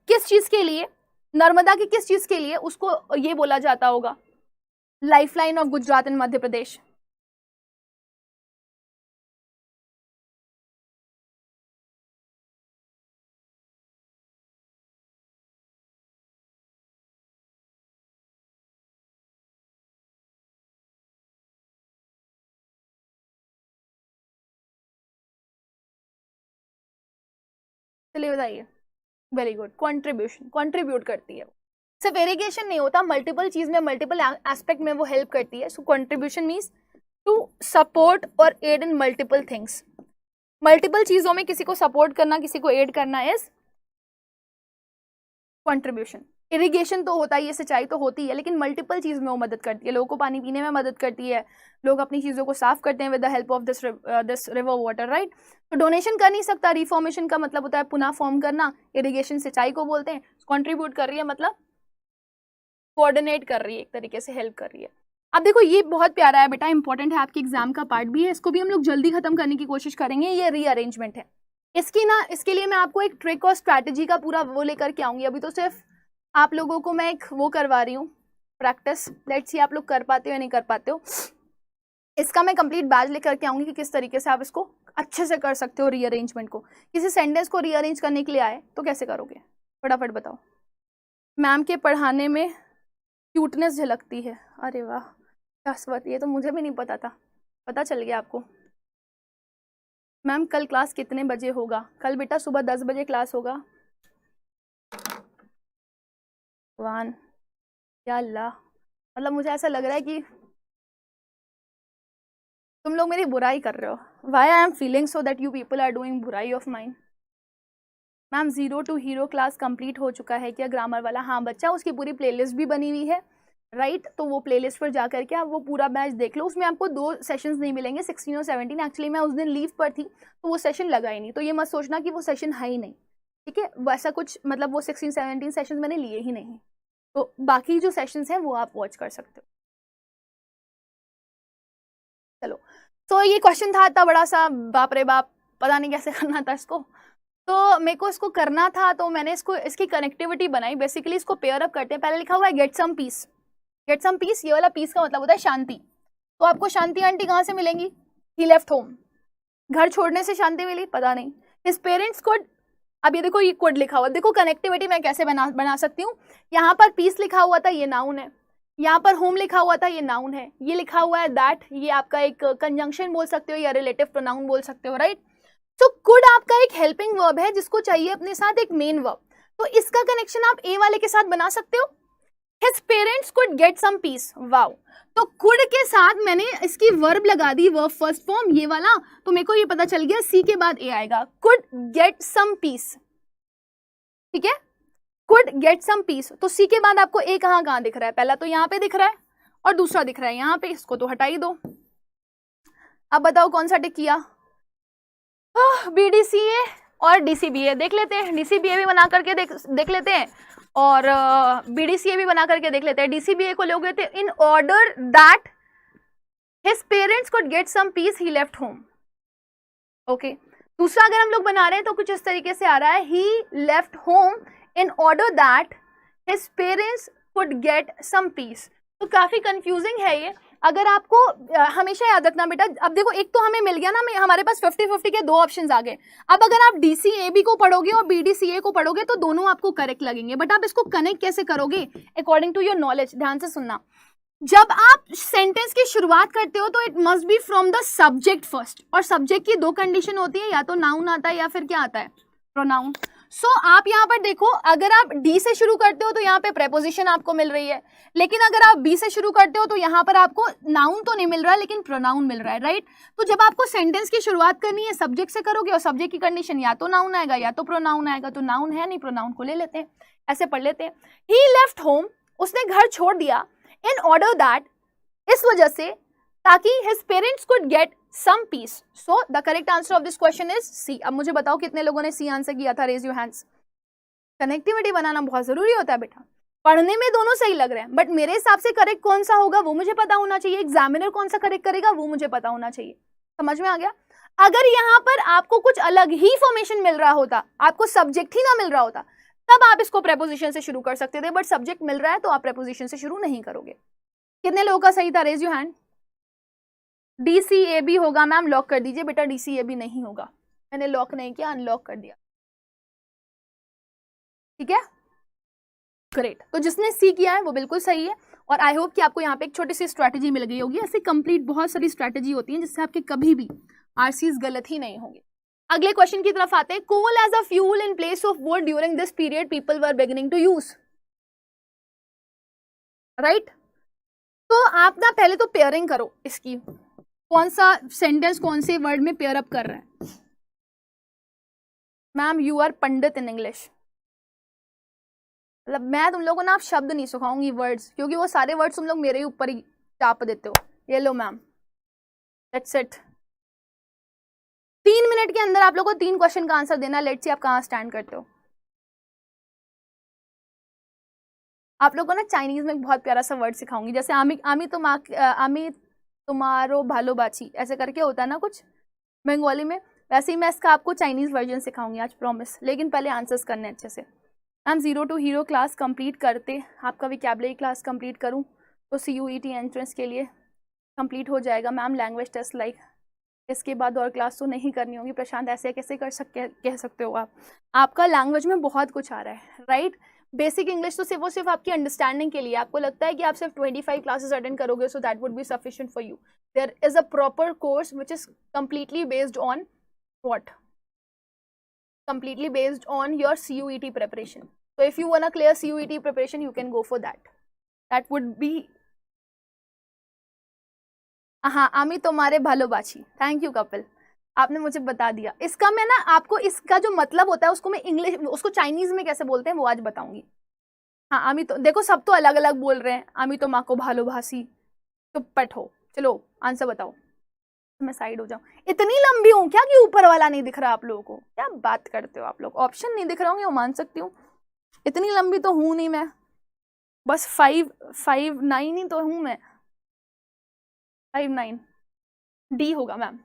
किस चीज के लिए, नर्मदा की किस चीज के लिए उसको ये बोला जाता होगा lifeline of Gujarat and Madhya Pradesh? चलिए बताइए। वेरी गुड, कंट्रीब्यूशन, कंट्रीब्यूट करती है। सिर्फ इरिगेशन नहीं होता, मल्टीपल चीज में, मल्टीपल एस्पेक्ट में वो हेल्प करती है। So contribution means to support और aid in multiple things. Multiple चीजों में किसी को सपोर्ट करना, किसी को एड करना इज कंट्रीब्यूशन। इरिगेशन तो होता ही है, सिंचाई तो होती है, लेकिन मल्टीपल चीज में वो मदद करती है। लोगों को पानी पीने में मदद करती है, लोग अपनी चीजों को साफ करते हैं with the help of this river water, right. तो डोनेशन कर नहीं सकता, रिफॉर्मेशन का मतलब होता है पुनः फॉर्म करना, इरिगेशन सिंचाई को बोलते हैं, कंट्रीब्यूट कर रही है मतलब कोऑर्डिनेट कर रही है, एक तरीके से हेल्प कर रही है। अब देखो ये बहुत प्यारा है बेटा, इंपॉर्टेंट है, आपके एग्जाम का पार्ट भी है, इसको भी हम लोग जल्दी खत्म करने की कोशिश करेंगे। ये रीअरेंजमेंट है, इसकी ना, इसके लिए मैं आपको एक ट्रिक और स्ट्रैटेजी का पूरा वो लेकर के आऊंगी। अभी तो सिर्फ आप लोगों को मैं एक वो करवा रही हूँ, प्रैक्टिस, लेट्स सी आप लोग कर पाते हो या नहीं कर पाते हो। इसका मैं कंप्लीट बैच लेकर के आऊंगी कि किस तरीके से आप इसको अच्छे से कर सकते हो रीअरेंजमेंट को। किसी सेंटेंस को रीअरेंज करने के लिए आए तो कैसे करोगे, फटाफट बताओ। मैम के पढ़ाने में क्यूटनेस झलकती है। अरे वाह शाश्वत, ये तो मुझे भी नहीं पता था, पता चल गया आपको। मैम कल क्लास कितने बजे होगा? कल बेटा सुबह 10 बजे क्लास होगा। वान, या अल्लाह, मतलब मुझे ऐसा लग रहा है कि तुम लोग मेरी बुराई कर रहे हो। Why I am feeling so that you people are doing बुराई of mind. Ma'am 0 to hero class complete हो चुका है क्या, ग्रामर वाला? हाँ बच्चा, उसकी पूरी प्लेलिस्ट भी बनी हुई है, राइट। तो वो प्लेलिस्ट पर जा करके आप वो पूरा बैच देख लो। उसमें आपको 2 सेशंस नहीं मिलेंगे, 16 और 17। एक्चुअली मैं उस दिन लीव पर थी तो वो सेशन लगा ही नहीं, तो ये मत सोचना कि वो सेशन है ही नहीं, ठीक है। वैसा कुछ मतलब वो 16-17 सेशन मैंने लिए ही नहीं, तो बाकी जो सेशंस हैं वो आप वॉच कर सकते हो। चलो, तो ये क्वेश्चन था इतना बड़ा सा, बाप रे बाप, पता नहीं कैसे करना था इसको। तो मेरे को इसको करना था, तो मैंने इसको, इसकी कनेक्टिविटी बनाई। बेसिकली इसको पेयर अप करते हैं। पहले लिखा हुआ है get some peace. Get some peace, ये वाला पीस का मतलब होता है शांति। तो आपको शांति आंटी कहाँ से मिलेंगी? ही लेफ्ट होम, घर छोड़ने से शांति मिली, पता नहीं। हिज पेरेंट्स कुड, अब ये देखो ये कुड लिखा हुआ, देखो कनेक्टिविटी मैं कैसे बना सकती हूँ। यहाँ पर पीस लिखा हुआ था, ये नाउन है। यहाँ पर होम लिखा हुआ था, ये नाउन है। ये लिखा हुआ है दैट, ये आपका एक कंजंक्शन बोल सकते हो या रिलेटिव प्रोनाउन बोल सकते हो, राइट। तो कुड आपका एक हेल्पिंग वर्ब है जिसको चाहिए अपने साथ एक मेन वर्ब। तो इसका कनेक्शन आप ए वाले के साथ बना सकते हो। His parents could get some peace. Wow, तो could के साथ मैंने इसकी वर्ब लगा दी, वर्ब फर्स्ट फॉर्म ये वाला, तो मेरे को ये पता चल गया सी के बाद ए आएगा। could get some peace, ठीक है, could get some peace। तो सी के बाद आपको ए कहाँ दिख रहा है? पहला तो यहाँ पे दिख रहा है और दूसरा दिख रहा है यहाँ पे, इसको तो हटा ही दो। अब बताओ कौन सा टिक किया? BDCA और DCBA देख लेते हैं। DCBA भी बना करके देख लेते हैं और BDCA भी बना करके देख लेते हैं। DCBA को लोगे थे, in order that his parents could get some peace he left home. Okay, दूसरा अगर हम लोग बना रहे हैं तो कुछ इस तरीके से आ रहा है, he left home in order that his parents could get some peace. तो काफी कंफ्यूजिंग है ये। अगर आपको हमेशा याद रखना बेटा, अब देखो एक तो हमें मिल गया ना, हमारे पास 50-50 के 2 ऑप्शंस आ गए। अब अगर आप DCAB को पढ़ोगे और BDCA को पढ़ोगे तो दोनों आपको करेक्ट लगेंगे, बट आप इसको कनेक्ट कैसे करोगे? According to your knowledge. ध्यान से सुनना, जब आप सेंटेंस की शुरुआत करते हो तो it must be from the subject first, और सब्जेक्ट की 2 कंडीशन होती है, या तो नाउन आता है या फिर क्या आता है? प्रोनाउन। सो आप यहाँ पर देखो, अगर आप डी से शुरू करते हो तो यहाँ पे प्रेपोजिशन आपको मिल रही है, लेकिन अगर आप बी से शुरू करते हो तो यहाँ पर आपको नाउन तो नहीं मिल रहा है लेकिन प्रोनाउन मिल रहा है, राइट। तो जब आपको सेंटेंस की शुरुआत करनी है सब्जेक्ट से करोगे, और सब्जेक्ट की कंडीशन या तो नाउन आएगा या तो प्रोनाउन आएगा, तो नाउन है नहीं, प्रोनाउन को ले लेते हैं, ऐसे पढ़ लेते हैं। ही लेफ्ट होम, उसने घर छोड़ दिया, इन ऑर्डर दैट, इस वजह से, ताकि his parents could gate some peace. So the correct answer of this question is C. अब मुझे बताओ कितने लोगों ने C आंसर किया था, raise your hands. कनेक्टिविटी बनाना बहुत जरूरी होता है बेटा, पढ़ने में दोनों सही लग रहे हैं बट मेरे हिसाब से करेक्ट कौन सा होगा वो मुझे पता होना चाहिए, एग्जामिनर कौन सा करेक्ट करेगा वो मुझे पता होना चाहिए। समझ में आ गया? अगर यहाँ पर आपको कुछ अलग ही फॉर्मेशन मिल रहा होता, आपको सब्जेक्ट ही ना मिल रहा होता, तब आप इसको प्रेपोजिशन से शुरू कर सकते थे, बट सब्जेक्ट मिल रहा है तो आप प्रेपोजिशन से शुरू नहीं करोगे। कितने लोगों का सही था? Raise you hand. DCAB होगा मैम, लॉक कर दीजिए बेटा। DCAB नहीं होगा, मैंने लॉक नहीं किया, अनलॉक कर दिया। ठीक है, ग्रेट। तो जिसने सी किया है वो बिल्कुल सही है, और आई होप कि आपको यहाँ पे एक छोटी सी स्ट्रैटेजी मिल गई होगी। ऐसे कंप्लीट बहुत सारी स्ट्रैटेजी होती है जिससे आपके कभी भी आरसीज गलत ही नहीं होंगे। अगले क्वेश्चन की तरफ आते हैं। Coal as a fuel in place of wood during this period people were beginning to use, right. तो आप ना पहले तो पेयरिंग करो इसकी, कौन सा सेंटेंस कौन से वर्ड में पेयर अप कर रहे हैं। Ma'am you are pundit in English, मतलब मैं तुम लोगों को ना आप शब्द नहीं सिखाऊंगी, वर्ड्स, क्योंकि वो सारे वर्ड्स तुम लोग मेरे ही ऊपर ही चाप देते हो। ये लो मैम, दैट्स इट। 3 मिनट के अंदर आप लोगों को 3 क्वेश्चन का आंसर देना। लेट्स सी आप कहाँ स्टैंड करते हो। आप लोगों को ना चाइनीज में एक बहुत प्यारा सा वर्ड सिखाऊंगी, जैसे आमी तुम्हारो भालो बाची ऐसे करके होता है ना कुछ बंगाली में, वैसे ही मैं इसका आपको चाइनीज वर्जन सिखाऊंगी आज, प्रॉमिस। लेकिन पहले आंसर्स करने अच्छे से। Ma'am 0 to hero class complete करते आपका विकैबुलरी क्लास कंप्लीट करूं तो CUET एंट्रेंस के लिए कंप्लीट हो जाएगा। मैम लैंग्वेज टेस्ट लाइक इसके बाद और क्लास तो नहीं करनी होगी। प्रशांत ऐसे कैसे कह सकते हो आप, आपका लैंग्वेज में बहुत कुछ आ रहा है, राइट। बेसिक इंग्लिश तो सिर्फ आपकी अंडरस्टैंडिंग के लिए। आपको लगता है कि आप सिर्फ 25 क्लासेस अटेंड करोगे so that would be sufficient for you. There is a proper course which is completely based on what, completely based on your CUET preparation. So if you want to clear CUET preparation, you can go for that. That would be हाँ आमी तुम्हारे भालोबाची। थैंक यू कपिल, आपने मुझे बता दिया। इसका मैं ना आपको इसका जो मतलब होता है उसको मैं इंग्लिश, उसको चाइनीज में कैसे बोलते हैं वो आज बताऊंगी। हाँ आमी तो देखो सब तो अलग अलग बोल रहे हैं, आमी तो माँ को भालोभासी, तो पट हो। चलो आंसर बताओ, मैं साइड हो जाऊं। इतनी लंबी हूं क्या कि ऊपर वाला नहीं दिख रहा आप लोगों को? क्या बात करते हो आप लोग? ऑप्शन नहीं दिख रहा होंगे वो मान सकती हूँ, इतनी लंबी तो हूं नहीं मैं, बस 5'9" ही तो हूं मैं, 5'9". डी होगा ma'am.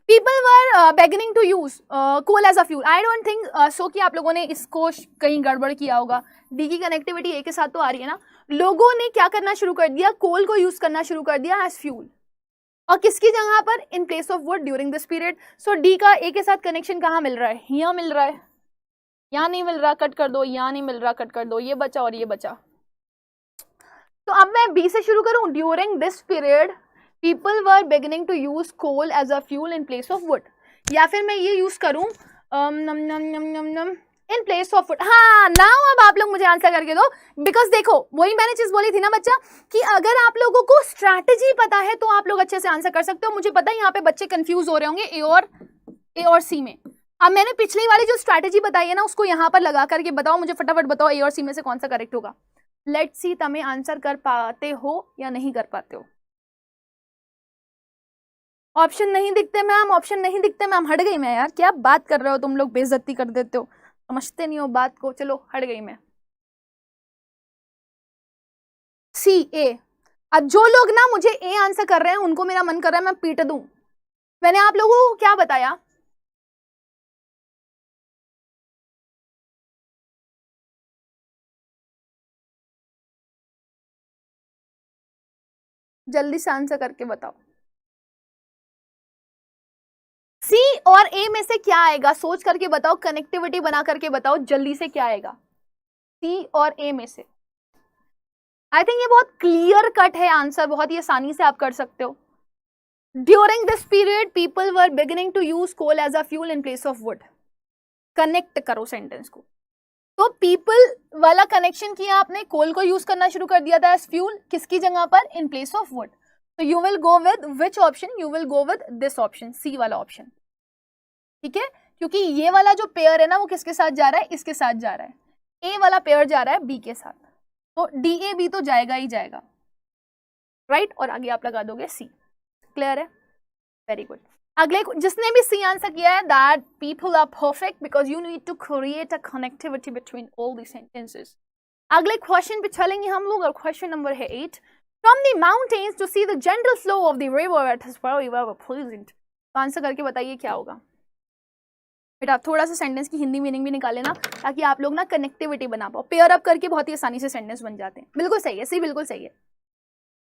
People were beginning to use coal as a fuel. I don't think so कि आप लोगों ने इसको कहीं गड़बड़ किया होगा। डी की कनेक्टिविटी ए के साथ तो आ रही है ना। लोगों ने क्या करना शुरू कर दिया, कोल को यूज करना शुरू कर दिया एज फ्यूल, और किसकी जगह पर? In place of wood during this period. So D का ए के साथ कनेक्शन कहाँ मिल रहा है? यहाँ मिल रहा है, यहाँ नहीं मिल रहा, कट कर दो। यहाँ नहीं मिल रहा, कट कर दो। ये बचा और ये बचा। तो अब मैं बी से शुरू करूं। During this period people were beginning to use coal as a fuel in place of wood, या फिर मैं ये यूज करूं इन प्लेस ऑफ वुड। हाँ नाउ अब आप लोग मुझे आंसर करके दो, बिकॉज देखो वही मैंने चीज बोली थी ना बच्चा, कि अगर आप लोगों को स्ट्रैटेजी पता है तो आप लोग अच्छे से आंसर कर सकते हो। मुझे पता है यहाँ पे बच्चे कंफ्यूज हो रहे होंगे ए और सी में। अब मैंने पिछली वाली जो स्ट्रैटेजी बताई है ना उसको यहाँ पर लगा करके बताओ मुझे, फटाफट बताओ ए और सी में से कौन सा करेक्ट होगा। लेट्स सी तुम्हें आंसर कर पाते हो या नहीं कर पाते हो। ऑप्शन नहीं दिखते मैम, ऑप्शन नहीं दिखते मैम। हट गई मैं यार, क्या बात कर रहे हो तुम लोग, बेइज्जती कर देते हो, समझते नहीं हो बात को। चलो हट गई मैं। सी ए। अब जो लोग ना मुझे ए आंसर कर रहे हैं उनको मेरा मन कर रहा है मैं पीट दूं। मैंने आप लोगों को क्या बताया? जल्दी से आंसर करके बताओ। सी और ए में से क्या आएगा? सोच करके बताओ, कनेक्टिविटी बना करके बताओ जल्दी से, क्या आएगा सी और ए में से? आई थिंक ये बहुत क्लियर कट है आंसर, बहुत ही आसानी से आप कर सकते हो। During this period people were beginning to use coal as a fuel in place of wood. Connect करो सेंटेंस को। तो पीपल वाला कनेक्शन किया आपने, कोल को यूज करना शुरू कर दिया था एज फ्यूल, किसकी जगह पर? In place of wood. तो you will go with which option? You will go with this option, C वाला ऑप्शन, ठीक है। क्योंकि ये वाला जो पेयर है ना वो किसके साथ जा रहा है? इसके साथ जा रहा है। ए वाला पेयर जा रहा है बी के साथ, तो डी ए बी तो जाएगा ही जाएगा, राइट। और आगे आप लगा दोगे सी। क्लियर है? Very good. अगले जिसने भी सी आंसर किया है, that people are perfect because you need to create a connectivity between all the sentences. अगले क्वेश्चन पे चलेंगे हम लोग और क्वेश्चन नंबर है 8। From the mountains to see the general flow of the river it is very very pleasant. तो आंसर करके बताइए क्या होगा बेटा। आप थोड़ा सा सेंटेंस की हिंदी मीनिंग भी निकाले ना, ताकि आप लोग ना कनेक्टिविटी बना पाओ। पेयर अप करके बहुत ही आसानी से सेंटेंस बन जाते हैं। बिल्कुल सही है, सी बिल्कुल सही है।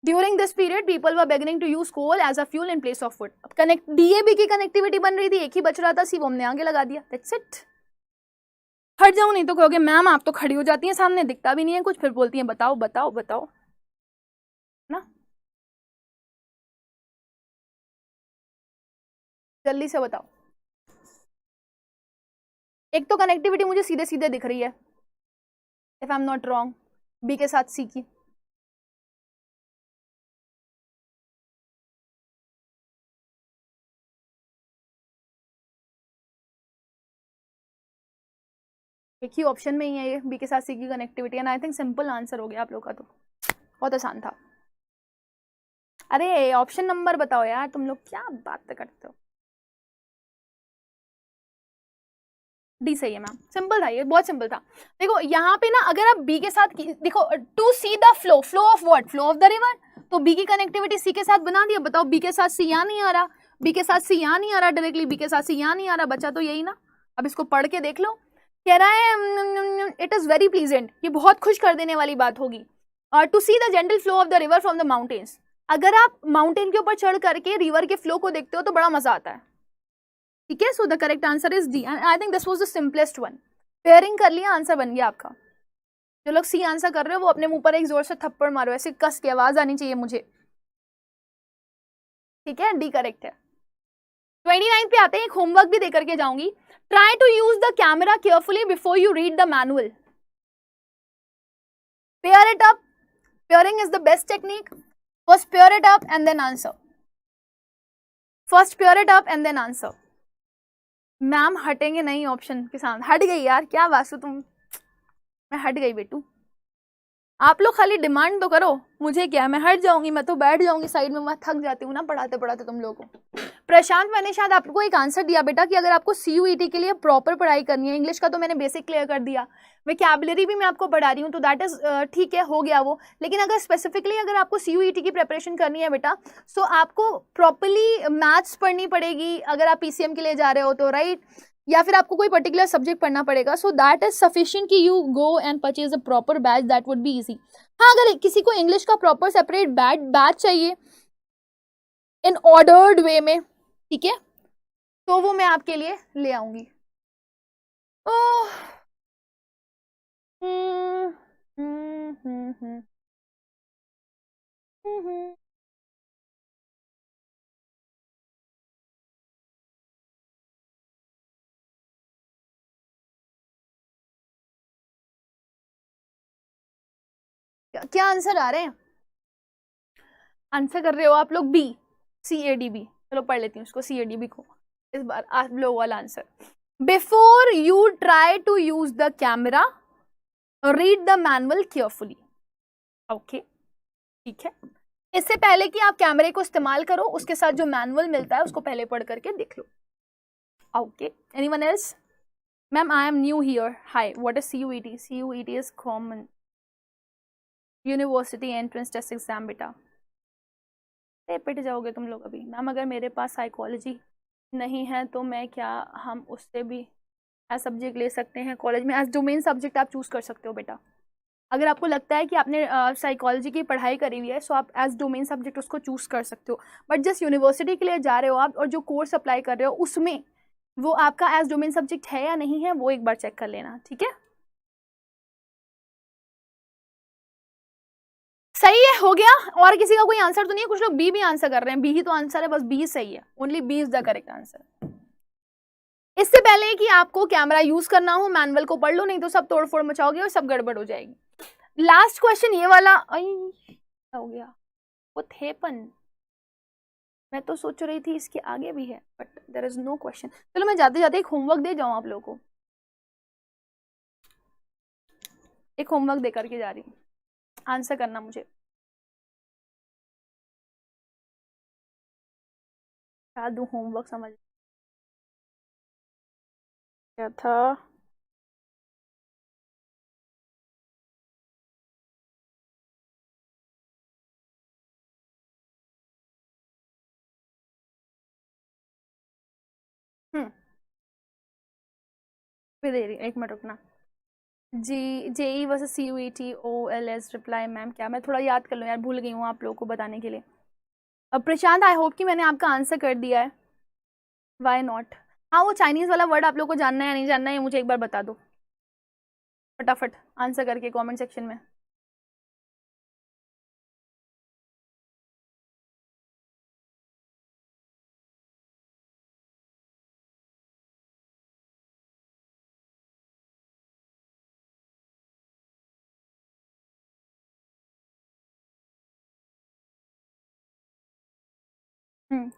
During this period people were beginning to use coal as a fuel in place of wood. अब कनेक्ट डीएबी की कनेक्टिविटी बन रही थी, एक ही बच रहा था, सी वो हमने आगे लगा दिया। That's it. हट जाऊं नहीं तो कहोगे मैम आप तो खड़ी हो जाती हैं सामने, दिखता भी नहीं है कुछ, फिर बोलती हैं बताओ बताओ बताओ ना। जल्दी से बताओ। एक तो कनेक्टिविटी मुझे सीधे सीधे दिख रही है, if I am not wrong, B के साथ सी की। एक ही ऑप्शन में ही है ये, बी के साथ सी की connectivity. And I think simple answer हो गया आप लोग का, तो बहुत आसान था। अरे ऑप्शन नंबर बताओ यार, तुम लोग क्या बात करते हो। डी सही है मैम, सिंपल था ये, बहुत सिंपल था। देखो यहाँ पे ना, अगर आप बी के साथ देखो, to see the flow, flow of what, flow of the river, तो बी की कनेक्टिविटी सी के साथ बना दिया। बताओ बी के साथ सी यहाँ नहीं आ रहा, बी के साथ सी यहाँ नहीं आ रहा, डायरेक्टली बी के साथ सी यहाँ नहीं आ रहा, बचा तो यही ना। अब इसको पढ़ के देख लो, कह रहा है इट इज वेरी प्लीजेंट, ये बहुत खुश कर देने वाली बात होगी। और to see the gentle flow of the river from the mountains, अगर आप माउंटेन के ऊपर चढ़ करके रिवर के फ्लो को देखते हो तो बड़ा मजा आता है। ठीक है, so the correct answer is D and I think this was the simplest one. Pairing कर लिया, आंसर बन गया आपका। जो लोग सी आंसर कर रहे हो वो अपने मुंह पर एक जोर से थप्पड़ मारो, ऐसे कस की आवाज आनी चाहिए मुझे। ठीक है, डी करेक्ट है। 29 पे आते हैं, एक होमवर्क भी देकर के जाऊंगी। Try to use the camera carefully before you read the manual. Pair it up, pairing is the best technique. First pair it up and then answer, first pair it up and then answer. Ma'am हटेंगे नहीं ऑप्शन के सामने, हट गई यार, क्या वासु तुम, मैं हट गई बेटू। आप लोग खाली डिमांड तो करो, मुझे क्या, मैं हट जाऊंगी, मैं तो बैठ जाऊंगी साइड में, मैं थक जाती हूँ ना पढ़ाते पढ़ाते तुम लोगों को। प्रशांत, मैंने शायद आपको एक आंसर दिया बेटा कि अगर आपको सीयूईटी के लिए प्रॉपर पढ़ाई करनी है, इंग्लिश का तो मैंने बेसिक क्लियर कर दिया, वोकैबुलरी भी मैं आपको पढ़ा रही हूँ, तो दैट इज ठीक है, हो गया वो। लेकिन अगर स्पेसिफिकली अगर आपको सीयूईटी की प्रिपरेशन करनी है बेटा, सो आपको प्रॉपरली मैथ्स पढ़नी पड़ेगी, अगर आप पीसीएम के लिए जा रहे हो तो, राइट, या फिर आपको कोई पर्टिकुलर सब्जेक्ट पढ़ना पड़ेगा। सो दैट इज सफिशिएंट कि you go and purchase a proper batch, that would be easy. हाँ, अगर किसी को इंग्लिश का प्रॉपर सेपरेट बैच चाहिए इन ऑर्डर्ड वे में, ठीक है, तो वो मैं आपके लिए ले आऊंगी। ओह क्या आंसर आ रहे हैं, आंसर कर रहे हो आप लोग बी, CADB। चलो पढ़ लेती हूँ उसको, CADB को इस बार आप लोग वाला answer. Before you try to use the camera read the manual carefully. Okay, ठीक है, इससे पहले कि आप कैमरे को इस्तेमाल करो, उसके साथ जो मैनुअल मिलता है उसको पहले पढ़ करके देख लो। Okay, anyone else? Ma'am I am new here, hi, what is CUET? CUET is common university entrance test exam बेटा। पिट जाओगे तुम लोग अभी। मैम अगर मेरे पास साइकोलॉजी नहीं है तो मैं क्या, हम उससे भी एज सब्जेक्ट ले सकते हैं कॉलेज में? एज डोमेन सब्जेक्ट आप चूज कर सकते हो बेटा। अगर आपको लगता है कि आपने साइकोलॉजी की पढ़ाई करी हुई है, सो आप एज डोमेन सब्जेक्ट उसको चूज कर सकते हो। बट जस्ट यूनिवर्सिटी के लिए जा रहे हो आप, और जो कोर्स अप्लाई कर रहे हो उसमें वो आपका एज डोमेन सब्जेक्ट है या नहीं है, वो एक बार चेक कर लेना, ठीक है। सही है, हो गया। और किसी का कोई आंसर तो नहीं है? कुछ लोग बी भी आंसर कर रहे हैं, बी ही तो आंसर है, बस बी सही है, only B is the correct answer. इससे पहले कि आपको कैमरा यूज करना हो, मैनुअल को पढ़ लो, नहीं तो सब तोड़फोड़ मचाओगे और सब गड़बड़ हो जाएगी। लास्ट क्वेश्चन ये वाला, क्या हो गया, वो थेपन, मैं तो सोच रही थी इसके आगे भी है, but there is no question. चलो मैं जाते जाते एक होमवर्क दे जाऊं आप लोगों को, एक होमवर्क दे करके जा रही हूँ, आंसर करना मुझे। क्या दूं होमवर्क, समझ क्या था। भी दे रही, एक मिनट रुकना। जी, जेई वर्सेस सीयूईटी ओएलएस रिप्लाई मैम, क्या मैं थोड़ा याद कर लूँ यार, भूल गई हूँ आप लोगों को बताने के लिए। अब प्रशांत, आई होप कि मैंने आपका आंसर कर दिया है। Why not. हाँ, वो चाइनीज वाला वर्ड आप लोग को जानना है या नहीं जानना है, मुझे एक बार बता दो फटाफट आंसर करके कमेंट सेक्शन में।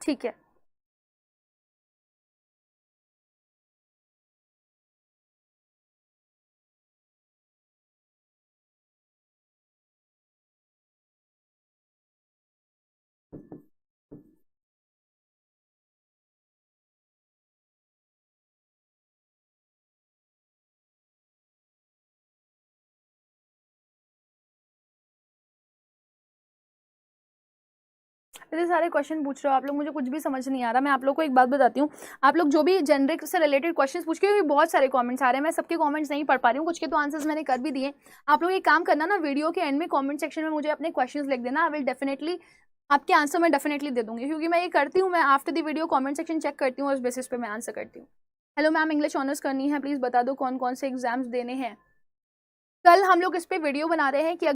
ठीक है। इतने सारे क्वेश्चन पूछ रहे हो आप लोग, मुझे कुछ भी समझ नहीं आ रहा। मैं आप लोग को एक बात बताती हूँ, आप लोग जो भी जेनरिक से रिलेटेड क्वेश्चंस पूछ के, बहुत सारे कमेंट्स आ रहे हैं, मैं सबके कमेंट्स नहीं पढ़ पा रही हूँ, कुछ के तो आंसर्स मैंने कर भी दिए। आप लोग एक काम करना ना, वीडियो के एंड में कमेंट सेक्शन में मुझे अपने क्वेश्चंस लिख देना, आई विल डेफिनेटली आपके आंसर मैं डेफिनेटली दे दूंगी, क्योंकि मैं ये करती हूँ, मैं after the video comment section check करती हूँ, उस बेसिस पे मैं आंसर करती हूँ। हेलो मैम, इंग्लिश ऑनर्स करनी है, प्लीज बता दो कौन कौन से एग्जाम्स देने हैं। कल हम लोग इस पे वीडियो बना रहे हैं कि